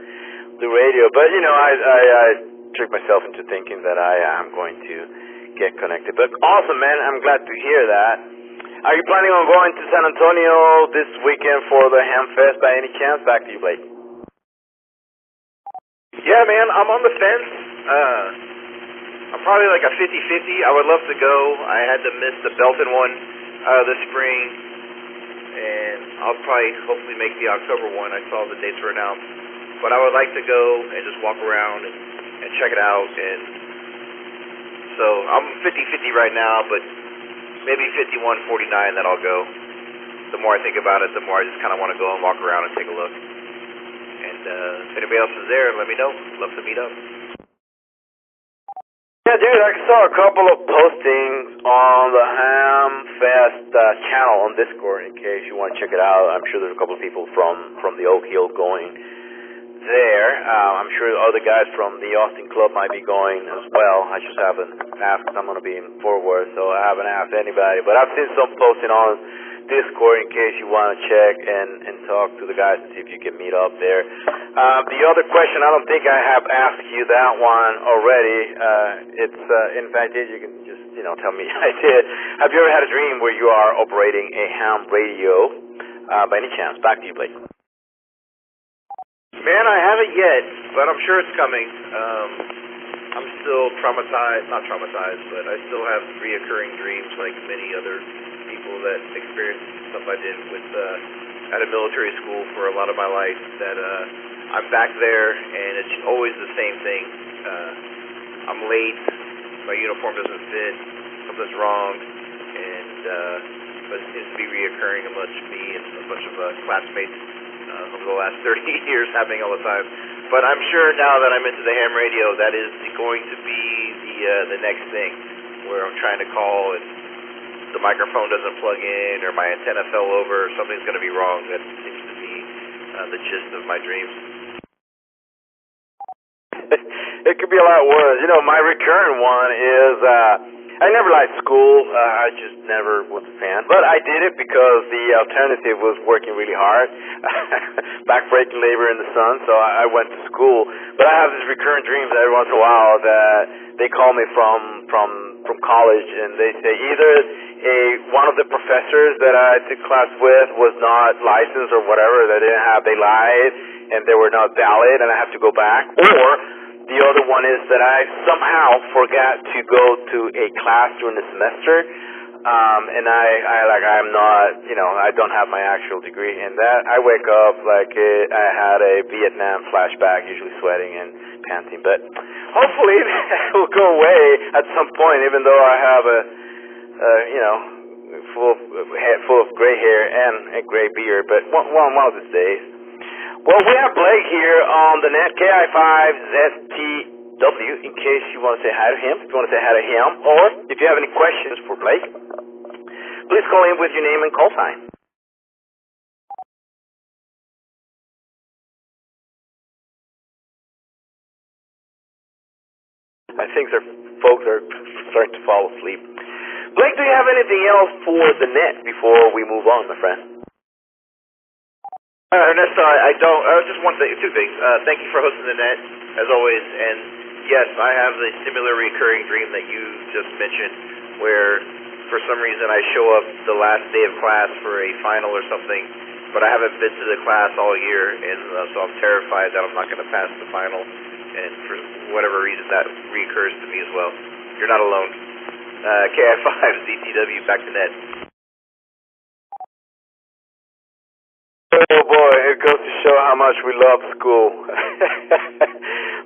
do radio. But I trick myself into thinking that I am going to get connected. But awesome, man. I'm glad to hear that. Are you planning on going to San Antonio this weekend for the Ham Fest by any chance? Back to you, Blake. Yeah, man. I'm on the fence. I'm probably like a 50-50. I would love to go. I had to miss the Belton one this spring, and I'll probably hopefully make the October one. I saw the dates were announced, but I would like to go and just walk around and check it out. And so I'm 50-50 right now, but maybe 51-49 that I'll go. The more I think about it, the more I just kind of want to go and walk around and take a look. And if anybody else is there, let me know. Love to meet up. Yeah, dude, I saw a couple of postings on the Ham Fest channel on Discord in case you want to check it out. I'm sure there's a couple of people from the Oak Hill going there. I'm sure other guys from the Austin Club might be going as well. I just haven't asked. I'm going to be in Fort Worth, so I haven't asked anybody. But I've seen some posting on Discord in case you want to check and talk to the guys and see if you can meet up there. The other question, I don't think I have asked you that one already. It's in fact, you can just tell me I did. Have you ever had a dream where you are operating a ham radio by any chance? Back to you, Blake. Man, I haven't yet, but I'm sure it's coming. I'm still traumatized, not traumatized, but I still have reoccurring dreams like many other people that experienced stuff I did with at a military school for a lot of my life, that I'm back there and it's always the same thing. I'm late, my uniform doesn't fit, something's wrong, and but it seems to be reoccurring amongst me and a bunch of classmates over the last 30 years, happening all the time. But I'm sure now that I'm into the ham radio, that is going to be the next thing, where I'm trying to call and the microphone doesn't plug in, or my antenna fell over, or something's going to be wrong. That seems to be the gist of my dreams. It could be a lot worse. My recurrent one is I never liked school. I just never was a fan. But I did it because the alternative was working really hard, backbreaking labor in the sun, so I went to school. But I have these recurrent dreams every once in a while that they call me from college, and they say either one of the professors that I took class with was not licensed or whatever, they lied and they were not valid and I have to go back, or the other one is that I somehow forgot to go to a class during the semester, and I'm not, I don't have my actual degree, and that I wake up like I had a Vietnam flashback, usually sweating and panting, but hopefully that will go away at some point, even though I have full of gray hair and a gray beard, but one of these days. Well, we have Blake here on the net, KI5ZTW, in case you want to say hi to him, if you want to say hi to him, or if you have any questions for Blake, please call in with your name and call sign. I think folks are starting to fall asleep. Blake, do you have anything else for the net before we move on, my friend? Ernesto, I don't. Just one thing, two things. Thank you for hosting the net, as always. And yes, I have a similar recurring dream that you just mentioned, where for some reason I show up the last day of class for a final or something, but I haven't been to the class all year, and so I'm terrified that I'm not going to pass the final. And for whatever reason, that reoccurs to me as well. You're not alone. KI5ZTW, back to net. Oh boy, it goes to show how much we love school.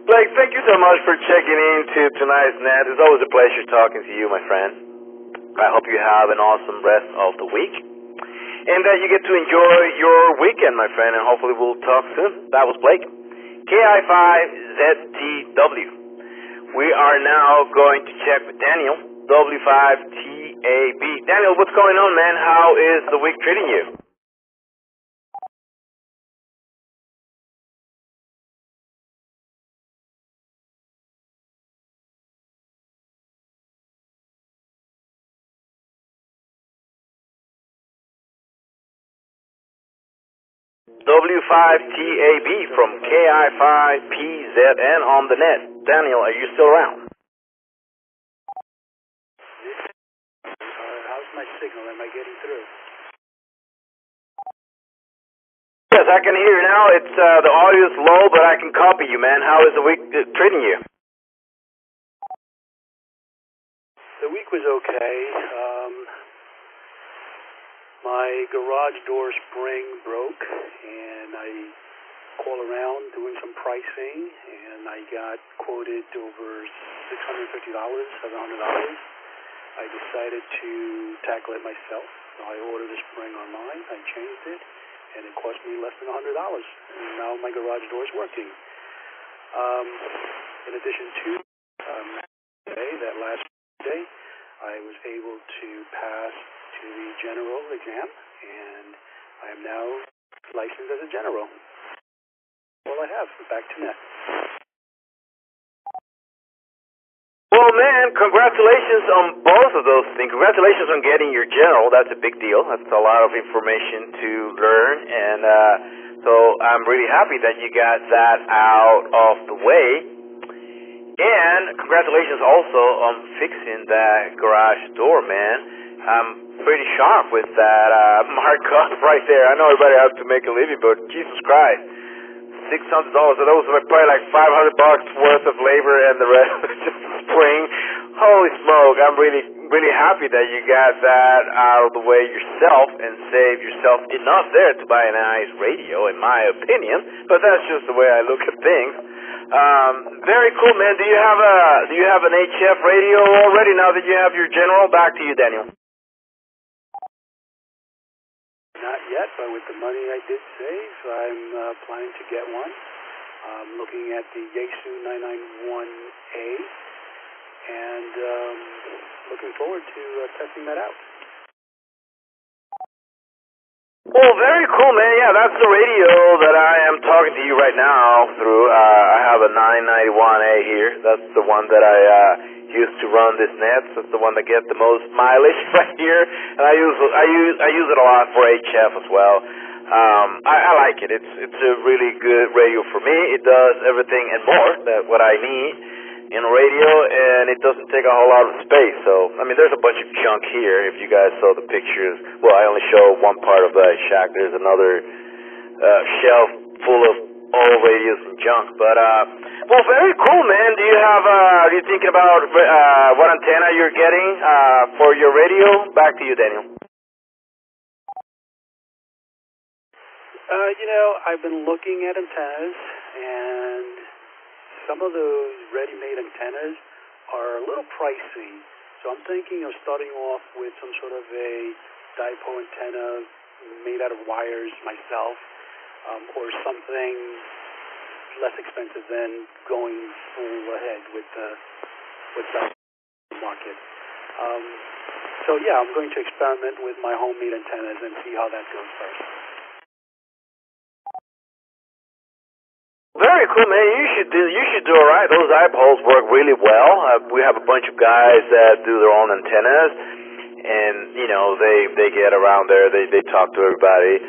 Blake, thank you so much for checking in to tonight's net. It's always a pleasure talking to you, my friend. I hope you have an awesome rest of the week, and that you get to enjoy your weekend, my friend, and hopefully we'll talk soon. That was Blake, KI5ZTW. We are now going to check with Daniel, W5TAB. Daniel, what's going on, man? How is the week treating you? W5TAB from KI5PZN on the net. Daniel, are you still around? How's my signal? Am I getting through? Yes, I can hear you now. It's the audio is low, but I can copy you, man. How is the week treating you? The week was okay. My garage door spring broke, and I called around doing some pricing, and I got quoted over $650, $700. I decided to tackle it myself. So I ordered a spring online, I changed it, and it cost me less than $100. And now my garage door is working. In addition to that last day, I was able to pass to the general exam, and I am now licensed as a general. All I have. Back to net. Well, man, congratulations on both of those things. Congratulations on getting your general. That's a big deal. That's a lot of information to learn, and so I'm really happy that you got that out of the way. And congratulations also on fixing that garage door, man. I'm pretty sharp with that markup right there. I know everybody has to make a living, but Jesus Christ. $600, so that was probably like $500 worth of labor, and the rest was just a spring. Holy smoke, I'm really happy that you got that out of the way yourself and saved yourself enough there to buy a nice radio, in my opinion, but that's just the way I look at things. Very cool, man. Do you have an HF radio already now that you have your general? Back to you, Daniel. Not yet, but with the money I did save, I'm planning to get one. I'm looking at the Yaesu 991A, and looking forward to testing that out. Well, very cool, man. Yeah, that's the radio that I am talking to you right now through. I have a 991A here. That's the one that I use to run this net. That's the one that gets the most mileage right here, and I use it a lot for HF as well. I like it. It's a really good radio for me. It does everything and more that what I need in a radio, and it doesn't take a whole lot of space. So, I mean, there's a bunch of junk here. If you guys saw the pictures, well, I only show one part of the shack. There's another shelf full of old radios and junk. But, well, very cool, man. Do you have, are you thinking about what antenna you're getting for your radio? Back to you, Daniel. I've been looking at antennas, and some of those ready-made antennas are a little pricey, so I'm thinking of starting off with some sort of a dipole antenna made out of wires myself, or something less expensive than going full ahead with the market. So yeah, I'm going to experiment with my homemade antennas and see how that goes first. Very cool, man. You should do all right. Those dipoles work really well. We have a bunch of guys that do their own antennas, and they get around there. They talk to everybody.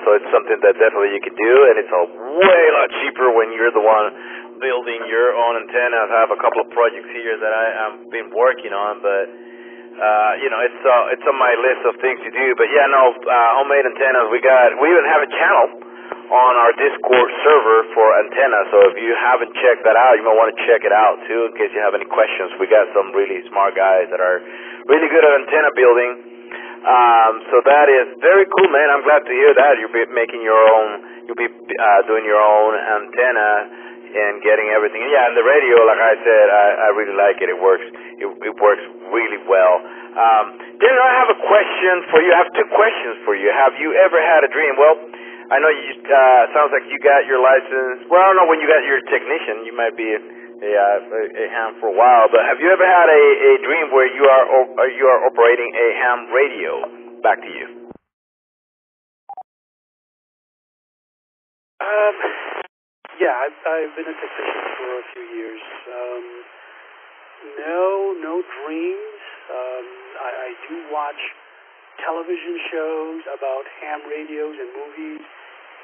So it's something that definitely you can do, and it's a way lot cheaper when you're the one building your own antennas. I have a couple of projects here that I've been working on, but it's on my list of things to do. But yeah, no, homemade antennas. We even have a channel on our Discord server for antenna, so if you haven't checked that out, you might want to check it out too in case you have any questions. We got some really smart guys that are really good at antenna building, so that is very cool, man. I'm glad to hear that you'll be making your own, you'll be doing your own antenna and getting everything. Yeah, and the radio, like I said, I really like it. It works really well. Then I have a question for you. I have two questions for you. Have you ever had a dream? Well, I know you. Sounds like you got your license. Well, I don't know when you got your technician. You might be a ham for a while. But have you ever had a dream where you are operating a ham radio? Back to you. Yeah, I've been a technician for a few years. No dreams. I do watch television shows about ham radios and movies,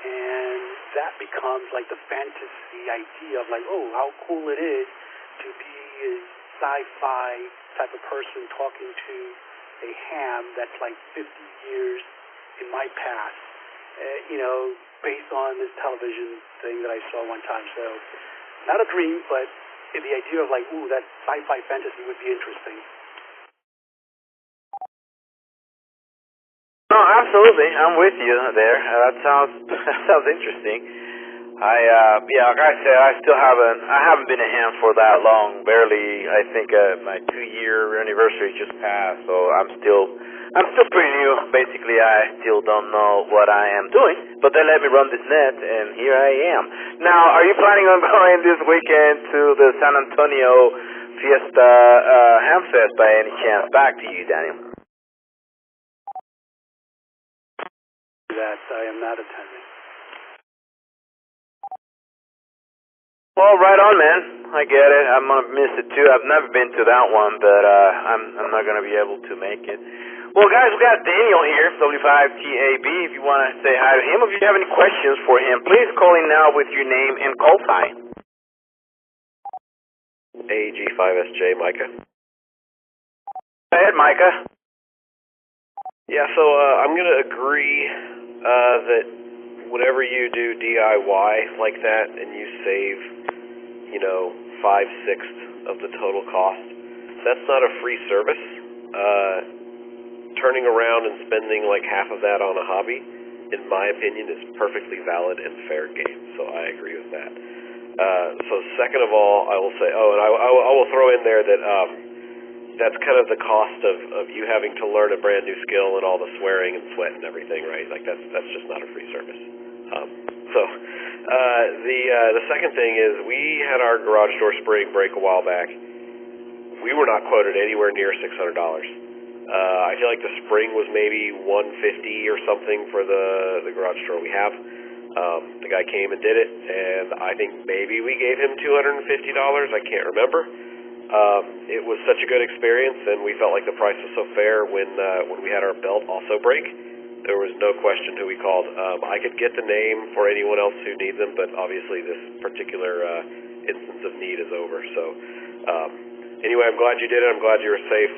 and that becomes like the fantasy idea of like, oh, how cool it is to be a sci-fi type of person talking to a ham that's like 50 years in my past, based on this television thing that I saw one time. So, not a dream, but the idea of like, ooh, that sci-fi fantasy would be interesting. No, absolutely. I'm with you there. That sounds interesting. Like I said, I haven't been a ham for that long. Barely. I think my 2-year anniversary just passed, so I'm still pretty new. Basically, I still don't know what I am doing, but they let me run this net, and here I am. Now, are you planning on going this weekend to the San Antonio Fiesta Ham Fest by any chance? Back to you, Daniel. That I am not attending. Well, right on, man. I get it. I'm gonna miss it too. I've never been to that one, but I'm not gonna be able to make it. Well, guys, we got Daniel here, W5TAB. If you want to say hi to him, if you have any questions for him, please call in now with your name and call sign. AG5SJ, Micah. Go ahead, Micah. Yeah, so I'm going to agree that whenever you do DIY like that and you save, 5/6 of the total cost, that's not a free service. Turning around and spending like half of that on a hobby, in my opinion, is perfectly valid and fair game. So I agree with that. So second of all, I will say, and I will throw in there that that's kind of the cost of you having to learn a brand new skill and all the swearing and sweat and everything, right? Like that's just not a free service. The second thing is we had our garage door spring break a while back. We were not quoted anywhere near $600. I feel like the spring was maybe $150 or something for the garage door we have. The guy came and did it, and I think maybe we gave him $250. I can't remember. It was such a good experience, and we felt like the price was so fair when we had our belt also break. There was no question who we called. I could get the name for anyone else who needs them, but obviously this particular instance of need is over. So anyway, I'm glad you did it. I'm glad you were safe.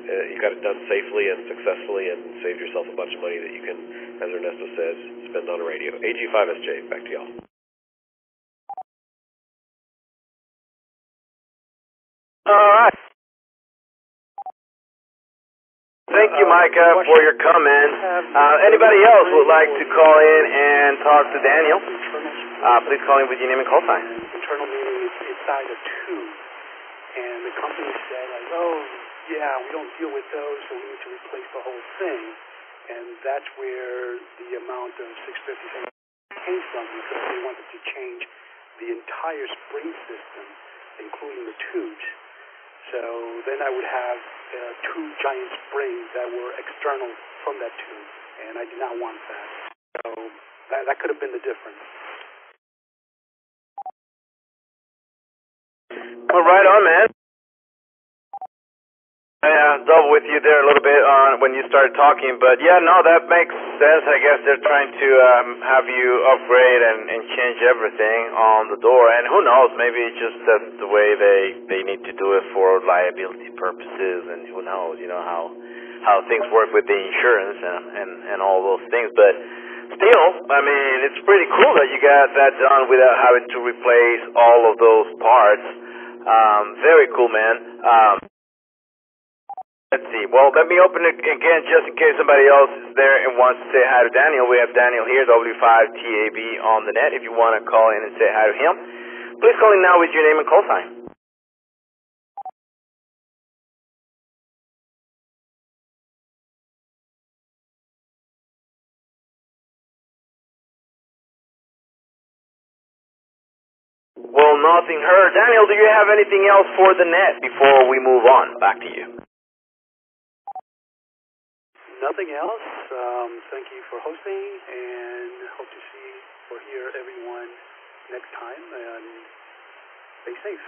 You got it done safely and successfully and saved yourself a bunch of money that you can, as Ernesto says, spend on a radio. AG5SJ, back to y'all. All right. Thank you, Micah, for your comment. Anybody else would like to call in and talk to Daniel? Please call in with your name and call sign. Internal meeting is size of 2, and the company said, like, yeah, we don't deal with those, so we need to replace the whole thing. And that's where the amount of $650 came from, because they wanted to change the entire spring system, including the tubes. So then I would have 2 giant springs that were external from that tube, and I did not want that. So that could have been the difference. Well, right on, man. I double with you there a little bit on when you started talking, but yeah, no, that makes sense. I guess they're trying to have you upgrade and change everything on the door, and who knows, maybe it's just that's the way they need to do it for liability purposes, and who knows, how things work with the insurance and all those things. But still, I mean, it's pretty cool that you got that done without having to replace all of those parts. Very cool, man. Let's see. Well, let me open it again just in case somebody else is there and wants to say hi to Daniel. We have Daniel here, W5TAB on the net. If you want to call in and say hi to him, please call in now with your name and call sign. Well, nothing heard. Daniel, do you have anything else for the net before we move on? Back to you. Nothing else. Thank you for hosting, and hope to see or hear everyone next time, and stay safe.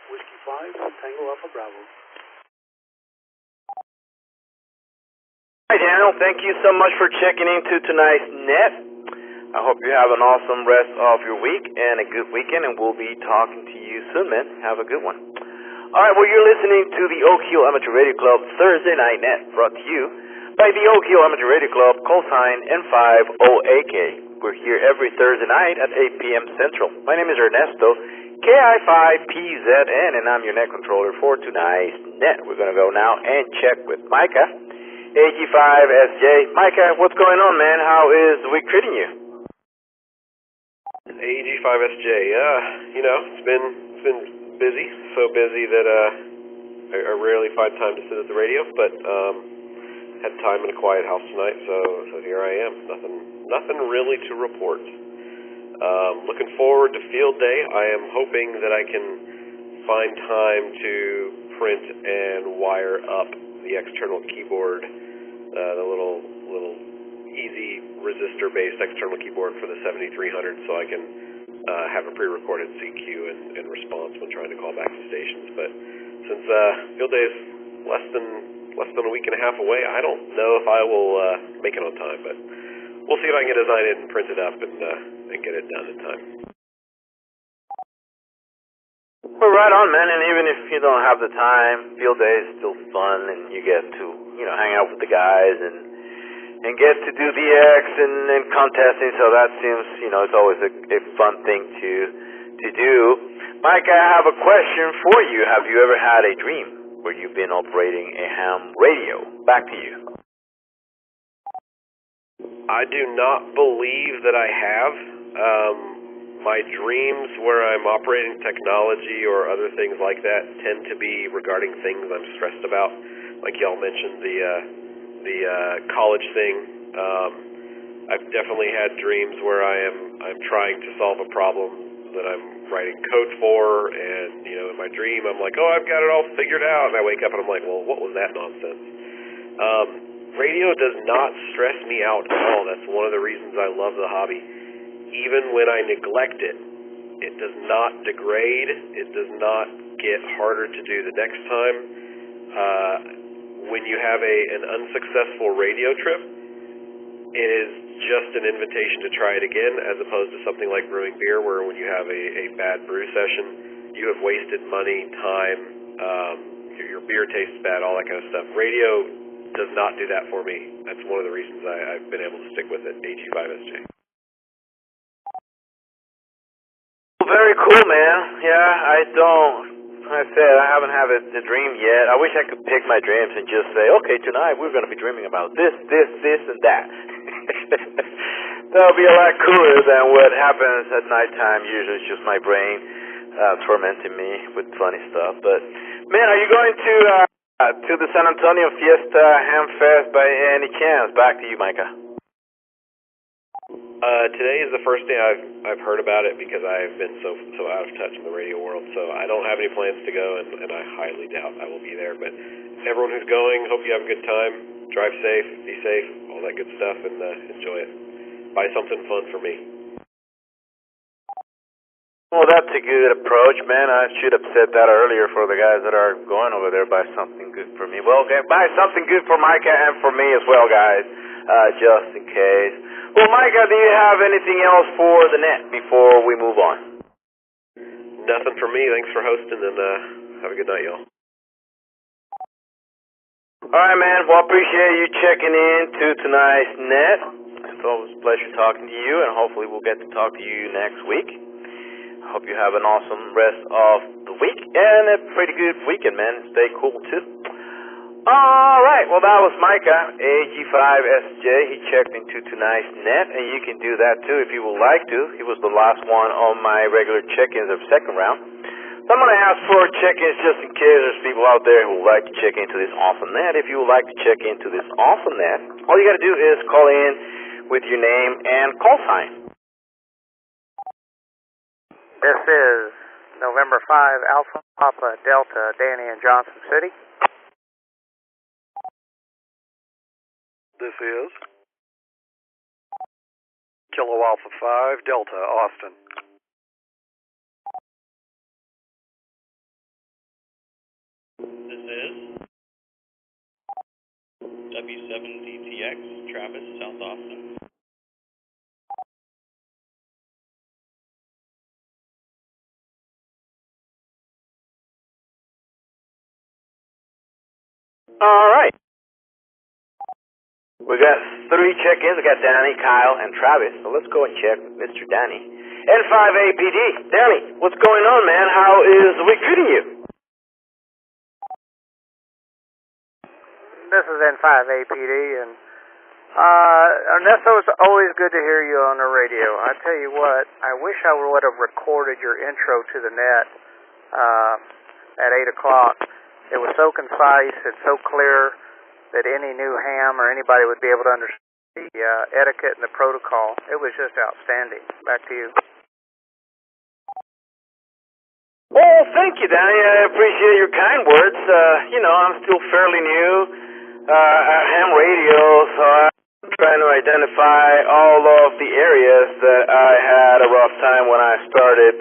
Whiskey 5, Tango Alpha Bravo. Hi, Daniel. Thank you so much for checking into tonight's net. I hope you have an awesome rest of your week and a good weekend, and we'll be talking to you soon, man. Have a good one. All right, well, you're listening to the Oak Hill Amateur Radio Club Thursday Night Net, brought to you by the Oak Hill Amateur Radio Club, call sign N50AK. We're here every Thursday night at 8 p.m. Central. My name is Ernesto, KI5PZN, and I'm your net controller for tonight's net. We're going to go now and check with Micah. AG5SJ. Micah, what's going on, man? How is the week treating you? AG5SJ. It's been busy. So busy that I rarely find time to sit at the radio, but had time in a quiet house tonight, so here I am. Nothing really to report. Looking forward to field day. I am hoping that I can find time to print and wire up the external keyboard, the little easy resistor-based external keyboard for the 7300, so I can have a pre-recorded CQ and response when trying to call back to stations. But since field day is less than a week and a half away, I don't know if I will make it on time, but we'll see if I can design it and print it up and get it done in time. Well, right on, man. And even if you don't have the time, field day is still fun, and you get to hang out with the guys and get to do the X and contesting. So that seems it's always a fun thing to do. Mike, I have a question for you. Have you ever had a dream where you've been operating a ham radio? Back to you. I do not believe that I have. My dreams where I'm operating technology or other things like that tend to be regarding things I'm stressed about. Like y'all mentioned, the college thing. I've definitely had dreams where I'm trying to solve a problem that I'm writing code for, and in my dream I'm like, oh, I've got it all figured out, and I wake up and I'm like, well, what was that nonsense? Radio does not stress me out at all. That's one of the reasons I love the hobby. Even when I neglect it, it does not degrade. It does not get harder to do the next time. When you have an unsuccessful radio trip, it is just an invitation to try it again, as opposed to something like brewing beer, where when you have a bad brew session, you have wasted money, time, your beer tastes bad, all that kind of stuff. Radio does not do that for me. That's one of the reasons I've been able to stick with it, AG5SJ. Very cool, man. Yeah, I haven't had a dream yet. I wish I could pick my dreams and just say, okay, tonight we're going to be dreaming about this, and that. That would be a lot cooler than what happens at nighttime. Usually it's just my brain tormenting me with funny stuff. But, man, are you going to the San Antonio Fiesta Ham Fest by any chance? Back to you, Micah. Today is the first day I've heard about it, because I've been so out of touch in the radio world. So I don't have any plans to go, and I highly doubt I will be there. But everyone who's going, hope you have a good time. Drive safe, be safe, all that good stuff, and enjoy it. Buy something fun for me. Well, that's a good approach, man. I should have said that earlier for the guys that are going over there. Buy something good for me. Well, okay, buy something good for Micah and for me as well, guys, just in case. Well, Micah, do you have anything else for the net before we move on? Nothing for me. Thanks for hosting, and have a good night, y'all. All right, man. Well, appreciate you checking in to tonight's net. It's always a pleasure talking to you, and hopefully we'll get to talk to you next week. I hope you have an awesome rest of the week and a pretty good weekend, man. Stay cool, too. All right. Well, that was Micah, AG5SJ. He checked into tonight's net, and you can do that, too, if you would like to. He was the last one on my regular check-ins of second round. So I'm going to ask for check-ins just in case there's people out there who would like to check into this awesome net. If you would like to check into this awesome net, all you got to do is call in with your name and call sign. This is November 5 Alpha Papa Delta, Danny in Johnson City. This is Kilo Alpha 5 Delta, Austin. This is W7DTX, Travis, South Austin. All right. We got 3 check-ins. We got Danny, Kyle, and Travis. So let's go and check with Mr. Danny. N5APD. Danny, what's going on, man? How is the week treating you? This is N5APD, and Ernesto, it's always good to hear you on the radio. I tell you what, I wish I would have recorded your intro to the net at 8 o'clock. It was so concise and so clear that any new ham or anybody would be able to understand the etiquette and the protocol. It was just outstanding. Back to you. Well, thank you, Danny. I appreciate your kind words. I'm still fairly new at ham radio, so I'm trying to identify all of the areas that I had a rough time when I started,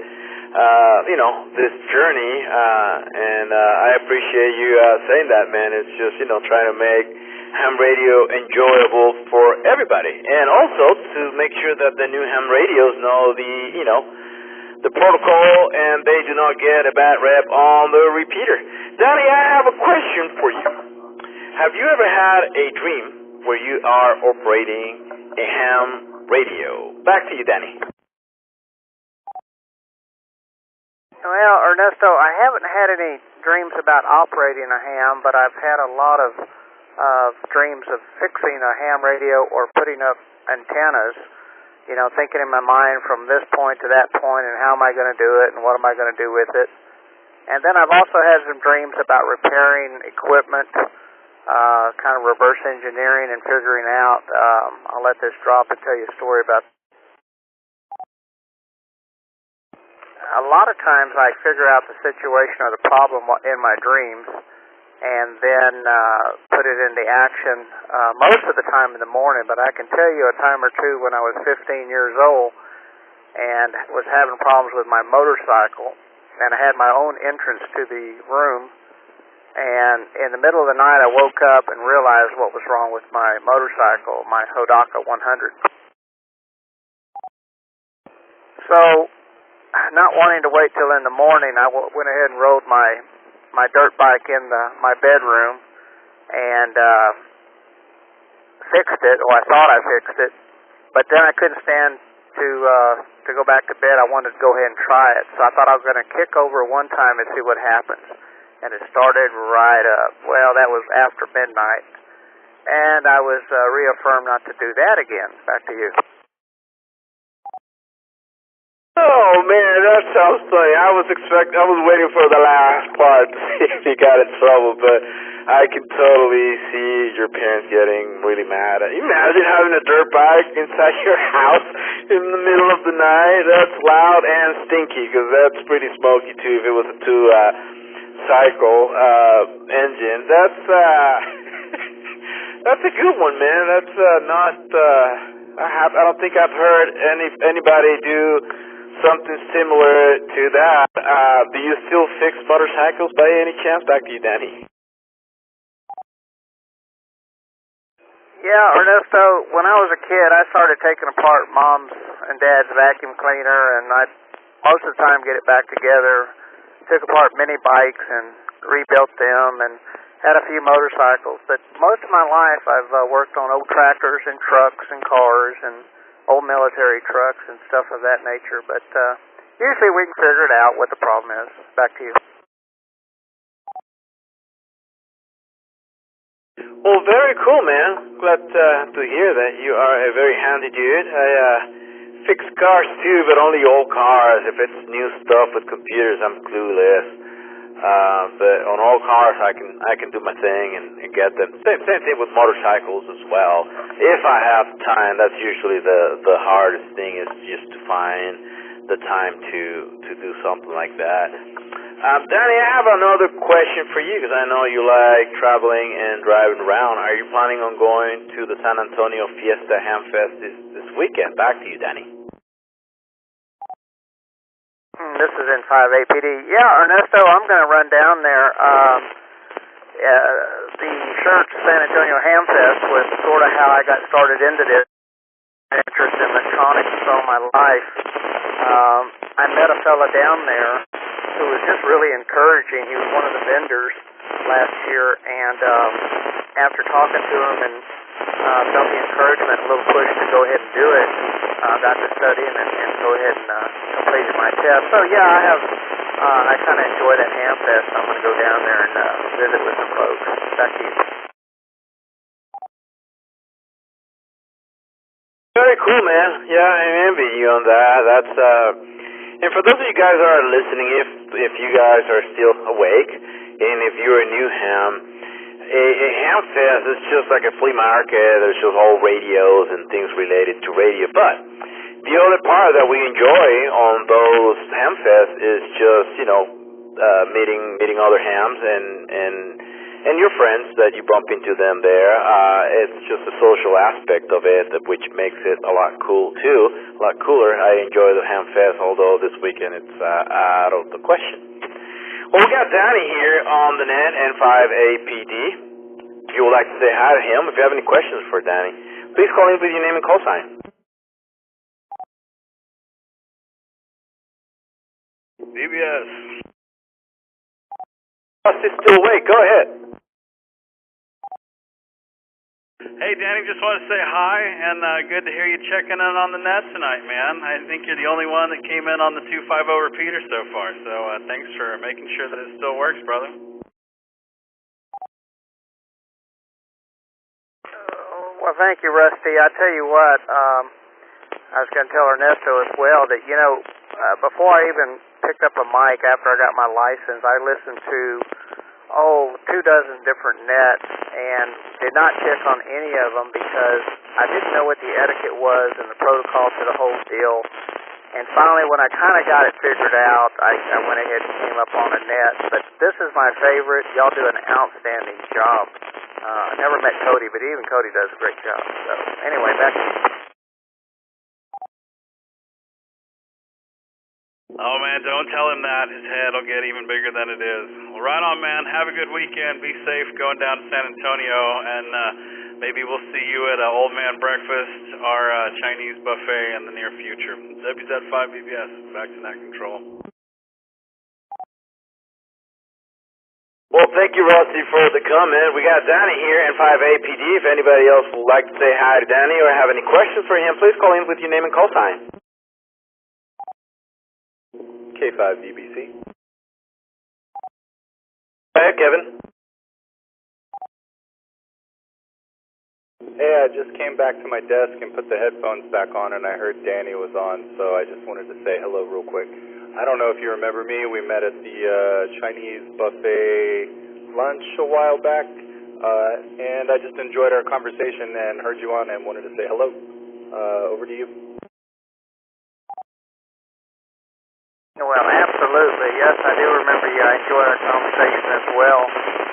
this journey. And I appreciate you saying that, man. It's just, trying to make ham radio enjoyable for everybody. And also to make sure that the new ham radios know the protocol, and they do not get a bad rep on the repeater. Danny, I have a question for you. Have you ever had a dream where you are operating a ham radio? Back to you, Danny. Well, Ernesto, I haven't had any dreams about operating a ham, but I've had a lot of dreams of fixing a ham radio or putting up antennas. Thinking in my mind from this point to that point, and how am I going to do it, and what am I going to do with it. And then I've also had some dreams about repairing equipment, kind of reverse engineering and figuring out. I'll let this drop and tell you a story about. A lot of times I figure out the situation or the problem in my dreams, and then put it into action most of the time in the morning. But I can tell you a time or two when I was 15 years old and was having problems with my motorcycle, and I had my own entrance to the room, and in the middle of the night I woke up and realized what was wrong with my motorcycle, my Hodaka 100. So, not wanting to wait till in the morning, I went ahead and rode my dirt bike in my bedroom and fixed it, or I thought I fixed it, but then I couldn't stand to go back to bed. I wanted to go ahead and try it, so I thought I was going to kick over one time and see what happens, and it started right up. Well, that was after midnight, and I was reaffirmed not to do that again. Back to you. Oh man, that sounds funny. I was waiting for the last part to see if you got in trouble, but I can totally see your parents getting really mad. Imagine having a dirt bike inside your house in the middle of the night. That's loud and stinky, because that's pretty smoky too if it was a two-cycle engine. That's a good one, man. That's not. I don't think I've heard anybody do something similar to that. Do you still fix motorcycles by any chance? Back to you, Danny. Yeah, Ernesto, when I was a kid, I started taking apart Mom's and Dad's vacuum cleaner, and I'd most of the time get it back together. Took apart many bikes and rebuilt them, and had a few motorcycles. But most of my life, I've worked on old tractors and trucks and cars and old military trucks and stuff of that nature, but usually we can figure it out what the problem is. Back to you. Well, very cool, man. Glad to hear that you are a very handy dude. I fix cars too, but only old cars. If it's new stuff with computers, I'm clueless. But on all cars, I can do my thing and get them. Same thing with motorcycles as well. If I have time, that's usually the hardest thing, is just to find the time to do something like that. Danny, I have another question for you, because I know you like traveling and driving around. Are you planning on going to the San Antonio Fiesta Ham Fest this weekend? Back to you, Danny. This is N5APD. Yeah, Ernesto, I'm going to run down there. The Church San Antonio Ham Fest was sort of how I got started into this interest in electronics all my life. I met a fella down there who was just really encouraging. He was one of the vendors last year, and after talking to him and felt the encouragement, a little push to go ahead and do it, got to studying and go ahead and completed my test. So yeah, I kind of enjoy that Ham Fest. I'm going to go down there and visit with some folks. Back to you. Very cool, man. Yeah, I'm envying you on that. That's and for those of you guys that are listening, if you guys are still awake, and if you're in Newham, a ham fest is just like a flea market. There's just all radios and things related to radio. But the other part that we enjoy on those ham fests is just, meeting other hams and your friends that you bump into them there. It's just a social aspect of it, which makes it a lot cool too, a lot cooler. I enjoy the ham fest, although this weekend it's out of the question. Well, we got Danny here on the net, N5APD. If you would like to say hi to him, if you have any questions for Danny, please call in with your name and call sign. DBS. Rusty's still awake. Go ahead. Hey, Danny, just want to say hi, and good to hear you checking in on the net tonight, man. I think you're the only one that came in on the 250 repeater so far, so thanks for making sure that it still works, brother. Well, thank you, Rusty. I tell you what, I was going to tell Ernesto as well that, before I even picked up a mic after I got my license, I listened to 24 different nets and did not check on any of them because I didn't know what the etiquette was and the protocol to the whole deal. And finally, when I kind of got it figured out, I went ahead and came up on a net. But this is my favorite. Y'all do an outstanding job. I never met Cody, but even Cody does a great job. So anyway, back to you. Oh, man, don't tell him that. His head will get even bigger than it is. Well, right on, man. Have a good weekend. Be safe going down to San Antonio, and maybe we'll see you at an Old Man Breakfast or Chinese buffet in the near future. WZ5BBS, back to net control. Well, thank you, Rusty, for the comment. We got Danny here, N5APD. If anybody else would like to say hi to Danny or have any questions for him, please call in with your name and call sign. K5BBC. Hey, Kevin. Hey, I just came back to my desk and put the headphones back on, and I heard Danny was on, so I just wanted to say hello real quick. I don't know if you remember me. We met at the Chinese buffet lunch a while back, and I just enjoyed our conversation and heard you on and wanted to say hello. Over to you. Well, absolutely. Yes, I do remember you. I enjoyed our conversation as well,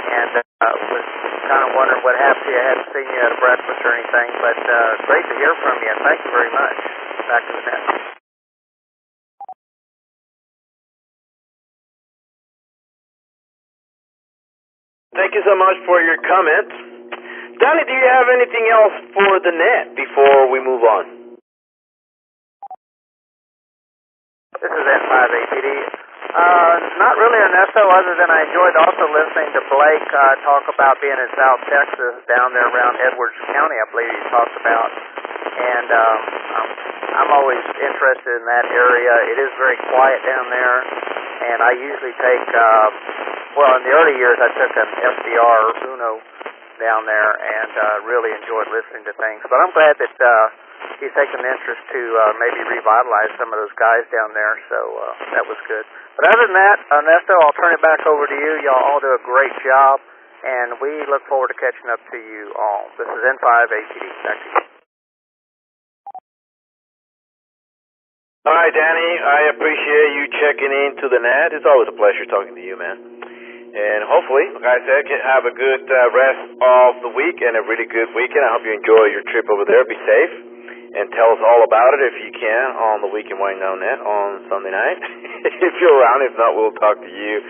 and was kind of wondering what happened to you. I hadn't seen you at a breakfast or anything, but great to hear from you, and thank you very much. Back to the net. Thank you so much for your comment. Danny, do you have anything else for the net before we move on? This is N5APD. Not really, Ernesto, other than I enjoyed also listening to Blake talk about being in South Texas, down there around Edwards County, I believe he talked about. And I'm always interested in that area. It is very quiet down there, and I usually take, in the early years I took an FDR Uno down there and really enjoyed listening to things. But I'm glad that he's taken an interest to maybe revitalize some of those guys down there, so that was good. But other than that, Ernesto, I'll turn it back over to you. Y'all all do a great job, and we look forward to catching up to you all. This is N5APD. Back to you. All right, Danny, I appreciate you checking into the net. It's always a pleasure talking to you, man. And hopefully, like I said, can have a good rest of the week and a really good weekend. I hope you enjoy your trip over there. Be safe. And tell us all about it if you can on the Weekend Wine Down Net on Sunday night. If you're around, if not, we'll talk to you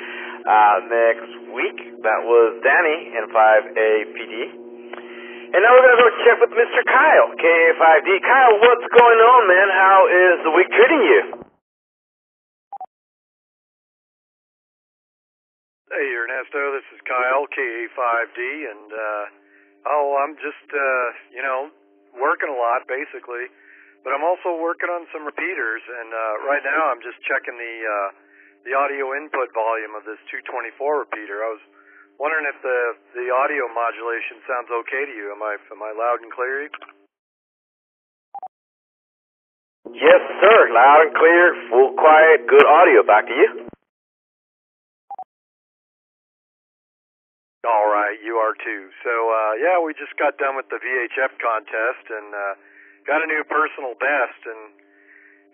next week. That was Danny, N5APD. And now we're going to go check with Mr. Kyle, KA5D. Kyle, what's going on, man? How is the week treating you? Hey, Ernesto, this is Kyle, KA5D, and I'm just, working a lot, basically, but I'm also working on some repeaters, and right now I'm just checking the audio input volume of this 224 repeater. I was wondering if the audio modulation sounds okay to you. Am I loud and clear? Yes, sir. Loud and clear, full quiet, good audio. Back to you. All right, you are too. So, yeah, we just got done with the VHF contest and got a new personal best. And,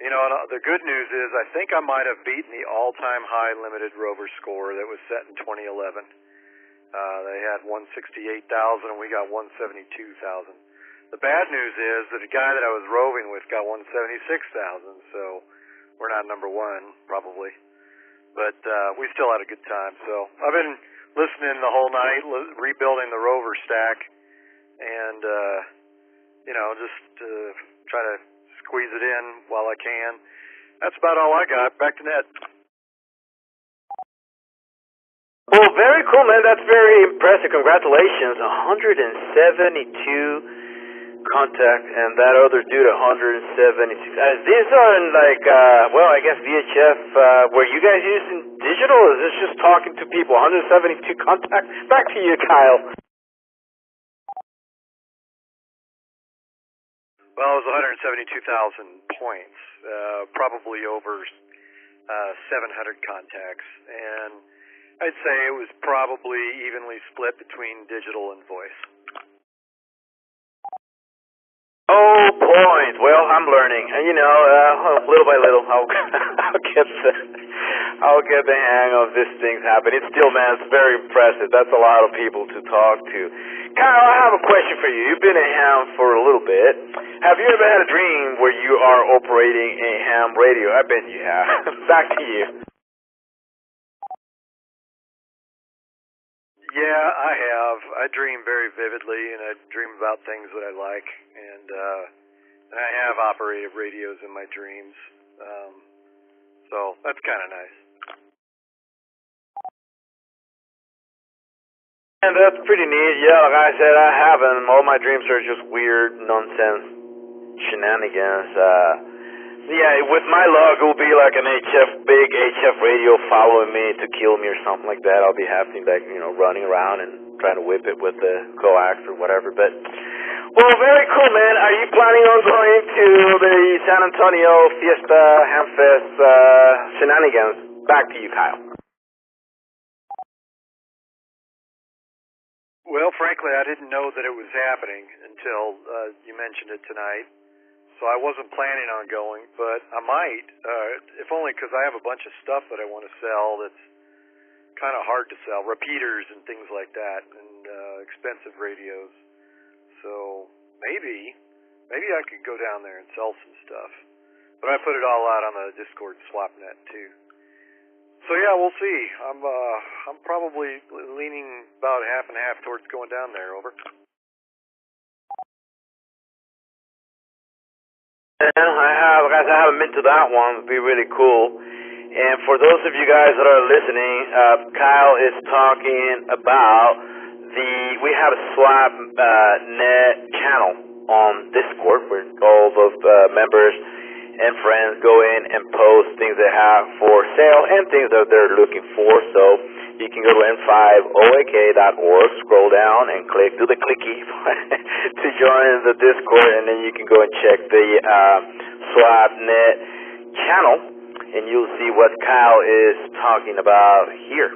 you know, the good news is I think I might have beaten the all-time high limited rover score that was set in 2011. They had 168,000 and we got 172,000. The bad news is that the guy that I was roving with got 176,000, so we're not number one, probably. But we still had a good time. So I've been listening the whole night, rebuilding the rover stack, and, you know, just try to squeeze it in while I can. That's about all I got. Back to Ned. Well, very cool, man. That's very impressive. Congratulations. 172 contact, and that other dude 176. These are like, well, I guess VHF. Were you guys using digital, or is this just talking to people? 172 contact. Back to you, Kyle. Well, it was 172,000 points, probably over 700 contacts, and I'd say it was probably evenly split between digital and voice. Oh, points. Well, I'm learning, and you know, little by little, I'll get the hang of this things happen. It's still, man, it's very impressive. That's a lot of people to talk to. Kyle, I have a question for you. You've been a ham for a little bit. Have you ever had a dream where you are operating a ham radio? I bet you have. Back to you. Yeah, I have. I dream very vividly, and I dream about things that I like, and I have operated radios in my dreams, so that's kind of nice. And that's pretty neat. Yeah, like I said, I haven't. All my dreams are just weird, nonsense shenanigans. Yeah, with my luck, it will be like big HF radio following me to kill me or something like that. I'll be having, like, you know, running around and trying to whip it with the coax or whatever. But, well, very cool, man. Are you planning on going to the San Antonio Fiesta Hamfest shenanigans? Back to you, Kyle. Well, frankly, I didn't know that it was happening until you mentioned it tonight. So I wasn't planning on going, but I might, if only because I have a bunch of stuff that I want to sell that's kind of hard to sell, repeaters and things like that, and expensive radios. So maybe I could go down there and sell some stuff. But I put it all out on the Discord SwapNet too. So yeah, we'll see. I'm probably leaning about half and half towards going down there. Over. I haven't been to that one. It'd be really cool. And for those of you guys that are listening, Kyle is talking about we have a SwapNet channel on Discord where all of the members and friends go in and post things they have for sale and things that they're looking for. So you can go to n5oak.org, scroll down and do the clicky to join the Discord, and then you can go and check the SwapNet channel, and you'll see what Kyle is talking about here.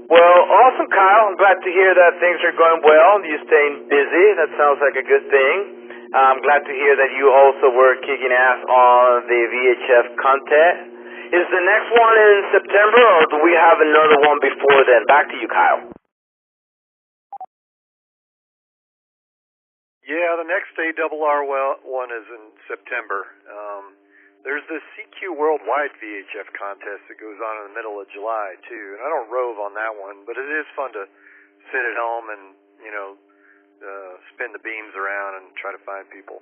Well, awesome, Kyle. I'm glad to hear that things are going well. You're staying busy. That sounds like a good thing. I'm glad to hear that you also were kicking ass on the VHF contest. Is the next one in September, or do we have another one before then? Back to you, Kyle. Yeah, the next ARR one is in September. There's this CQ Worldwide VHF contest that goes on in the middle of July, too. And I don't rove on that one, but it is fun to sit at home and, you know, spin the beams around and try to find people.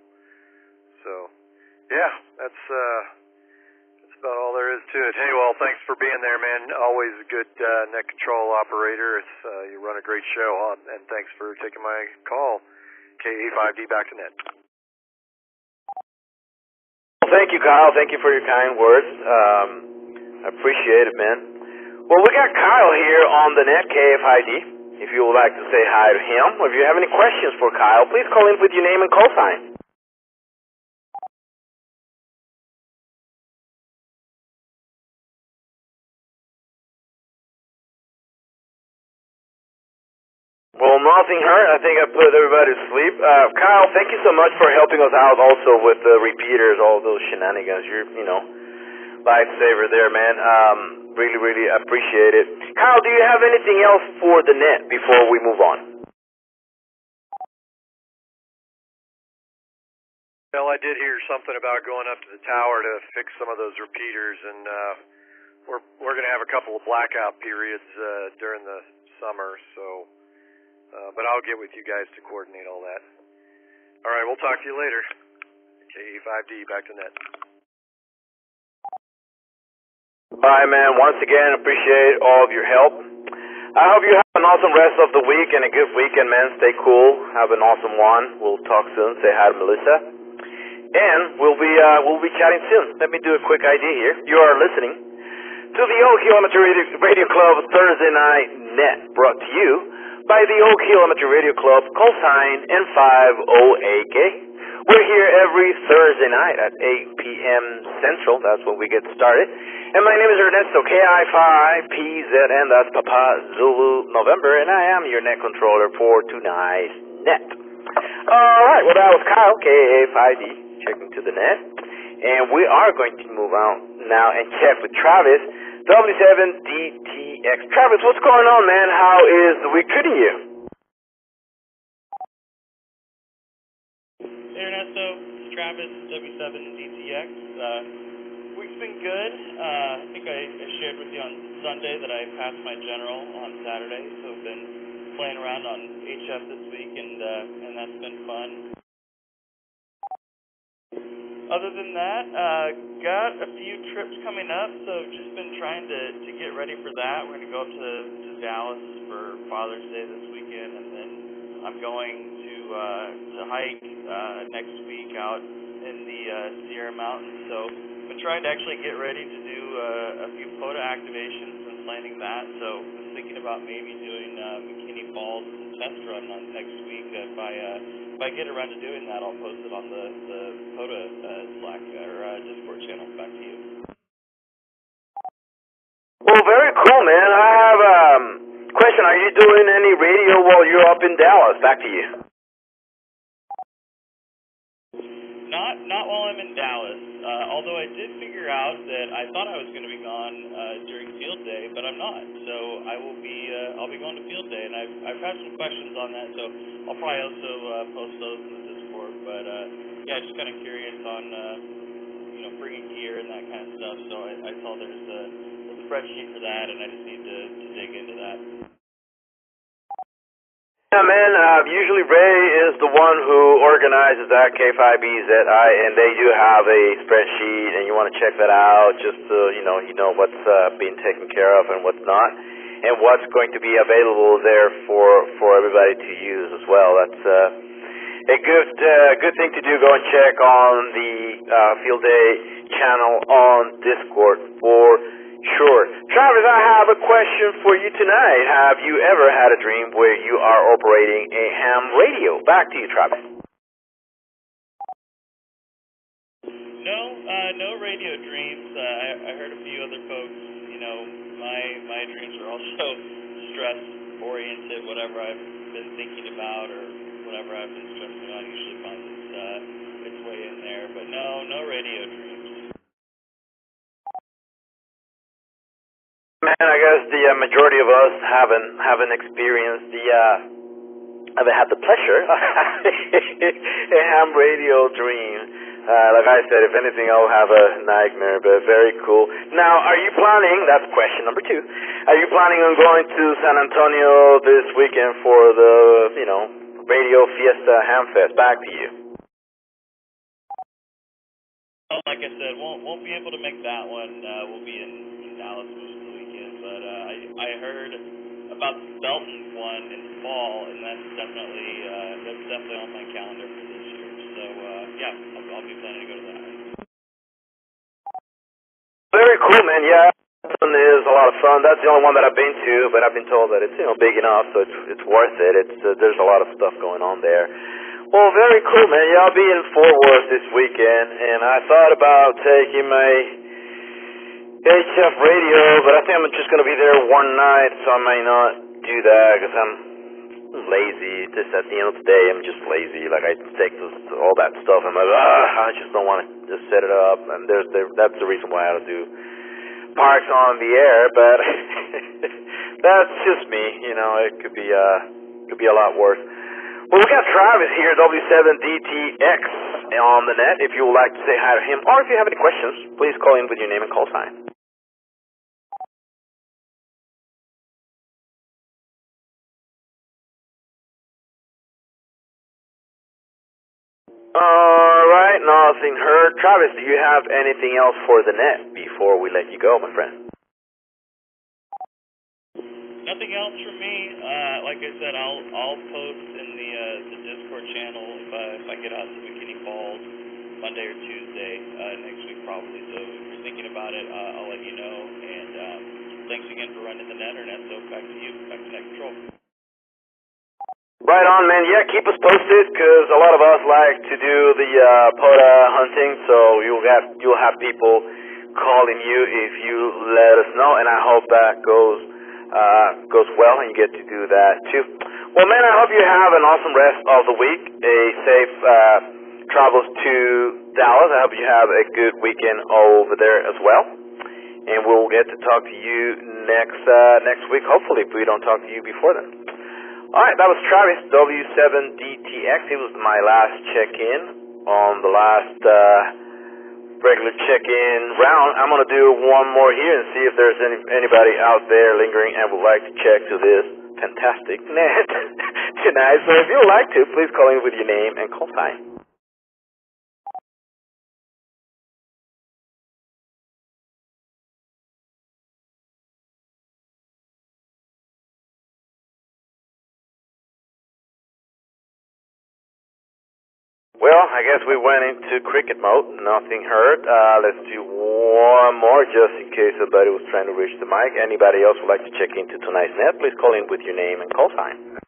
So, yeah, that's about all there is to it. Hey, well, thanks for being there, man. Always a good net control operator. You run a great show, and thanks for taking my call. KA5D, back to net. Well, thank you, Kyle. Thank you for your kind words. I appreciate it, man. Well, we got Kyle here on the net, KFID. If you would like to say hi to him, or if you have any questions for Kyle, please call in with your name and call sign. nothing hurt. I think I put everybody to sleep. Kyle, thank you so much for helping us out also with the repeaters, all those shenanigans. You're, lifesaver there, man. Really, really appreciate it. Kyle, do you have anything else for the net before we move on? Well, I did hear something about going up to the tower to fix some of those repeaters, and we're going to have a couple of blackout periods during the summer, so but I'll get with you guys to coordinate all that. All right, we'll talk to you later. KE5D, back to net. Bye, man. Once again, appreciate all of your help. I hope you have an awesome rest of the week and a good weekend, man. Stay cool. Have an awesome one. We'll talk soon. Say hi to Melissa. And we'll be chatting soon. Let me do a quick ID here. You are listening to the Oak Hill Amateur Radio Club Thursday Night Net, brought to you by the Oak Hill Amateur Radio Club, callsign N50AK. We're here every Thursday night at 8 p.m. Central. That's when we get started. And my name is Ernesto, KI5PZN, that's Papa Zulu November, and I am your net controller for tonight's net. Alright, well that was Kyle, KA5D. Checking to the net, and we are going to move on now and check with Travis, W7DTX. Travis, what's going on, man? How is the week treating you? Hey Ernesto, it's Travis, W7DTX. Week's been good. I think I shared with you on Sunday that I passed my general on Saturday, so I've been playing around on HF this week, and that's been fun. Other than that, got a few trips coming up, so just been trying to get ready for that. We're going to go up to Dallas for Father's Day this weekend, and then I'm going to hike next week out in the Sierra Mountains. So I've been trying to actually get ready to do a few POTA activations and planning that. So I'm thinking about maybe doing McKinney Falls as a test run on next week. If I get around to doing that, I'll post it on the POTA Slack or Discord channel. Back to you. Well, very cool, man. I have a question. Are you doing any radio while you're up in Dallas? Back to you. Not while I'm in Dallas. Although I did figure out that I thought I was going to be gone during field day, but I'm not. So I'll be going to field day, and I've had some questions on that. So I'll probably also post those in the Discord. But yeah, just kind of curious on bringing gear and that kind of stuff. So I saw there's a spreadsheet for that, and I just need to dig into that. Yeah, man, usually Ray is the one who organizes that K5BZI, and they do have a spreadsheet, and you want to check that out just so you know what's being taken care of and what's not, and what's going to be available there for everybody to use as well. That's a good thing to do. Go and check on the Field Day channel on Discord for sure. Travis, I have a question for you tonight. Have you ever had a dream where you are operating a ham radio? Back to you, Travis. No radio dreams. I heard a few other folks, my dreams are also stress-oriented. Whatever I've been thinking about or whatever I've been stressing out usually finds its way in there. But no radio dreams. Man, I guess the majority of us haven't experienced haven't had the pleasure of a ham radio dream. Like I said, if anything, I'll have a nightmare, but very cool. Now, are you planning, that's question number 2, are you planning on going to San Antonio this weekend for the, Radio Fiesta Ham Fest? Back to you. Like I said, won't be able to make that one. We'll be in Dallas most of the weekend, but I heard about the Belton one in the fall, and that's definitely on my calendar for this year. So yeah, I'll be planning to go to that. Very cool, man. Yeah, Belton is a lot of fun. That's the only one that I've been to, but I've been told that it's big enough, so it's worth it. There's a lot of stuff going on there. Well, very cool, man. Yeah, I'll be in Fort Worth this weekend, and I thought about taking my HF radio, but I think I'm just going to be there one night, so I may not do that because I'm lazy. Just at the end of the day, I'm just lazy. Like, I take all that stuff, and I'm like, I just don't want to just set it up. And that's the reason why I don't do parks on the air. But that's just me. You know, it could be a lot worse. Well, we got Travis here, W7DTX on the net. If you would like to say hi to him, or if you have any questions, please call in with your name and call sign. Alright, nothing heard. Travis, do you have anything else for the net before we let you go, my friend? Nothing else from me. Like I said, I'll post in the Discord channel if I get out to McKinney Falls Monday or Tuesday next week probably. So if you're thinking about it, I'll let you know. And thanks again for running the net, Ernesto. Back to you. Back to Net Control. Right on, man. Yeah, keep us posted, because a lot of us like to do the POTA hunting, so you'll have people calling you if you let us know, and I hope that goes well and you get to do that too. Well, man, I hope you have an awesome rest of the week, a safe travels to Dallas. I hope you have a good weekend over there as well, and we'll get to talk to you next week, hopefully, if we don't talk to you before then. Alright, that was Travis, W7DTX. He was my last check-in on the last regular check-in round. I'm going to do one more here and see if there's anybody out there lingering and would like to check to this fantastic net tonight. So if you would like to, please call in with your name and call sign. Well, I guess we went into cricket mode. Nothing heard. Let's do one more just in case somebody was trying to reach the mic. Anybody else would like to check into tonight's net, please call in with your name and call sign.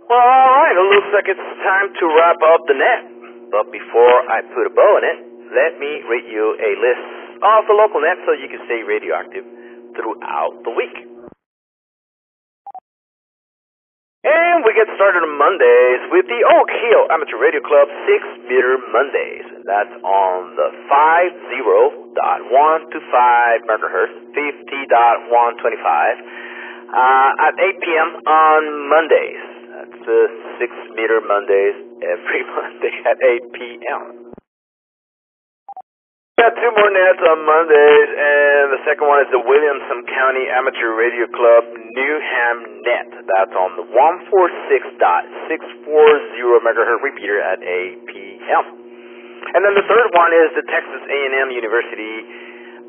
Well, alright, it looks like it's time to wrap up the net. But before I put a bow in it, let me read you a list of the local net so you can stay radioactive throughout the week. And we get started on Mondays with the Oak Hill Amateur Radio Club 6-meter Mondays. And that's on the 50.125 megahertz, 50.125 at 8 p.m. on Mondays. That's 6-meter Mondays every Monday at 8 p.m. Got two more nets on Mondays, and the second one is the Williamson County Amateur Radio Club Newham Net. That's on the 146.640 megahertz repeater at 8 p.m. And then the third one is the Texas A&M University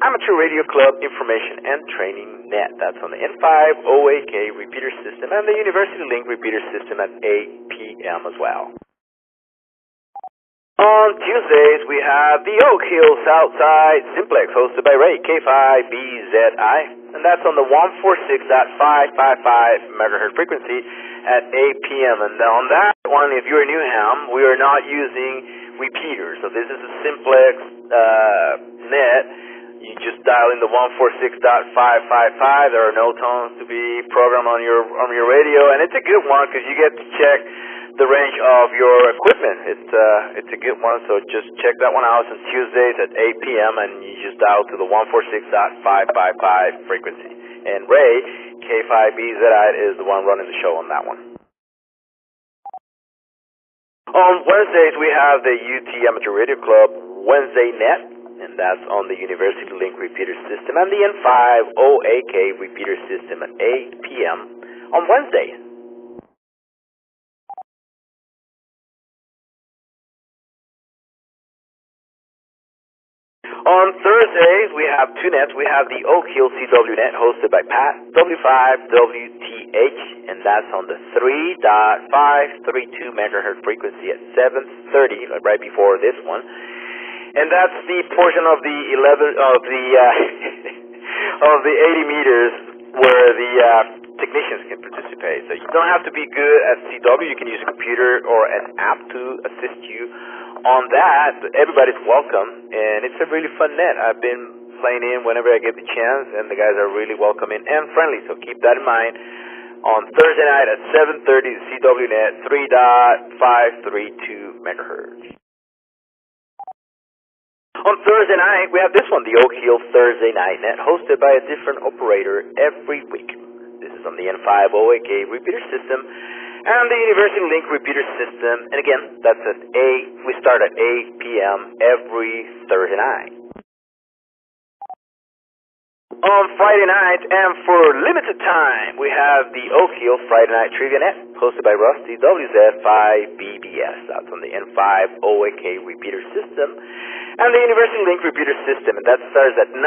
Amateur Radio Club Information and Training Net. That's on the N5 OAK repeater system and the University Link repeater system at 8 p.m. as well. On Tuesdays, we have the Oak Hill Southside Simplex, hosted by Ray, K5BZI, and that's on the 146.555 megahertz frequency at 8 p.m. And on that one, if you're in Newham, we are not using repeaters. So this is a Simplex net. You just dial in the 146.555. There are no tones to be programmed on your radio, and it's a good one because you get to check the range of your equipment. It's a good one, so just check that one out. It's on Tuesdays at 8 p.m. and you just dial to the 146.555 frequency. And Ray, K5BZI, is the one running the show on that one. On Wednesdays, we have the UT Amateur Radio Club Wednesday Net, and that's on the University Link repeater system and the N5 OAK repeater system at 8 p.m. on Wednesdays. On Thursdays, we have two nets. We have the Oak Hill CW net hosted by Pat, W5WTH, and that's on the 3.532 megahertz frequency at 7:30, right before this one. And that's the portion of the 80 meters where the technicians can participate. So you don't have to be good at CW. You can use a computer or an app to assist you on that. Everybody's welcome. and it's a really fun net. I've been playing in whenever I get the chance, and the guys are really welcoming and friendly, so keep that in mind. On Thursday night at 7:30, the CWNet 3.532 megahertz. On Thursday night, we have this one, the Oak Hill Thursday Night Net, hosted by a different operator every week. This is on the N5OAK repeater system and the University Link repeater system. And again, that's we start at 8 p.m. every Thursday night. On Friday night, and for limited time, we have the Oak Hill Friday Night Trivia Net, hosted by Rusty WZ5BBS. That's on the N5OAK repeater system and the University Link repeater system, and that starts at 9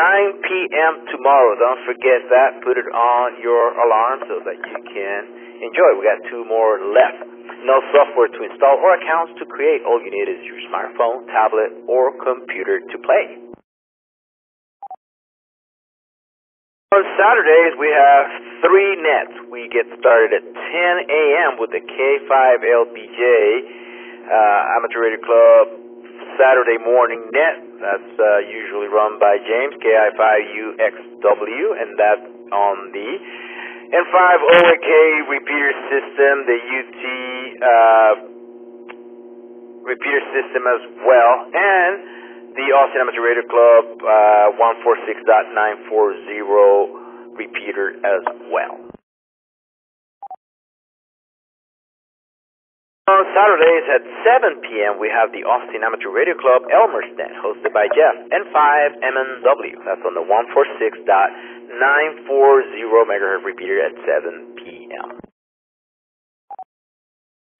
p.m. tomorrow. Don't forget that. Put it on your alarm so that you can enjoy. We got 2 more left. No software to install or accounts to create. All you need is your smartphone, tablet, or computer to play. On Saturdays, we have 3 nets. We get started at 10 a.m. with the K5LBJ Amateur Radio Club Saturday morning net. That's usually run by James, KI5UXW, and that's on the N5OAK repeater system, the UT repeater system as well, and the Austin Amateur Radio Club 146.940 repeater as well. On Saturdays at 7 p.m., we have the Austin Amateur Radio Club Elmer's Net, hosted by Jeff, N5MNW. That's on the 146.940 megahertz repeater at 7 p.m.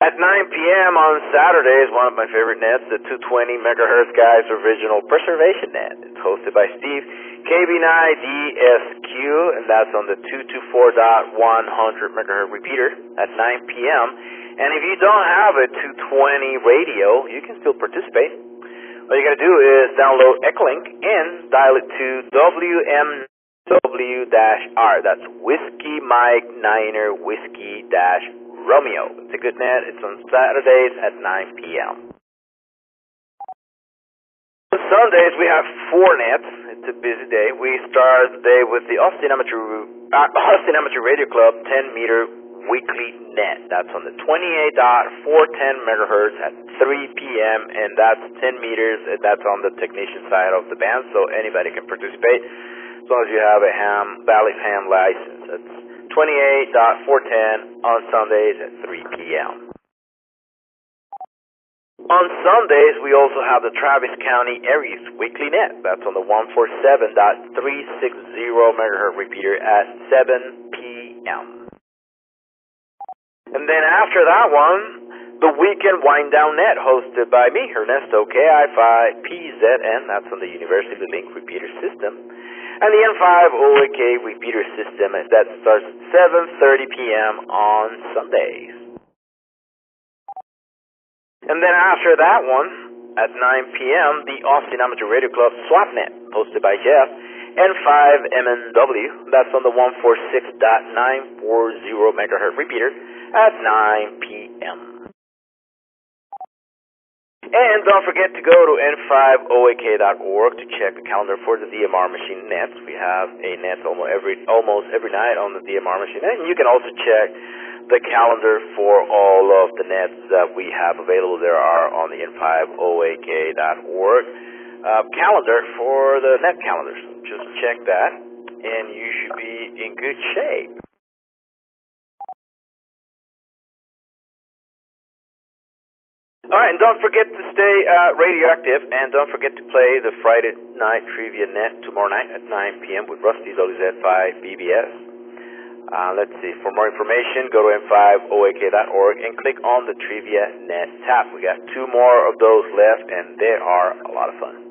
At 9 p.m. on Saturdays, one of my favorite nets, the 220 megahertz Guys Original Preservation Net. It's hosted by Steve, KB9DSQ, and that's on the 224.100 megahertz repeater at 9 p.m. And if you don't have a 220 radio, you can still participate. All you got to do is download Echolink and dial it to WMW-R. That's Whiskey Mike Niner Whiskey-Romeo. It's a good net. It's on Saturdays at 9 p.m. On Sundays, we have 4 nets. It's a busy day. We start the day with the Austin Amateur Radio Club 10-meter weekly net. That's on the 28.410 megahertz at 3 p.m. and that's 10 meters, and that's on the technician side of the band, so anybody can participate as long as you have a valid ham license. That's 28.410 on Sundays at 3 p.m. On Sundays, we also have the Travis County Aries weekly net. That's on the 147.360 megahertz repeater at 7 p.m. And then after that one, the Weekend Wind Down Net, hosted by me, Ernesto, KI5PZN. That's on the University Link repeater system. And the N5OAK repeater system, and that starts at 7:30 p.m. on Sundays. And then after that one, at 9 p.m., the Austin Amateur Radio Club Swap Net, hosted by Jeff, N5MNW. That's on the 146.940 megahertz repeater at 9 p.m. And don't forget to go to n5oak.org to check the calendar for the DMR machine nets. We have a net almost every night on the DMR machine. And you can also check the calendar for all of the nets that we have available. There are on the n5oak.org calendar for the net calendars. Just check that, and you should be in good shape. All right, and don't forget to stay radioactive, and don't forget to play the Friday Night Trivia Net tomorrow night at 9 p.m. with Rusty WZ5BBS. Let's see, for more information, go to n5oak.org and click on the Trivia Net tab. We got 2 more of those left, and they are a lot of fun.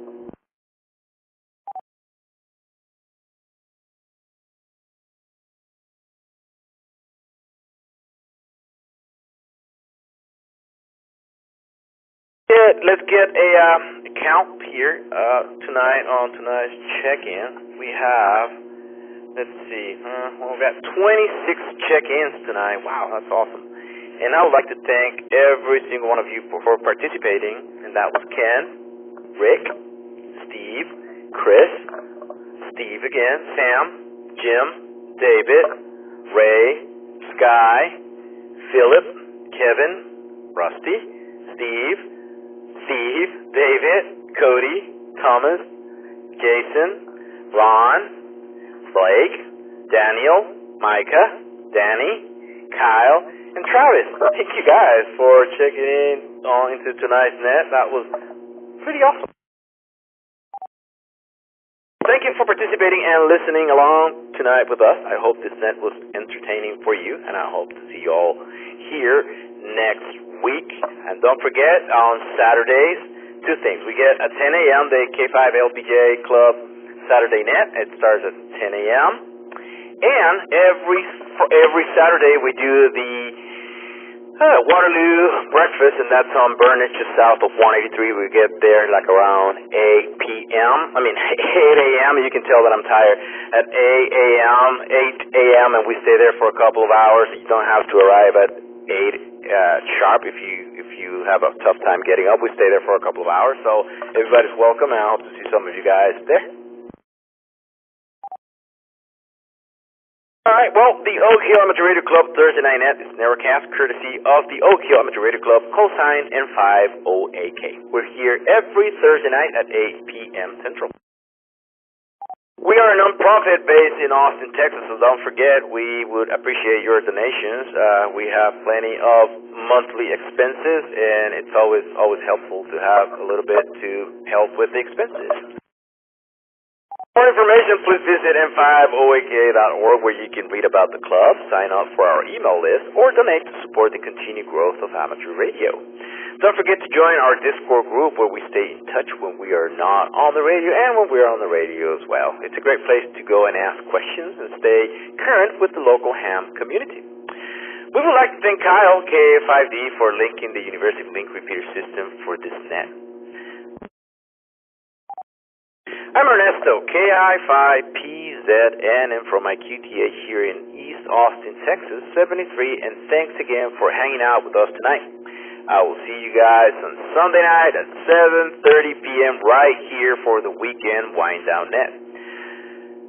Let's get a count here tonight on tonight's check-in. We have, let's see, we've got 26 check-ins tonight. Wow, that's awesome. And I would like to thank every single one of you for participating. And that was Ken, Rick, Steve, Chris, Steve again, Sam, Jim, David, Ray, Sky, Philip, Kevin, Rusty, Steve, David, Cody, Thomas, Jason, Ron, Blake, Daniel, Micah, Danny, Kyle, and Travis. Thank you guys for checking in into tonight's net. That was pretty awesome. Thank you for participating and listening along tonight with us. I hope this net was entertaining for you, and I hope to see you all here next week. And don't forget, on Saturdays, two things. We get at 10 a.m. the K5LBJ Club Saturday net. It starts at 10 a.m. And every Saturday we do the Waterloo breakfast, and that's on Burnett, just south of 183. We get there like around 8 a.m. You can tell that I'm tired. At 8 a.m. and we stay there for a couple of hours. You don't have to arrive at 8 sharp if you have a tough time getting up. We stay there for a couple of hours, so everybody's welcome, and I hope to see some of you guys there. All right, well, the Oak Hill Amateur Radio Club Thursday Night Net is narrowcast courtesy of the Oak Hill Amateur Radio Club, cosigned N50AK. We're here every Thursday night at 8 p.m. Central. We are a non-profit based in Austin, Texas, so don't forget, we would appreciate your donations. We have plenty of monthly expenses, and it's always helpful to have a little bit to help with the expenses. For more information, please visit n5oak.org, where you can read about the club, sign up for our email list, or donate to support the continued growth of amateur radio. Don't forget to join our Discord group, where we stay in touch when we are not on the radio and when we are on the radio as well. It's a great place to go and ask questions and stay current with the local ham community. We would like to thank Kyle, KA5D, for linking the University Link repeater system for this net. I'm Ernesto, KI5PZN, and from my QTH here in East Austin, Texas, 73, and thanks again for hanging out with us tonight. I will see you guys on Sunday night at 7:30 p.m. right here for the weekend wind down net.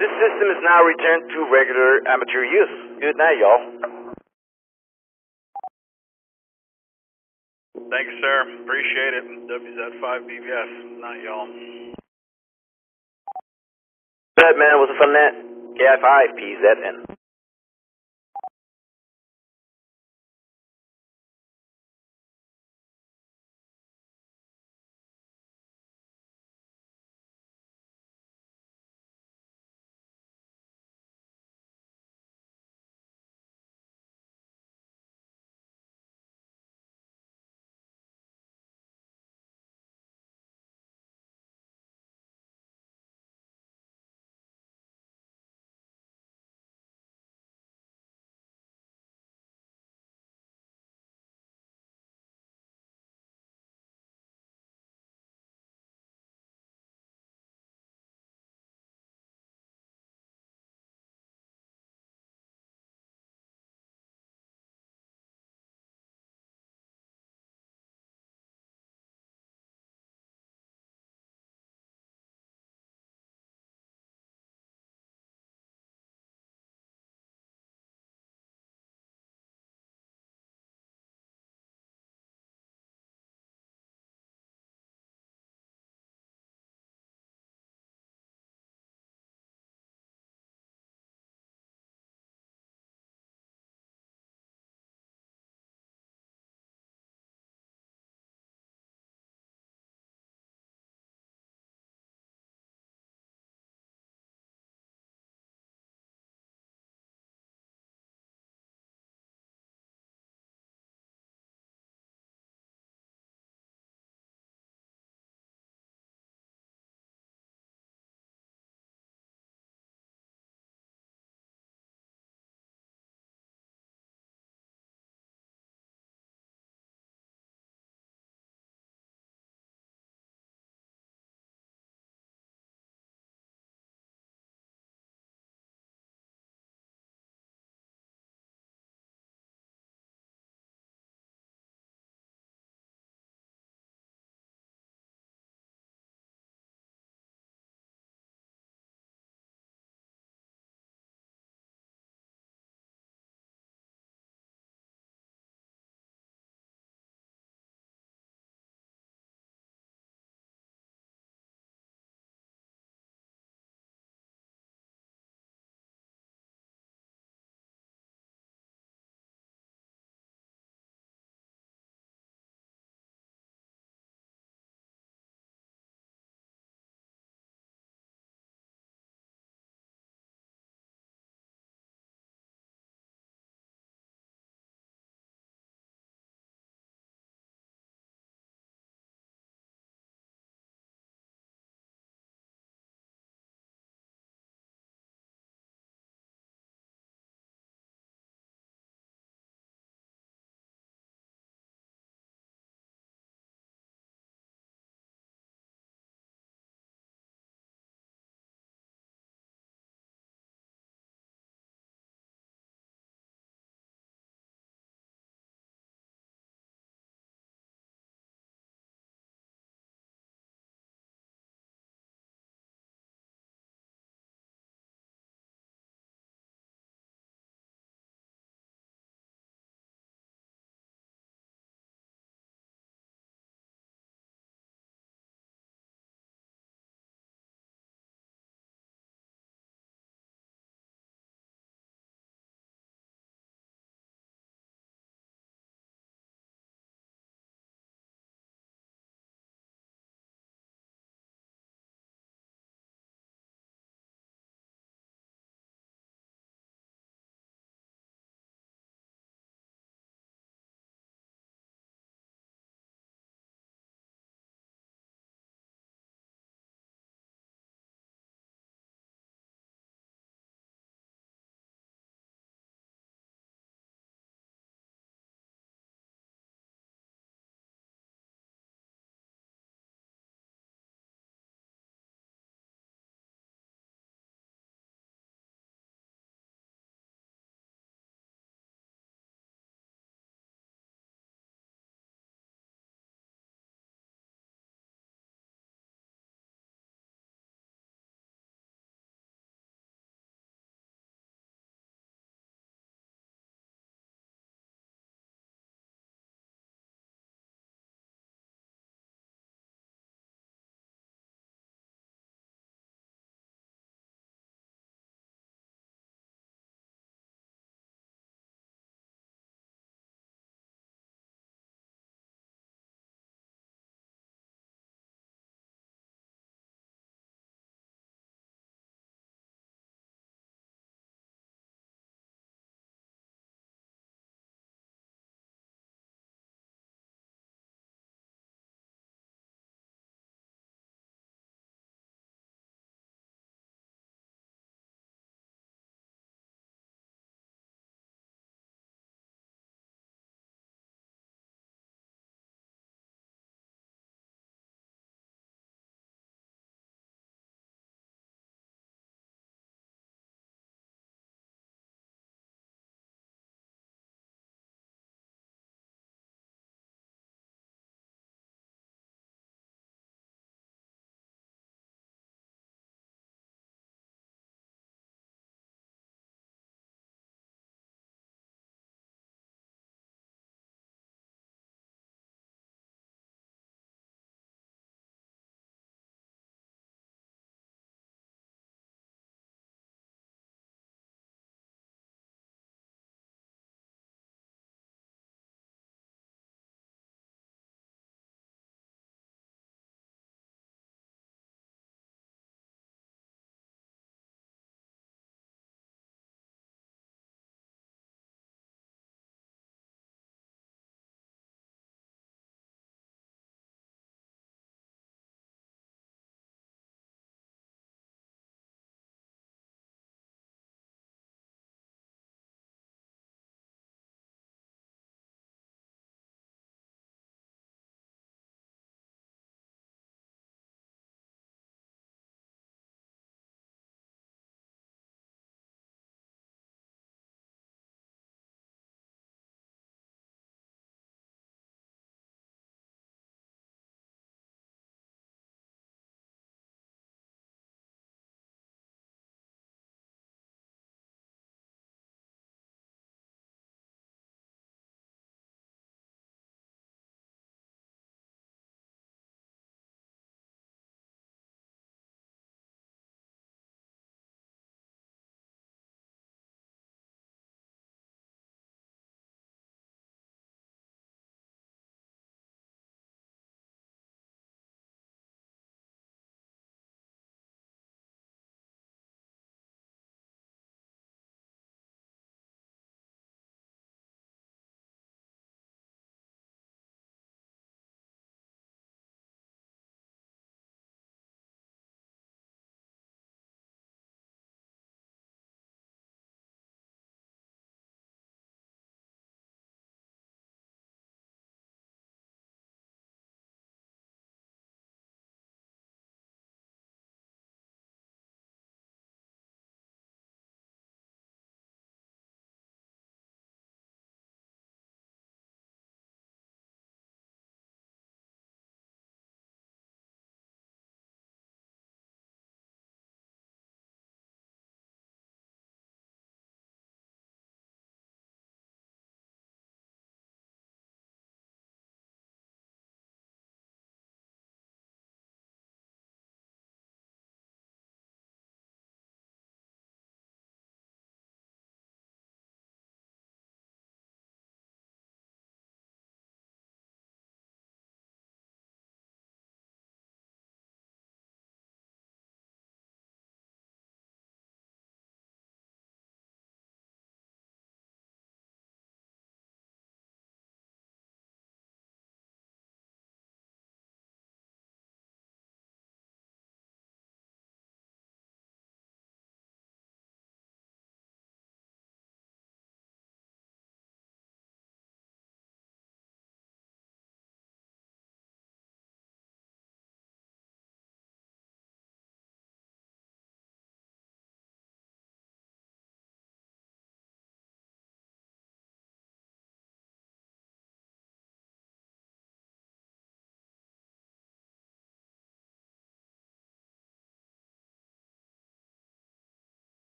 This system is now returned to regular amateur use. Good night, y'all. Thanks, sir. Appreciate it. WZ5BBS. Night, y'all. That man was a fun net. KI5PZN.